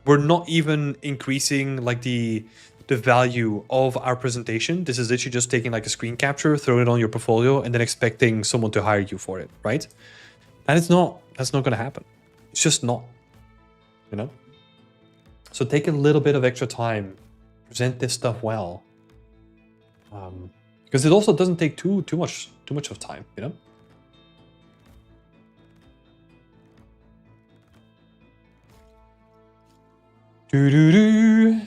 We're not even increasing like the value of our presentation. This is literally just taking like a screen capture, throwing it on your portfolio, and then expecting someone to hire you for it, right? That's not gonna happen. It's just not, you know? So take a little bit of extra time, present this stuff well. Because it also doesn't take too much of time, you know? Doo-doo-doo.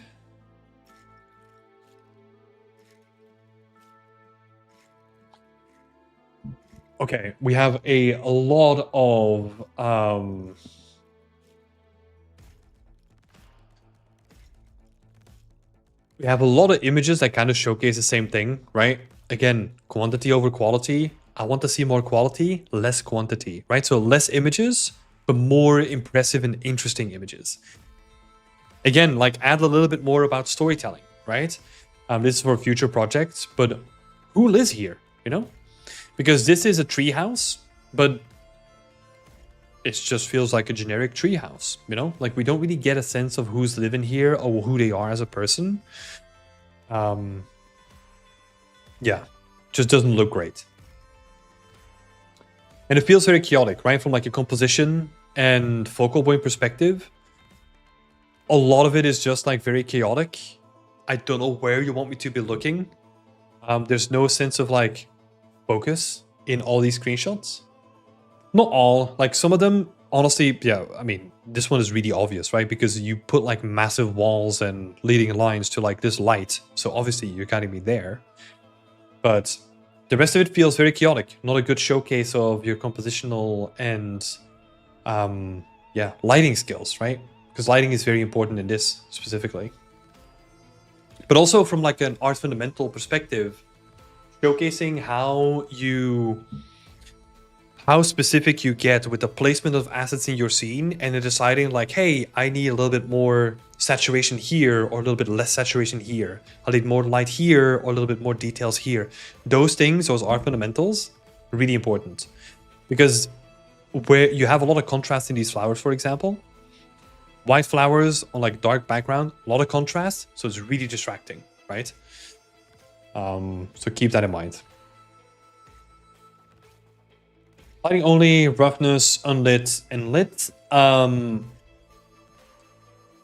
Okay, we have a lot of we have a lot of images that kind of showcase the same thing, right? Again, quantity over quality. I want to see more quality, less quantity, right? So less images, but more impressive and interesting images. Again, like add a little bit more about storytelling, right? This is for future projects, but who lives here, you know? Because this is a treehouse, but it just feels like a generic treehouse, you know? Like we don't really get a sense of who's living here or who they are as a person. Yeah, just doesn't look great. And it feels very chaotic, right? From like a composition and focal point perspective. A lot of it is just like very chaotic. I don't know where you want me to be looking. There's no sense of like focus in all these screenshots. Not all, like some of them, honestly, yeah, I mean, this one is really obvious, right? Because you put like massive walls and leading lines to like this light. So obviously you're guiding me there. But the rest of it feels very chaotic. Not a good showcase of your compositional and yeah, lighting skills, right? Because lighting is very important in this specifically. But also from like an art fundamental perspective, showcasing how specific you get with the placement of assets in your scene and then deciding like, hey, I need a little bit more saturation here or a little bit less saturation here. I need more light here or a little bit more details here. Those things, those art fundamentals, really important. Because where you have a lot of contrast in these flowers, for example, white flowers on like dark background, a lot of contrast, so it's really distracting, right? So keep that in mind. Lighting only, roughness, unlit, and lit.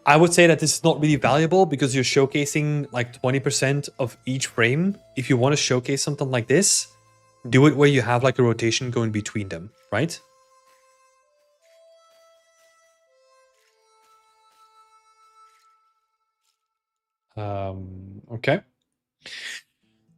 I would say that this is not really valuable because you're showcasing like 20% of each frame. If you want to showcase something like this, do it where you have like a rotation going between them, right? Okay.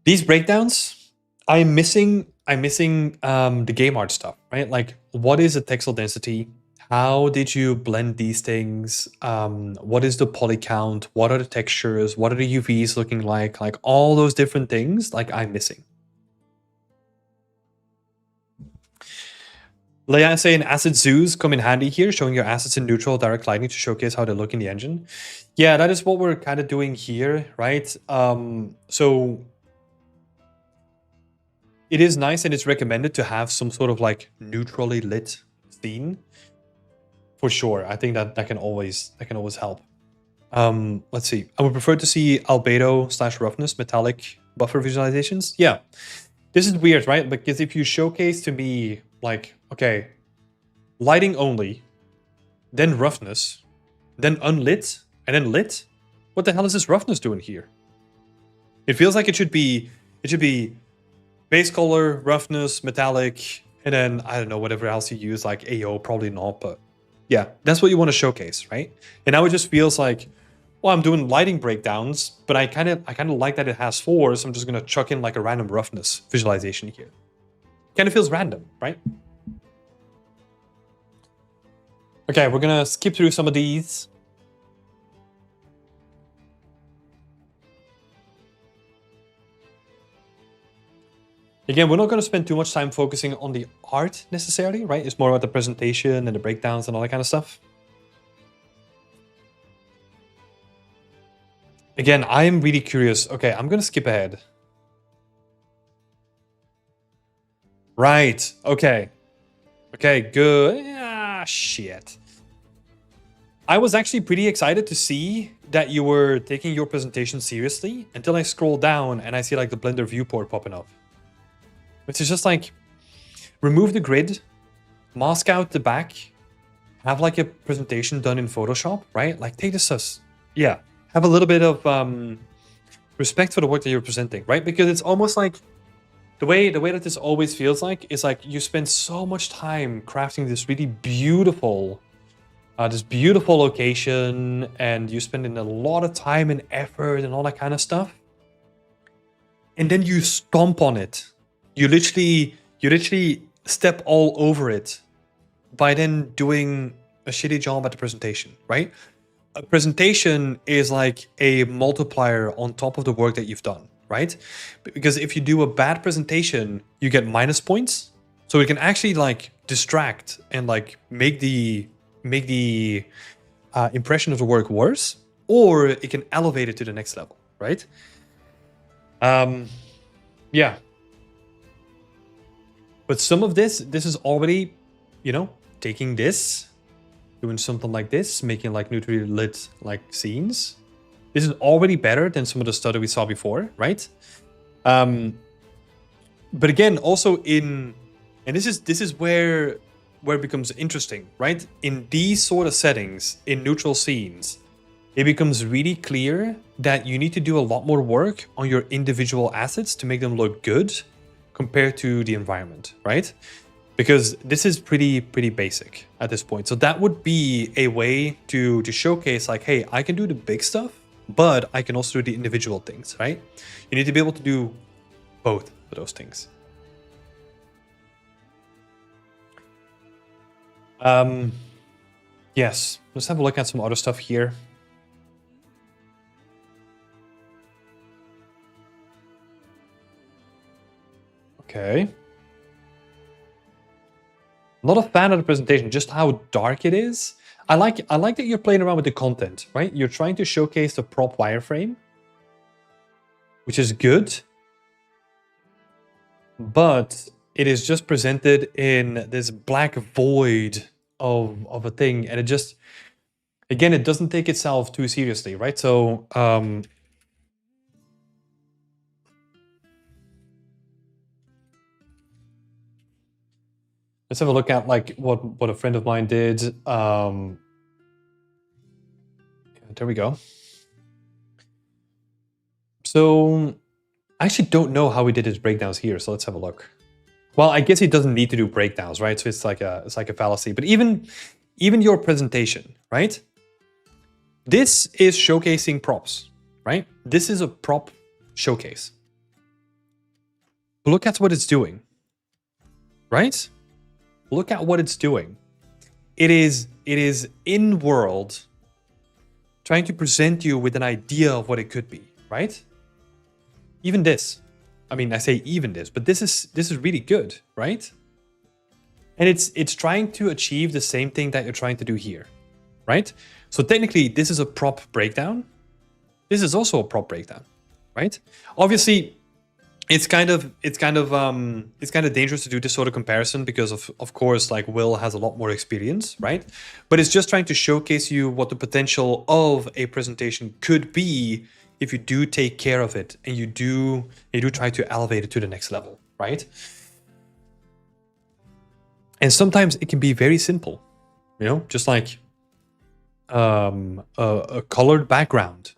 These breakdowns, I'm missing the game art stuff, right? Like, what is the texel density? How did you blend these things? What is the poly count? What are the textures? What are the UVs looking like? Like all those different things, like I'm missing. Leia saying acid zoos come in handy here, showing your assets in neutral direct lighting to showcase how they look in the engine. Yeah, that is what we're kind of doing here, right? So it is nice and it's recommended to have some sort of like neutrally lit scene. For sure. I think that can always help. Let's see. I would prefer to see albedo / roughness, metallic, buffer visualizations. Yeah, this is weird, right? Because if you showcase to me like, okay, lighting only, then roughness, then unlit, and then lit, what the hell is this roughness doing here? It feels like it should be base color, roughness, metallic, and then I don't know, whatever else you use, like AO, probably not, but yeah, that's what you want to showcase, right? And now it just feels like, well, I'm doing lighting breakdowns, but I kind of like that it has 4, so I'm just gonna chuck in like a random roughness visualization here. Kind of feels random, right? Okay, we're gonna skip through some of these. Again, we're not going to spend too much time focusing on the art necessarily, right? It's more about the presentation and the breakdowns and all that kind of stuff. Again, I am really curious. Okay, I'm going to skip ahead. Right. Okay. Okay, good. Ah, shit. I was actually pretty excited to see that you were taking your presentation seriously until I scroll down and I see like the Blender viewport popping up. Which is just like, remove the grid, mask out the back, have like a presentation done in Photoshop, right? Like take this as, yeah, have a little bit of respect for the work that you're presenting, right? Because it's almost like the way that this always feels like is like you spend so much time crafting this really beautiful, location, and you spend in a lot of time and effort and all that kind of stuff, and then you stomp on it. You literally step all over it by then doing a shitty job at the presentation, right? A presentation is like a multiplier on top of the work that you've done, right? Because if you do a bad presentation, you get minus points. So it can actually like distract and like make the impression of the work worse, or it can elevate it to the next level, right? Yeah. But some of this is already, you know, taking this, doing something like this, making like neutrally lit like scenes. This is already better than some of the stuff that we saw before, right? But again, also and this is where it becomes interesting, right? In these sort of settings, in neutral scenes, it becomes really clear that you need to do a lot more work on your individual assets to make them look good compared to the environment, right? Because this is pretty basic at this point. So that would be a way to showcase like, hey, I can do the big stuff, but I can also do the individual things, right? You need to be able to do both of those things. Yes, let's have a look at some other stuff here. Okay. Not a fan of the presentation, just how dark it is. I like that you're playing around with the content, right? You're trying to showcase the prop wireframe, which is good, but it is just presented in this black void of a thing, and it just, again, it doesn't take itself too seriously, right? So let's have a look at like what a friend of mine did. There we go. So I actually don't know how he did his breakdowns here, so let's have a look. Well, I guess he doesn't need to do breakdowns, right? So it's like a fallacy. But even your presentation, right? This is showcasing props, right? This is a prop showcase. Look at what it's doing, right? Look at what it's doing. It is in world, trying to present you with an idea of what it could be, right? Even this. I mean, I say even this, but this is really good, right? And it's trying to achieve the same thing that you're trying to do here, right? So technically, this is a prop breakdown. This is also a prop breakdown, right? Obviously, it's kind of dangerous to do this sort of comparison because of course, like Will has a lot more experience, right? But it's just trying to showcase you what the potential of a presentation could be if you do take care of it and you do try to elevate it to the next level, right? And sometimes it can be very simple, you know, just like a colored background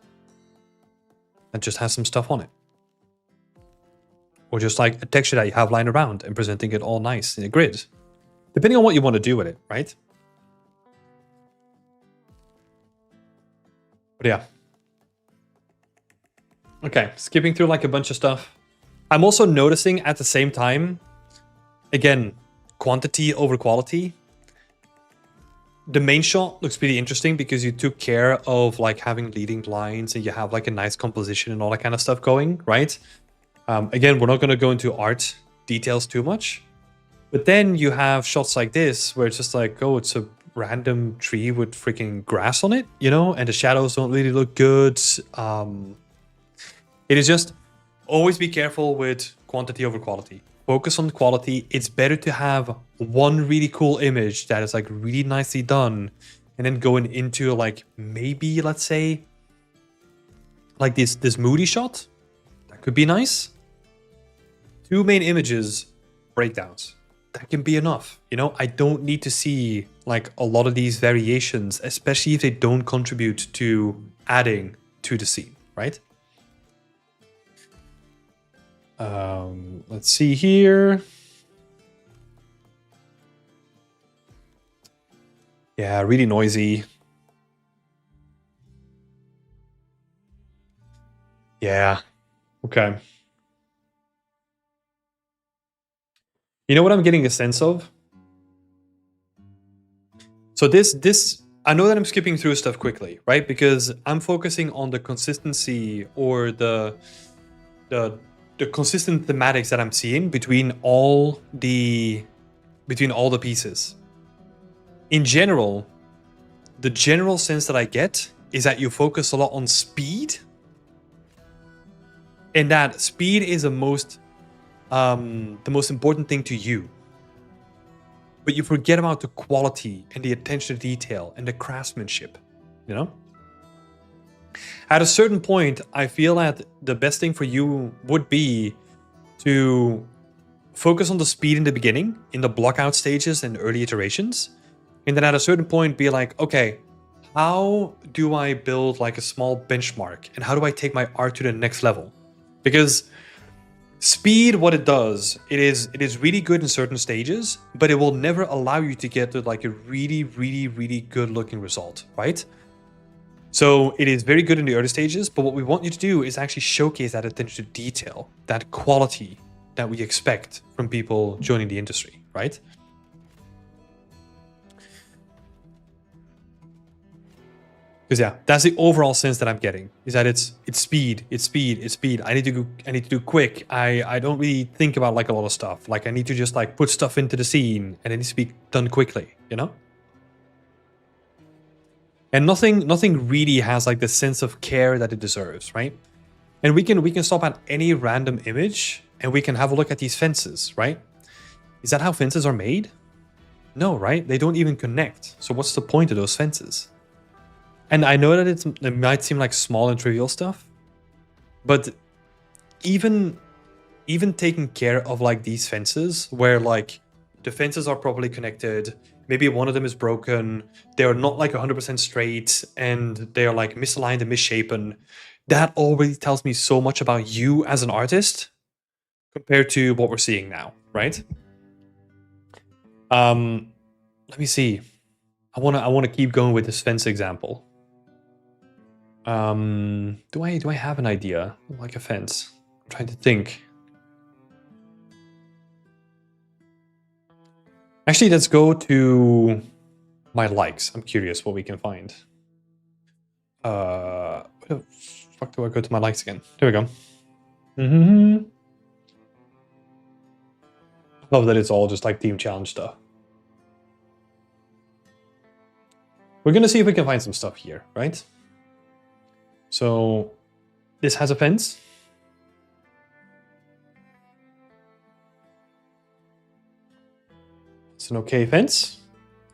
that just has some stuff on it. Or just like a texture that you have lying around and presenting it all nice in a grid. Depending on what you want to do with it, right? But yeah. Okay, skipping through like a bunch of stuff. I'm also noticing at the same time, again, quantity over quality. The main shot looks pretty interesting because you took care of like having leading lines and you have like a nice composition and all that kind of stuff going, right? Again, we're not going to go into art details too much. But then you have shots like this where it's just like, oh, it's a random tree with freaking grass on it, you know, and the shadows don't really look good. It is just always be careful with quantity over quality. Focus on quality. It's better to have one really cool image that is like really nicely done and then going into like maybe, let's say, like this moody shot. That could be nice. 2 main images, breakdowns. That can be enough. You know, I don't need to see like a lot of these variations, especially if they don't contribute to adding to the scene, right? Let's see here. Yeah, really noisy. Yeah. Okay. You know what I'm getting a sense of? So this I know that I'm skipping through stuff quickly, right? Because I'm focusing on the consistency or the consistent thematics that I'm seeing between all the pieces. In general, the general sense that I get is that you focus a lot on speed, and that speed is the most important thing to you. But you forget about the quality and the attention to detail and the craftsmanship, you know? At a certain point, I feel that the best thing for you would be to focus on the speed in the beginning, in the block out stages and early iterations. And then at a certain point, be like, okay, how do I build like a small benchmark? And how do I take my art to the next level? Because speed, what it does, it is really good in certain stages, but it will never allow you to get to like a really, really, really good looking result, right? So it is very good in the early stages, but what we want you to do is actually showcase that attention to detail, that quality that we expect from people joining the industry, right? Because yeah, that's the overall sense that I'm getting, is that it's speed. I need to do quick. I don't really think about like a lot of stuff. Like I need to just like put stuff into the scene and it needs to be done quickly, you know? And nothing really has like the sense of care that it deserves, right? And we can stop at any random image and we can have a look at these fences, right? Is that how fences are made? No, right? They don't even connect. So what's the point of those fences? And I know that it might seem like small and trivial stuff, but even taking care of like these fences where like the fences are properly connected, maybe one of them is broken, they're not like 100% straight, and they're like misaligned and misshapen, that already tells me so much about you as an artist compared to what we're seeing now, right? Let me see. I wanna keep going with this fence example. Do I have an idea like a fence? I'm trying to think. Actually, let's go to my likes. I'm curious what we can find. Where the fuck do I go to my likes again? There we go. Love that it's all just like team challenge stuff. We're gonna see if we can find some stuff here, right? So this has a fence. It's an okay fence.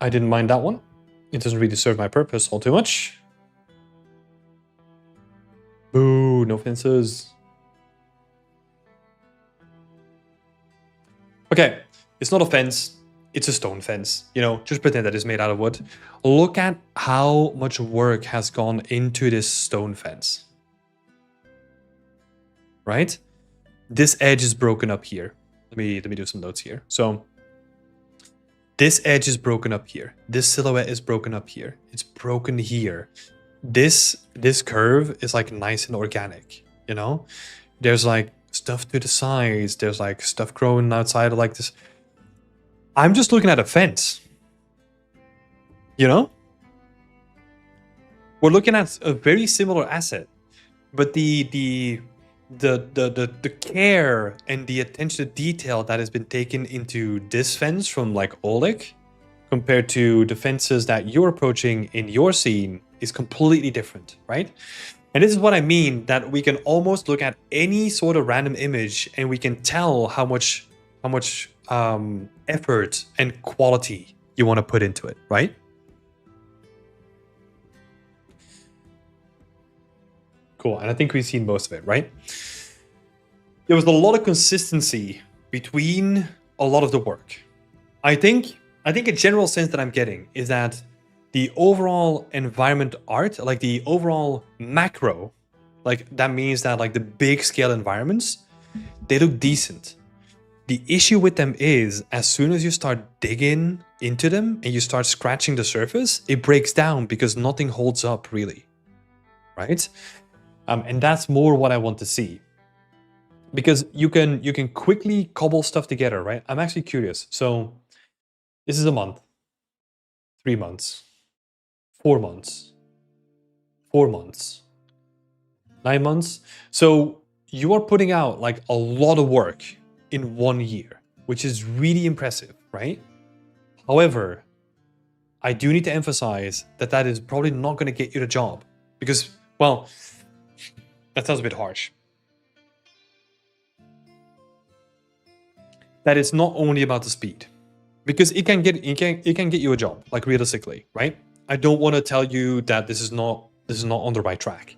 I didn't mind that one. It doesn't really serve my purpose all too much. Boo, Ooh, no fences. Okay, it's not a fence. It's a stone fence. You know, just pretend that it's made out of wood. Look at how much work has gone into this stone fence. Right? This edge is broken up here. Let me do some notes here. So this edge is broken up here. This silhouette is broken up here. It's broken here. This curve is like nice and organic, you know? There's like stuff to the sides. There's like stuff growing outside of like this. I'm just looking at a fence. You know? We're looking at a very similar asset, but the care and the attention to detail that has been taken into this fence from like Oleg compared to the fences that you're approaching in your scene is completely different, right? And this is what I mean, that we can almost look at any sort of random image and we can tell how much effort and quality you want to put into it, right? Cool, and I think we've seen most of it, right? There was a lot of consistency between a lot of the work. I think a general sense that I'm getting is that the overall environment art, like the overall macro, like that means that like the big scale environments, they look decent. The issue with them is as soon as you start digging into them and you start scratching the surface, it breaks down because nothing holds up really, right? And that's more what I want to see. Because you can quickly cobble stuff together, right? I'm actually curious. So this is a month, 3 months, 4 months, 4 months, 9 months. So you are putting out like a lot of work in 1 year, which is really impressive, right? However, I do need to emphasize that that is probably not going to get you the job because, well, that sounds a bit harsh. That it's not only about the speed, because it can get you a job, like realistically, right? I don't want to tell you that this is not on the right track.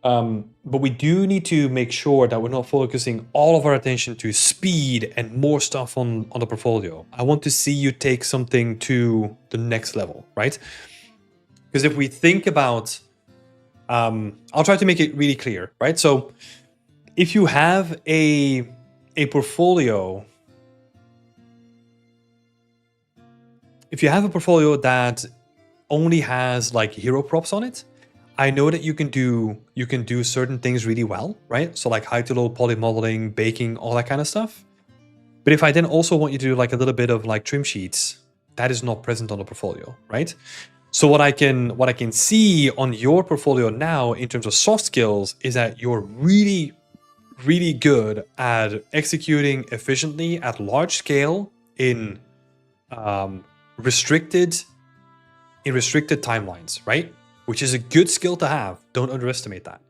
But we do need to make sure that we're not focusing all of our attention to speed and more stuff on the portfolio. I want to see you take something to the next level, right? Because if we think about, I'll try to make it really clear, right? So if you have a portfolio, that only has like hero props on it, I know that you can do certain things really well, right? So like high to low poly modeling, baking, all that kind of stuff. But if I then also want you to do like a little bit of like trim sheets, that is not present on the portfolio, right? So what I can see on your portfolio now in terms of soft skills is that you're really, really good at executing efficiently at large scale in restricted timelines, right? Which is a good skill to have. Don't underestimate that.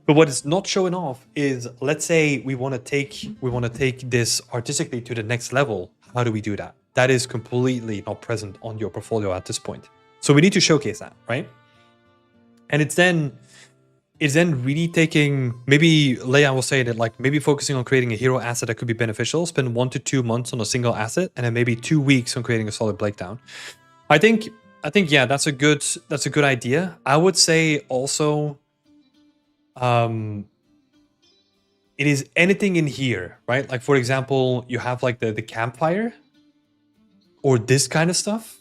But what it's not showing off is, let's say we want to take this artistically to the next level. How do we do that? That is completely not present on your portfolio at this point. So we need to showcase that, right? And it's then really taking, maybe Leia will say that like maybe focusing on creating a hero asset that could be beneficial, spend 1 to 2 months on a single asset, and then maybe 2 weeks on creating a solid breakdown. I think yeah, that's a good idea. I would say also it is anything in here, right? Like for example, you have like the campfire or this kind of stuff.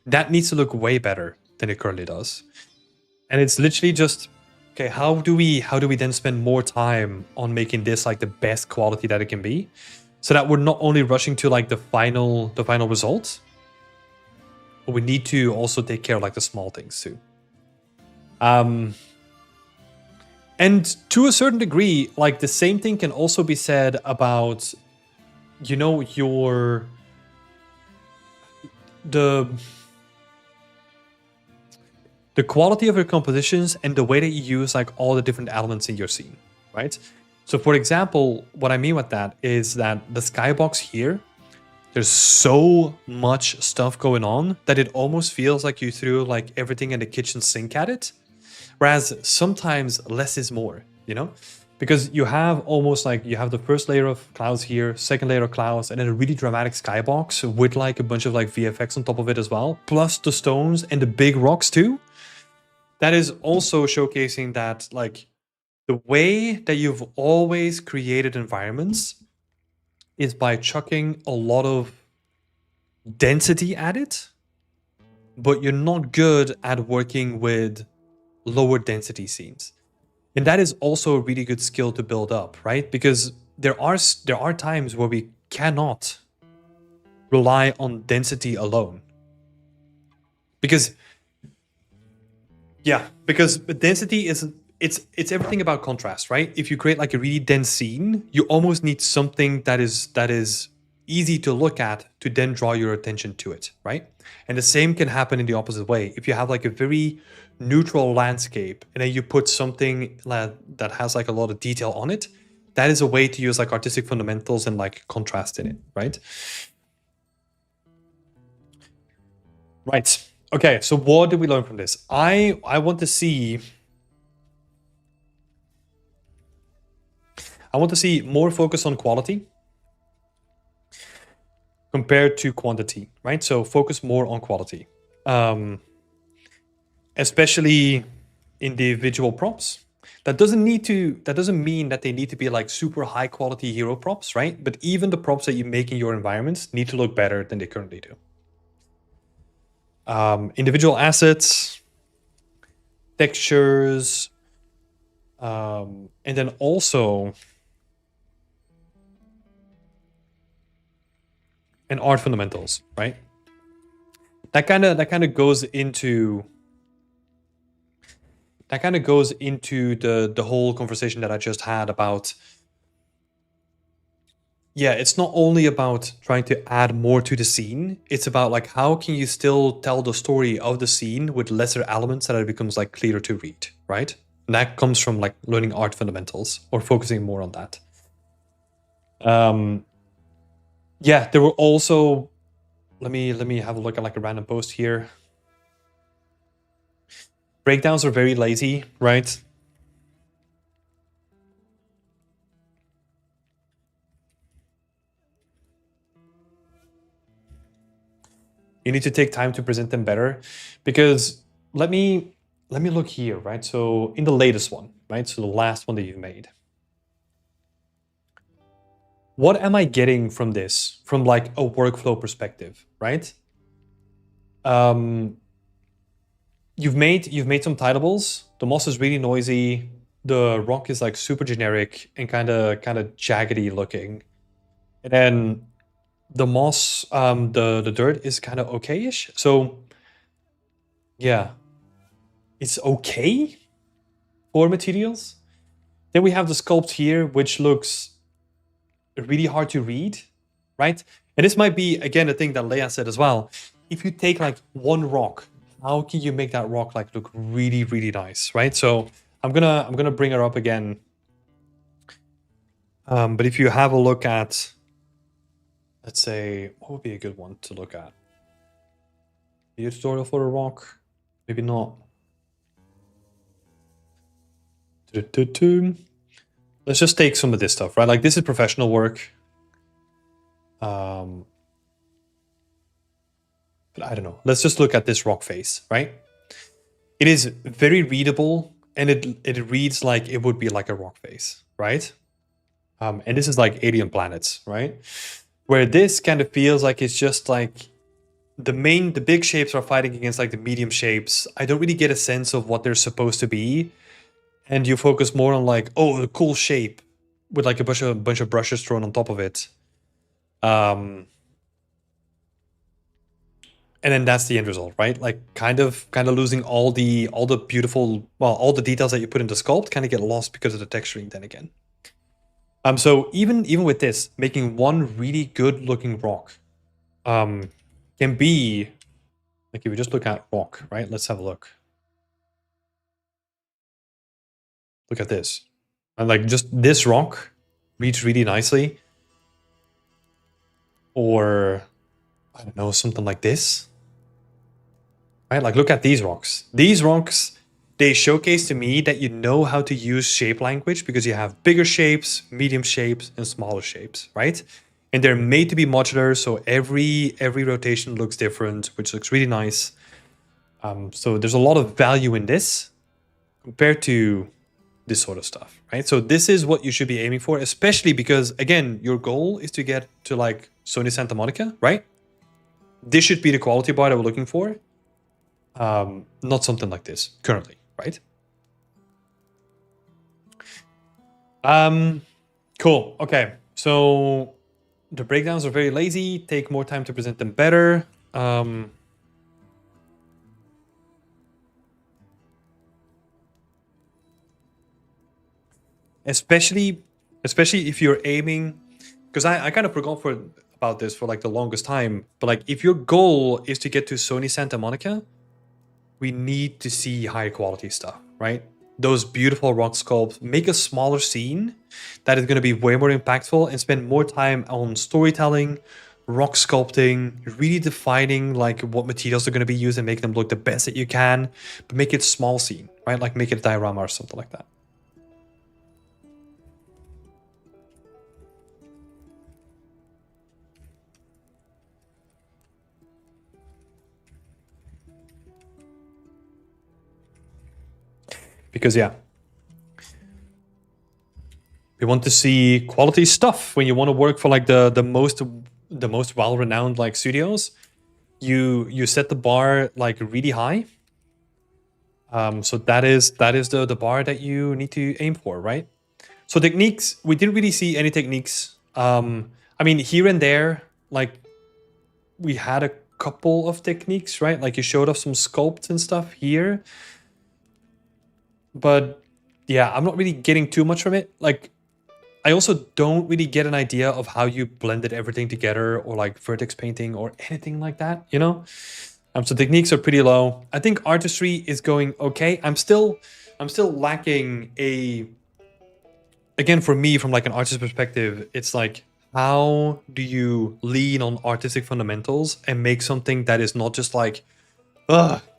That needs to look way better than it currently does. And it's literally just, okay, how do we then spend more time on making this like the best quality that it can be, so that we're not only rushing to like the final result, but we need to also take care of like the small things too. And to a certain degree, like the same thing can also be said about, you know, the quality of your compositions and the way that you use like all the different elements in your scene, right? So for example, what I mean with that is that the skybox here, there's so much stuff going on that it almost feels like you threw like everything in the kitchen sink at it. Whereas sometimes less is more. you know? Because you have almost like, you have the first layer of clouds here, second layer of clouds, and then a really dramatic skybox with like a bunch of like VFX on top of it as well, plus the stones and the big rocks too. That is also showcasing that like the way that you've always created environments is by chucking a lot of density at it, but you're not good at working with lower density scenes. And that is also a really good skill to build up, right? Because there are times where we cannot rely on density alone. Because density is it's everything about contrast, right? If you create like a really dense scene, you almost need something that is easy to look at to then draw your attention to it, right? And the same can happen in the opposite way. If you have like a very neutral landscape and then you put something that has like a lot of detail on it, that is a way to use like artistic fundamentals and like contrast in it, right? Right. Okay, so what did we learn from this? I want to see more focus on quality compared to quantity, right? So focus more on quality, especially individual props. That doesn't mean that they need to be like super high quality hero props, right? But even the props that you make in your environments need to look better than they currently do. Individual assets, textures, and then also and art fundamentals, right? That kind of goes into the whole conversation that I just had about, yeah, it's not only about trying to add more to the scene, it's about like how can you still tell the story of the scene with lesser elements so that it becomes like clearer to read, right? And that comes from like learning art fundamentals or focusing more on that. Yeah, there were also, let me have a look at like a random post here. Breakdowns are very lazy, right? You need to take time to present them better, because let me look here, right? So in the latest one, right? So the last one that you've made. What am I getting from this from like a workflow perspective, right? You've made some titleables. The moss is really noisy. The rock is like super generic and kind of jaggedy looking. And then the moss, the dirt is kind of okay-ish. So yeah, it's okay for materials. Then we have the sculpt here, which looks really hard to read, right? And this might be, again, the thing that Leia said as well. If you take like one rock, how can you make that rock like look really, really nice, right? So I'm gonna bring her up again. But if you have a look at, let's say, what would be a good one to look at? Video tutorial for a rock? Maybe not. Let's just take some of this stuff, right? Like this is professional work. But I don't know. Let's just look at this rock face, right? It is very readable, and it reads like it would be like a rock face, right? And this is like alien planets, right? Where this kind of feels like it's just like the big shapes are fighting against like the medium shapes. I don't really get a sense of what they're supposed to be. And you focus more on like, oh, a cool shape with like a bunch of brushes thrown on top of it. And then that's the end result, right? Like kind of losing all the beautiful, well, all the details that you put into sculpt kind of get lost because of the texturing then again. So even with this, making one really good looking rock can be like, if we just look at rock, right? Let's have a look. Look at this. And like just this rock reads really nicely. Or I don't know, something like this. Right? Like look at these rocks. These rocks they showcase to me that you know how to use shape language because you have bigger shapes, medium shapes, and smaller shapes, right? And they're made to be modular, so every rotation looks different, which looks really nice. So there's a lot of value in this compared to this sort of stuff, right? So this is what you should be aiming for, especially because, again, your goal is to get to like Sony Santa Monica, right? This should be the quality bar that we're looking for, not something like this currently, right? Cool. Okay. So the breakdowns are very lazy. Take more time to present them better. Especially if you're aiming, because I kind of forgot about this for like the longest time. But like, if your goal is to get to Sony Santa Monica, we need to see higher quality stuff, right? Those beautiful rock sculpts. Make a smaller scene that is going to be way more impactful, and spend more time on storytelling, rock sculpting, really defining like what materials are going to be used and make them look the best that you can. But make it small scene, right? Like make it a diorama or something like that. Because yeah, we want to see quality stuff when you want to work for like the most well-renowned like studios. You set the bar like really high. So that is the bar that you need to aim for, right? So techniques, we didn't really see any techniques. I mean, here and there, like we had a couple of techniques, right? Like you showed off some sculpts and stuff here. But yeah, I'm not really getting too much from it. Like, I also don't really get an idea of how you blended everything together, or like vertex painting or anything like that, you know? So techniques are pretty low. I think artistry is going okay. I'm still lacking a, again, for me, from like an artist perspective, it's like, how do you lean on artistic fundamentals and make something that is not just like,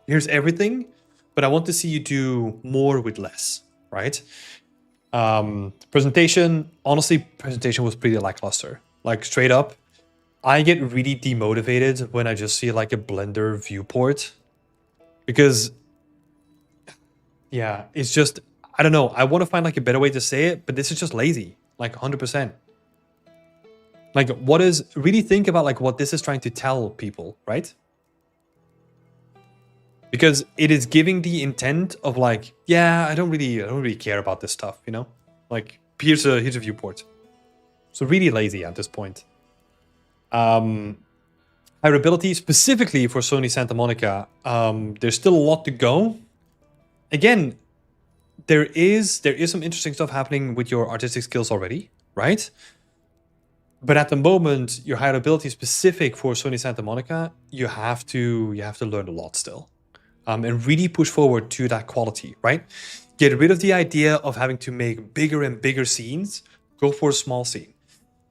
here's everything, but I want to see you do more with less, right? Presentation, honestly, presentation was pretty lackluster. Like straight up, I get really demotivated when I just see like a Blender viewport, because yeah, it's just, I don't know. I want to find like a better way to say it, but this is just lazy, like 100%. Like, what is, really think about like what this is trying to tell people, right? Because it is giving the intent of like, yeah, I don't really care about this stuff, you know? Like, here's a viewport. So really lazy at this point. Hireability, specifically for Sony Santa Monica, there's still a lot to go. Again, there is some interesting stuff happening with your artistic skills already, right? But at the moment, your hireability specific for Sony Santa Monica, you have to learn a lot still. And really push forward to that quality, right? Get rid of the idea of having to make bigger and bigger scenes. Go for a small scene.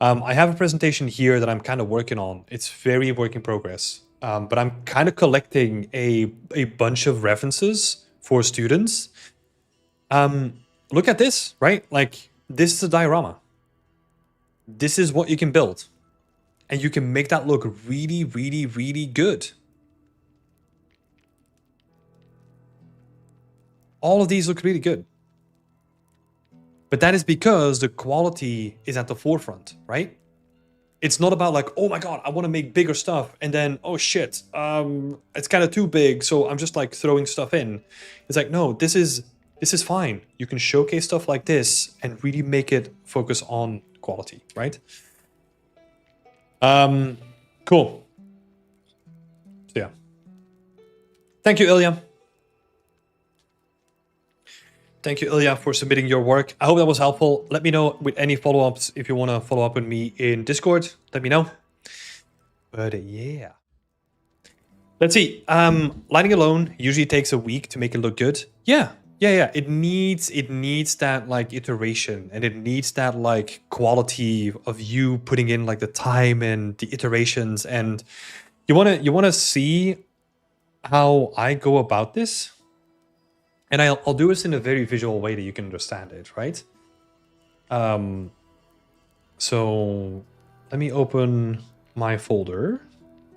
I have a presentation here that I'm kind of working on. It's very work in progress. But I'm kind of collecting a bunch of references for students. Look at this, right? Like, this is a diorama. This is what you can build. And you can make that look really, really, really good. All of these look really good. But that is because the quality is at the forefront, right? It's not about like, oh my God, I want to make bigger stuff. And then, oh shit, it's kind of too big. So I'm just like throwing stuff in. It's like, no, this is fine. You can showcase stuff like this and really make it focus on quality, right? Cool. So yeah. Thank you, Ilya. Thank you, Ilya, for submitting your work. I hope that was helpful. Let me know with any follow-ups. If you want to follow up with me in Discord, let me know. But yeah. Let's see. Lighting alone usually takes a week to make it look good. Yeah. It needs that like iteration, and it needs that like quality of you putting in like the time and the iterations. And you wanna see how I go about this. And I'll do this in a very visual way that you can understand it, right? So let me open my folder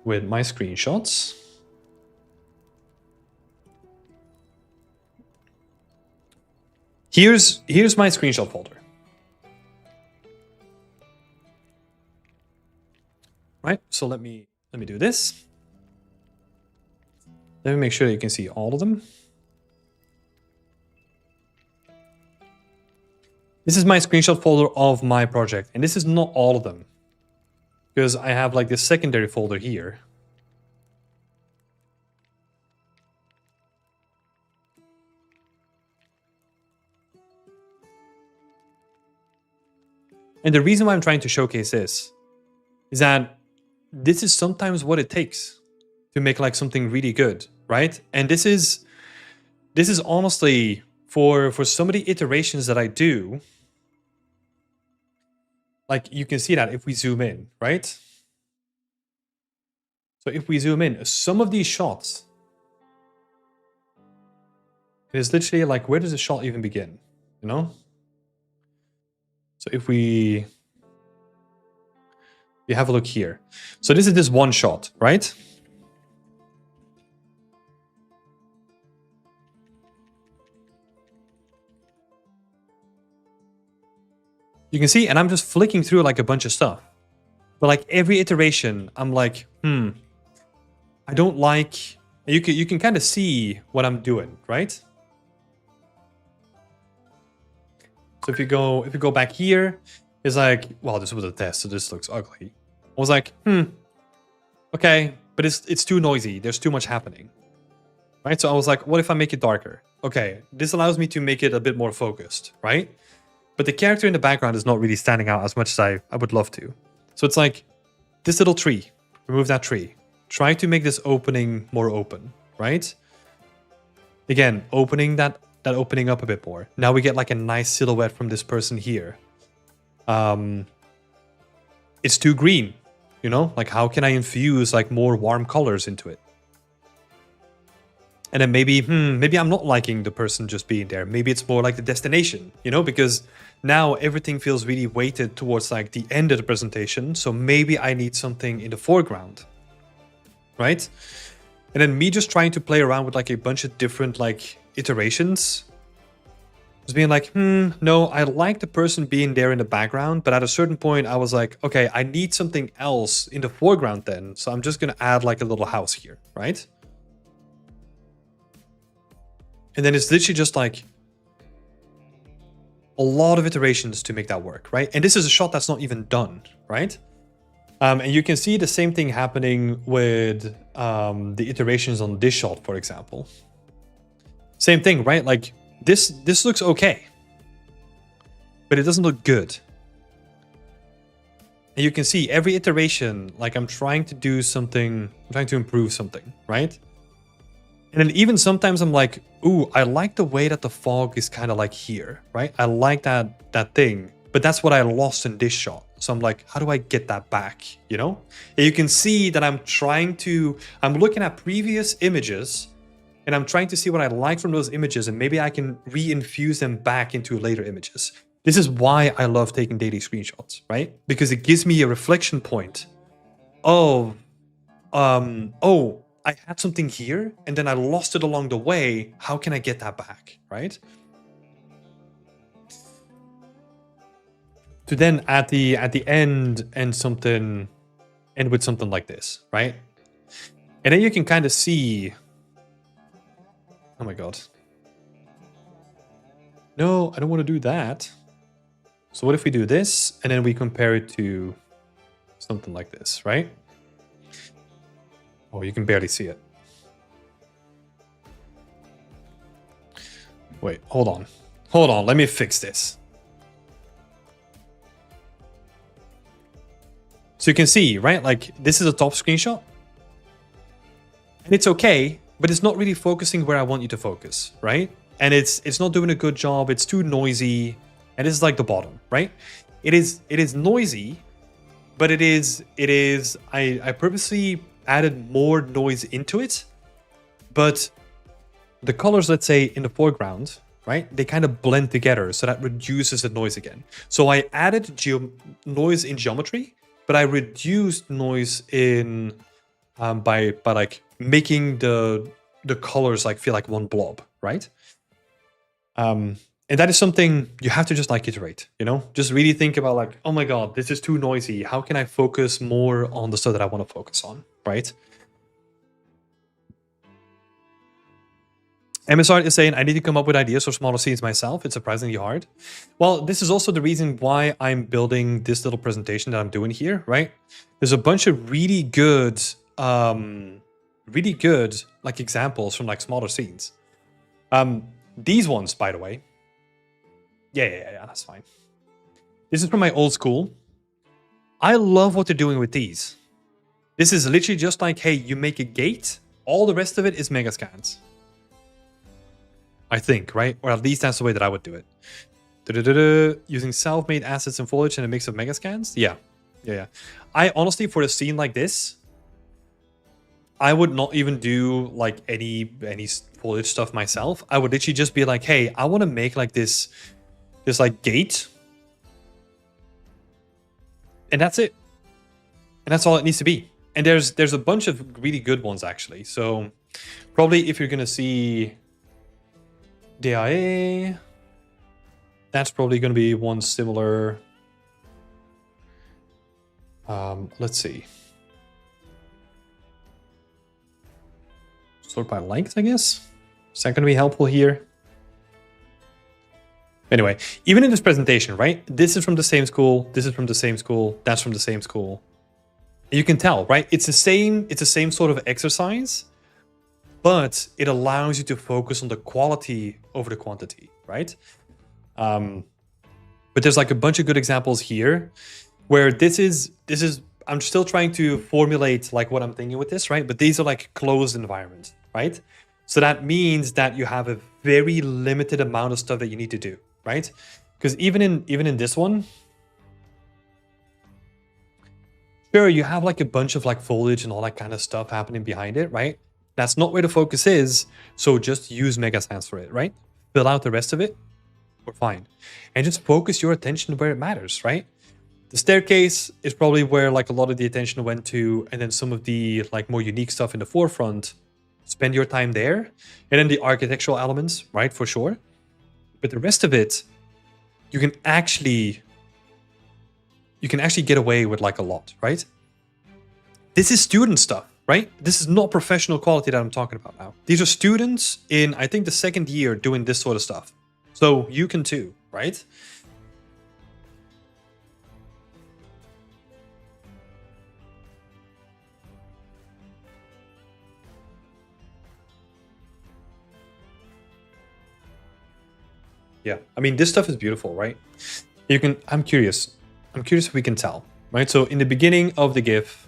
with my screenshots. Here's my screenshot folder. Right, so let me do this. Let me make sure that you can see all of them. This is my screenshot folder of my project, and this is not all of them, because I have like this secondary folder here. And the reason why I'm trying to showcase this is that this is sometimes what it takes to make like something really good, right? And this is honestly for some of the iterations that I do, like you can see that if we zoom in, right? So if we zoom in, some of these shots, it is literally like, where does the shot even begin? You know? So if we have a look here. So this is this one shot, right? You can see, and I'm just flicking through like a bunch of stuff. But like every iteration, I'm like, I don't like. You can kind of see what I'm doing, right? So if you go back here, it's like, well, this was a test, so this looks ugly. I was like, okay, but it's too noisy. There's too much happening, right? So I was like, what if I make it darker? Okay, this allows me to make it a bit more focused, right? But the character in the background is not really standing out as much as I would love to. So it's like this little tree, remove that tree. Try to make this opening more open, right? Again, opening that opening up a bit more. Now we get like a nice silhouette from this person here. It's too green, you know? Like how can I infuse like more warm colors into it? And then maybe I'm not liking the person just being there. Maybe it's more like the destination, you know, because now everything feels really weighted towards like the end of the presentation. So maybe I need something in the foreground, right? And then me just trying to play around with like a bunch of different like iterations. Just being like, no, I like the person being there in the background. But at a certain point, I was like, okay, I need something else in the foreground then. So I'm just going to add like a little house here, right? And then it's literally just like a lot of iterations to make that work, right? And this is a shot that's not even done, right? And you can see the same thing happening with the iterations on this shot, for example. Same thing, right? Like this looks okay, but it doesn't look good. And you can see every iteration, like I'm trying to do something, I'm trying to improve something, right? And then even sometimes I'm like, ooh, I like the way that the fog is kind of like here, right? I like that thing, but that's what I lost in this shot. So I'm like, how do I get that back, you know? And you can see that I'm looking at previous images and I'm trying to see what I like from those images and maybe I can re-infuse them back into later images. This is why I love taking daily screenshots, right? Because it gives me a reflection point of, I had something here and then I lost it along the way. How can I get that back, right? To then at the end end with something like this, right? And then you can kind of see, oh my god. No, I don't want to do that. So what if we do this and then we compare it to something like this, right? Oh, you can barely see it. Wait, hold on. Hold on, let me fix this. So you can see, right? Like this is a top screenshot. And it's okay, but it's not really focusing where I want you to focus, right? And it's not doing a good job. It's too noisy. And this is like the bottom, right? It is noisy, but I purposely added more noise into it, but the colors, let's say in the foreground, right, they kind of blend together, so that reduces the noise again. So I added noise in geometry, but I reduced noise in by like making the colors like feel like one blob, right? And that is something you have to just like iterate, you know, just really think about like, oh my god, this is too noisy, how can I focus more on the stuff that I want to focus on, right? MSR is saying, I need to come up with ideas for smaller scenes myself. It's surprisingly hard. Well, this is also the reason why I'm building this little presentation that I'm doing here, right? There's a bunch of really good like examples from like smaller scenes. These ones, by the way. Yeah, that's fine. This is from my old school. I love what they're doing with these. This is literally just like, hey, you make a gate. All the rest of it is mega scans. I think, right? Or at least that's the way that I would do it. Using self-made assets and foliage and a mix of mega scans? Yeah. I honestly, for a scene like this, I would not even do like any foliage stuff myself. I would literally just be like, hey, I want to make like this like gate. And that's it. And that's all it needs to be. And there's a bunch of really good ones actually. So probably if you're gonna see DIA, that's probably gonna be one similar. Let's see. Sort by length, I guess. Is that gonna be helpful here? Anyway, even in this presentation, right? This is from the same school. This is from the same school. That's from the same school. You can tell, right? It's the same sort of exercise, but it allows you to focus on the quality over the quantity, right? But there's like a bunch of good examples here where this is I'm still trying to formulate like what I'm thinking with this, right? But these are like closed environments, right? So that means that you have a very limited amount of stuff that you need to do, right? Because even in this one, sure, you have like a bunch of like foliage and all that kind of stuff happening behind it, right? That's not where the focus is. So just use mega scans for it, right? Fill out the rest of it, we're fine. And just focus your attention where it matters, right? The staircase is probably where like a lot of the attention went to, and then some of the like more unique stuff in the forefront, spend your time there. And then the architectural elements, right, for sure. But the rest of it, you can actually get away with like a lot, right? This is student stuff, right? This is not professional quality that I'm talking about now. These are students in, I think, the second year doing this sort of stuff. So you can too, right? Yeah, I mean, this stuff is beautiful, right? I'm curious if we can tell, right? So in the beginning of the GIF,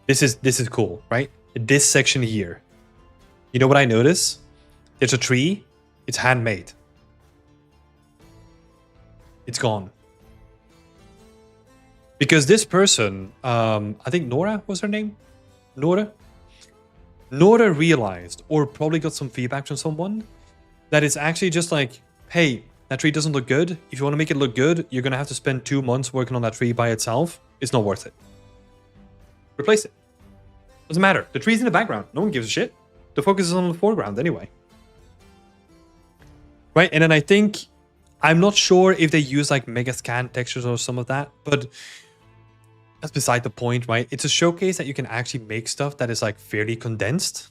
this is cool, right? This section here, you know what I notice? There's a tree, it's handmade. It's gone. Because this person, I think Nora was her name? Nora realized, or probably got some feedback from someone, that it's actually just like, hey, that tree doesn't look good. If you want to make it look good, you're going to have to spend 2 months working on that tree by itself. It's not worth it. Replace it. Doesn't matter. The tree's in the background. No one gives a shit. The focus is on the foreground anyway. Right? And then I think, I'm not sure if they use like mega scan textures or some of that, but that's beside the point, right? It's a showcase that you can actually make stuff that is like fairly condensed.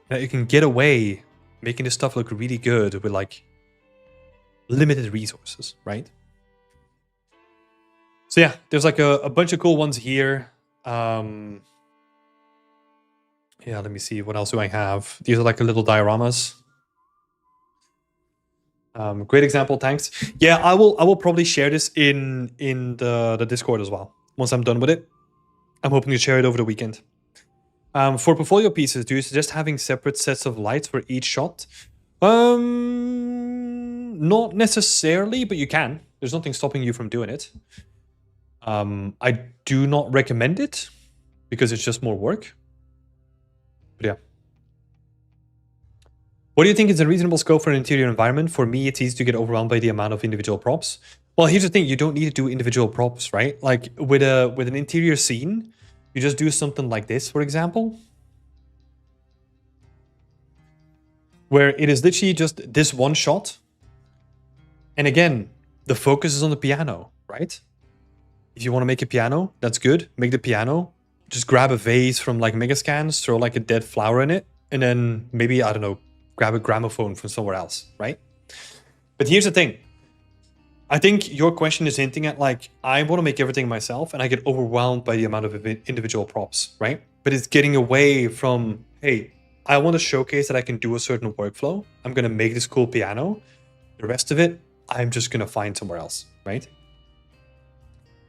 That you can get away making this stuff look really good with like limited resources, right? So yeah, there's like a bunch of cool ones here. Yeah, let me see. What else do I have? These are like little dioramas. Great example, thanks. Yeah, I will probably share this in the Discord as well once I'm done with it. I'm hoping to share it over the weekend. For portfolio pieces, do you suggest having separate sets of lights for each shot? Not necessarily, but you can. There's nothing stopping you from doing it. I do not recommend it because it's just more work. But yeah. What do you think is a reasonable scope for an interior environment? For me, it's easy to get overwhelmed by the amount of individual props. Well, here's the thing. You don't need to do individual props, right? Like with an interior scene, you just do something like this, for example, where it is literally just this one shot. And again, the focus is on the piano, right? If you want to make a piano, that's good. Make the piano. Just grab a vase from like Megascans, throw like a dead flower in it, and then maybe, I don't know, grab a gramophone from somewhere else, right? But here's the thing. I think your question is hinting at like, I want to make everything myself and I get overwhelmed by the amount of individual props, right? But it's getting away from, hey, I want to showcase that I can do a certain workflow. I'm going to make this cool piano. The rest of it, I'm just going to find somewhere else, right?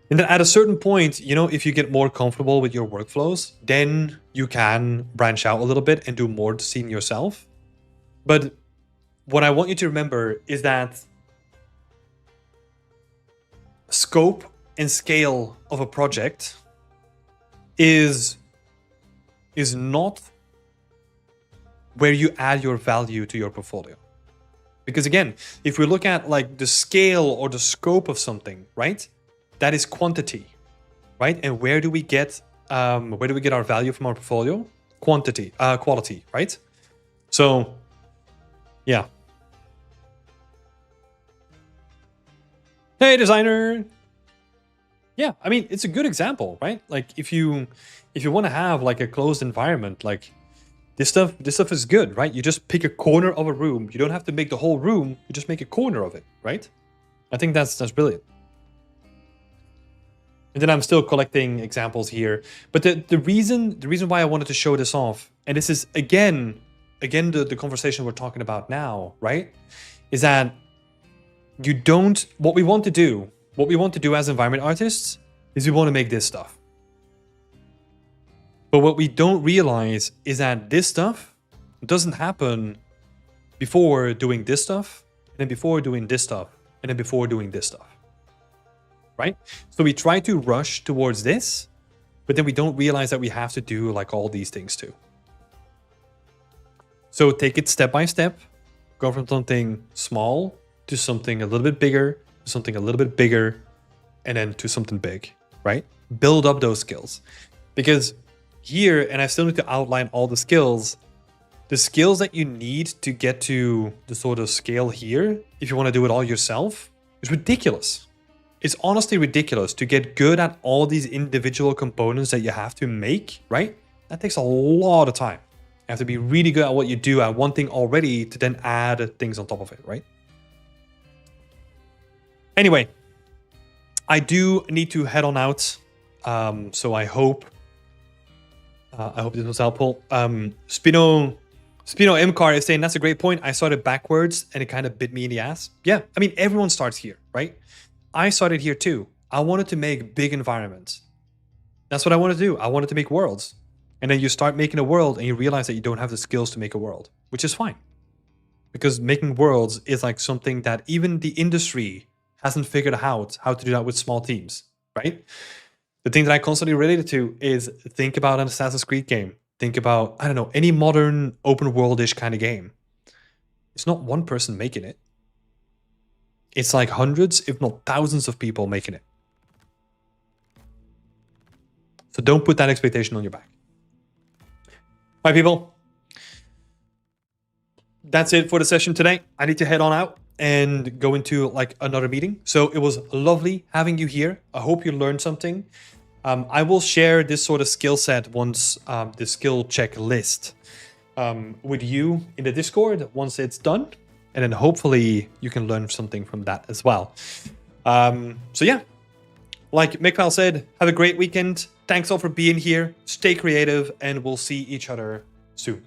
And then at a certain point, you know, if you get more comfortable with your workflows, then you can branch out a little bit and do more to scene yourself. But what I want you to remember is that scope and scale of a project is not where you add your value to your portfolio. Because again, if we look at like the scale or the scope of something, right? That is quantity, right? And where do we get our value from our portfolio? Quality, right? So, yeah. Hey, designer. Yeah, I mean, it's a good example, right? Like if you want to have like a closed environment, like this stuff is good, right? You just pick a corner of a room. You don't have to make the whole room. You just make a corner of it, right? I think that's brilliant. And then I'm still collecting examples here. But the reason why I wanted to show this off, and this is again the conversation we're talking about now, right? Is that what we want to do as environment artists is we want to make this stuff. But what we don't realize is that this stuff doesn't happen before doing this stuff, and then before doing this stuff, and then before doing this stuff. Right? So we try to rush towards this, but then we don't realize that we have to do like all these things too. So take it step by step, go from something small to something a little bit bigger, to something a little bit bigger, and then to something big, right? Build up those skills. Because here, and I still need to outline all the skills that you need to get to the sort of scale here, if you want to do it all yourself, is ridiculous. It's honestly ridiculous to get good at all these individual components that you have to make, right? That takes a lot of time. You have to be really good at what you do at one thing already to then add things on top of it, right? Anyway, I do need to head on out. So I hope this was helpful. Spino MCAR is saying that's a great point. I started backwards and it kind of bit me in the ass. Yeah, I mean, everyone starts here, right? I started here too. I wanted to make big environments. That's what I wanted to do. I wanted to make worlds. And then you start making a world and you realize that you don't have the skills to make a world, which is fine. Because making worlds is like something that even the industry hasn't figured out how to do that with small teams, right? The thing that I constantly related to is think about an Assassin's Creed game. Think about, I don't know, any modern open world-ish kind of game. It's not one person making it. It's like hundreds, if not thousands of people making it. So don't put that expectation on your back. All right, people. That's it for the session today. I need to head on out and go into like another meeting. So it was lovely having you here. I hope you learned something. I will share this sort of skill set once the skill checklist with you in the Discord once it's done. And then hopefully you can learn something from that as well. So yeah, like Mikhail said, have a great weekend. Thanks all for being here. Stay creative and we'll see each other soon.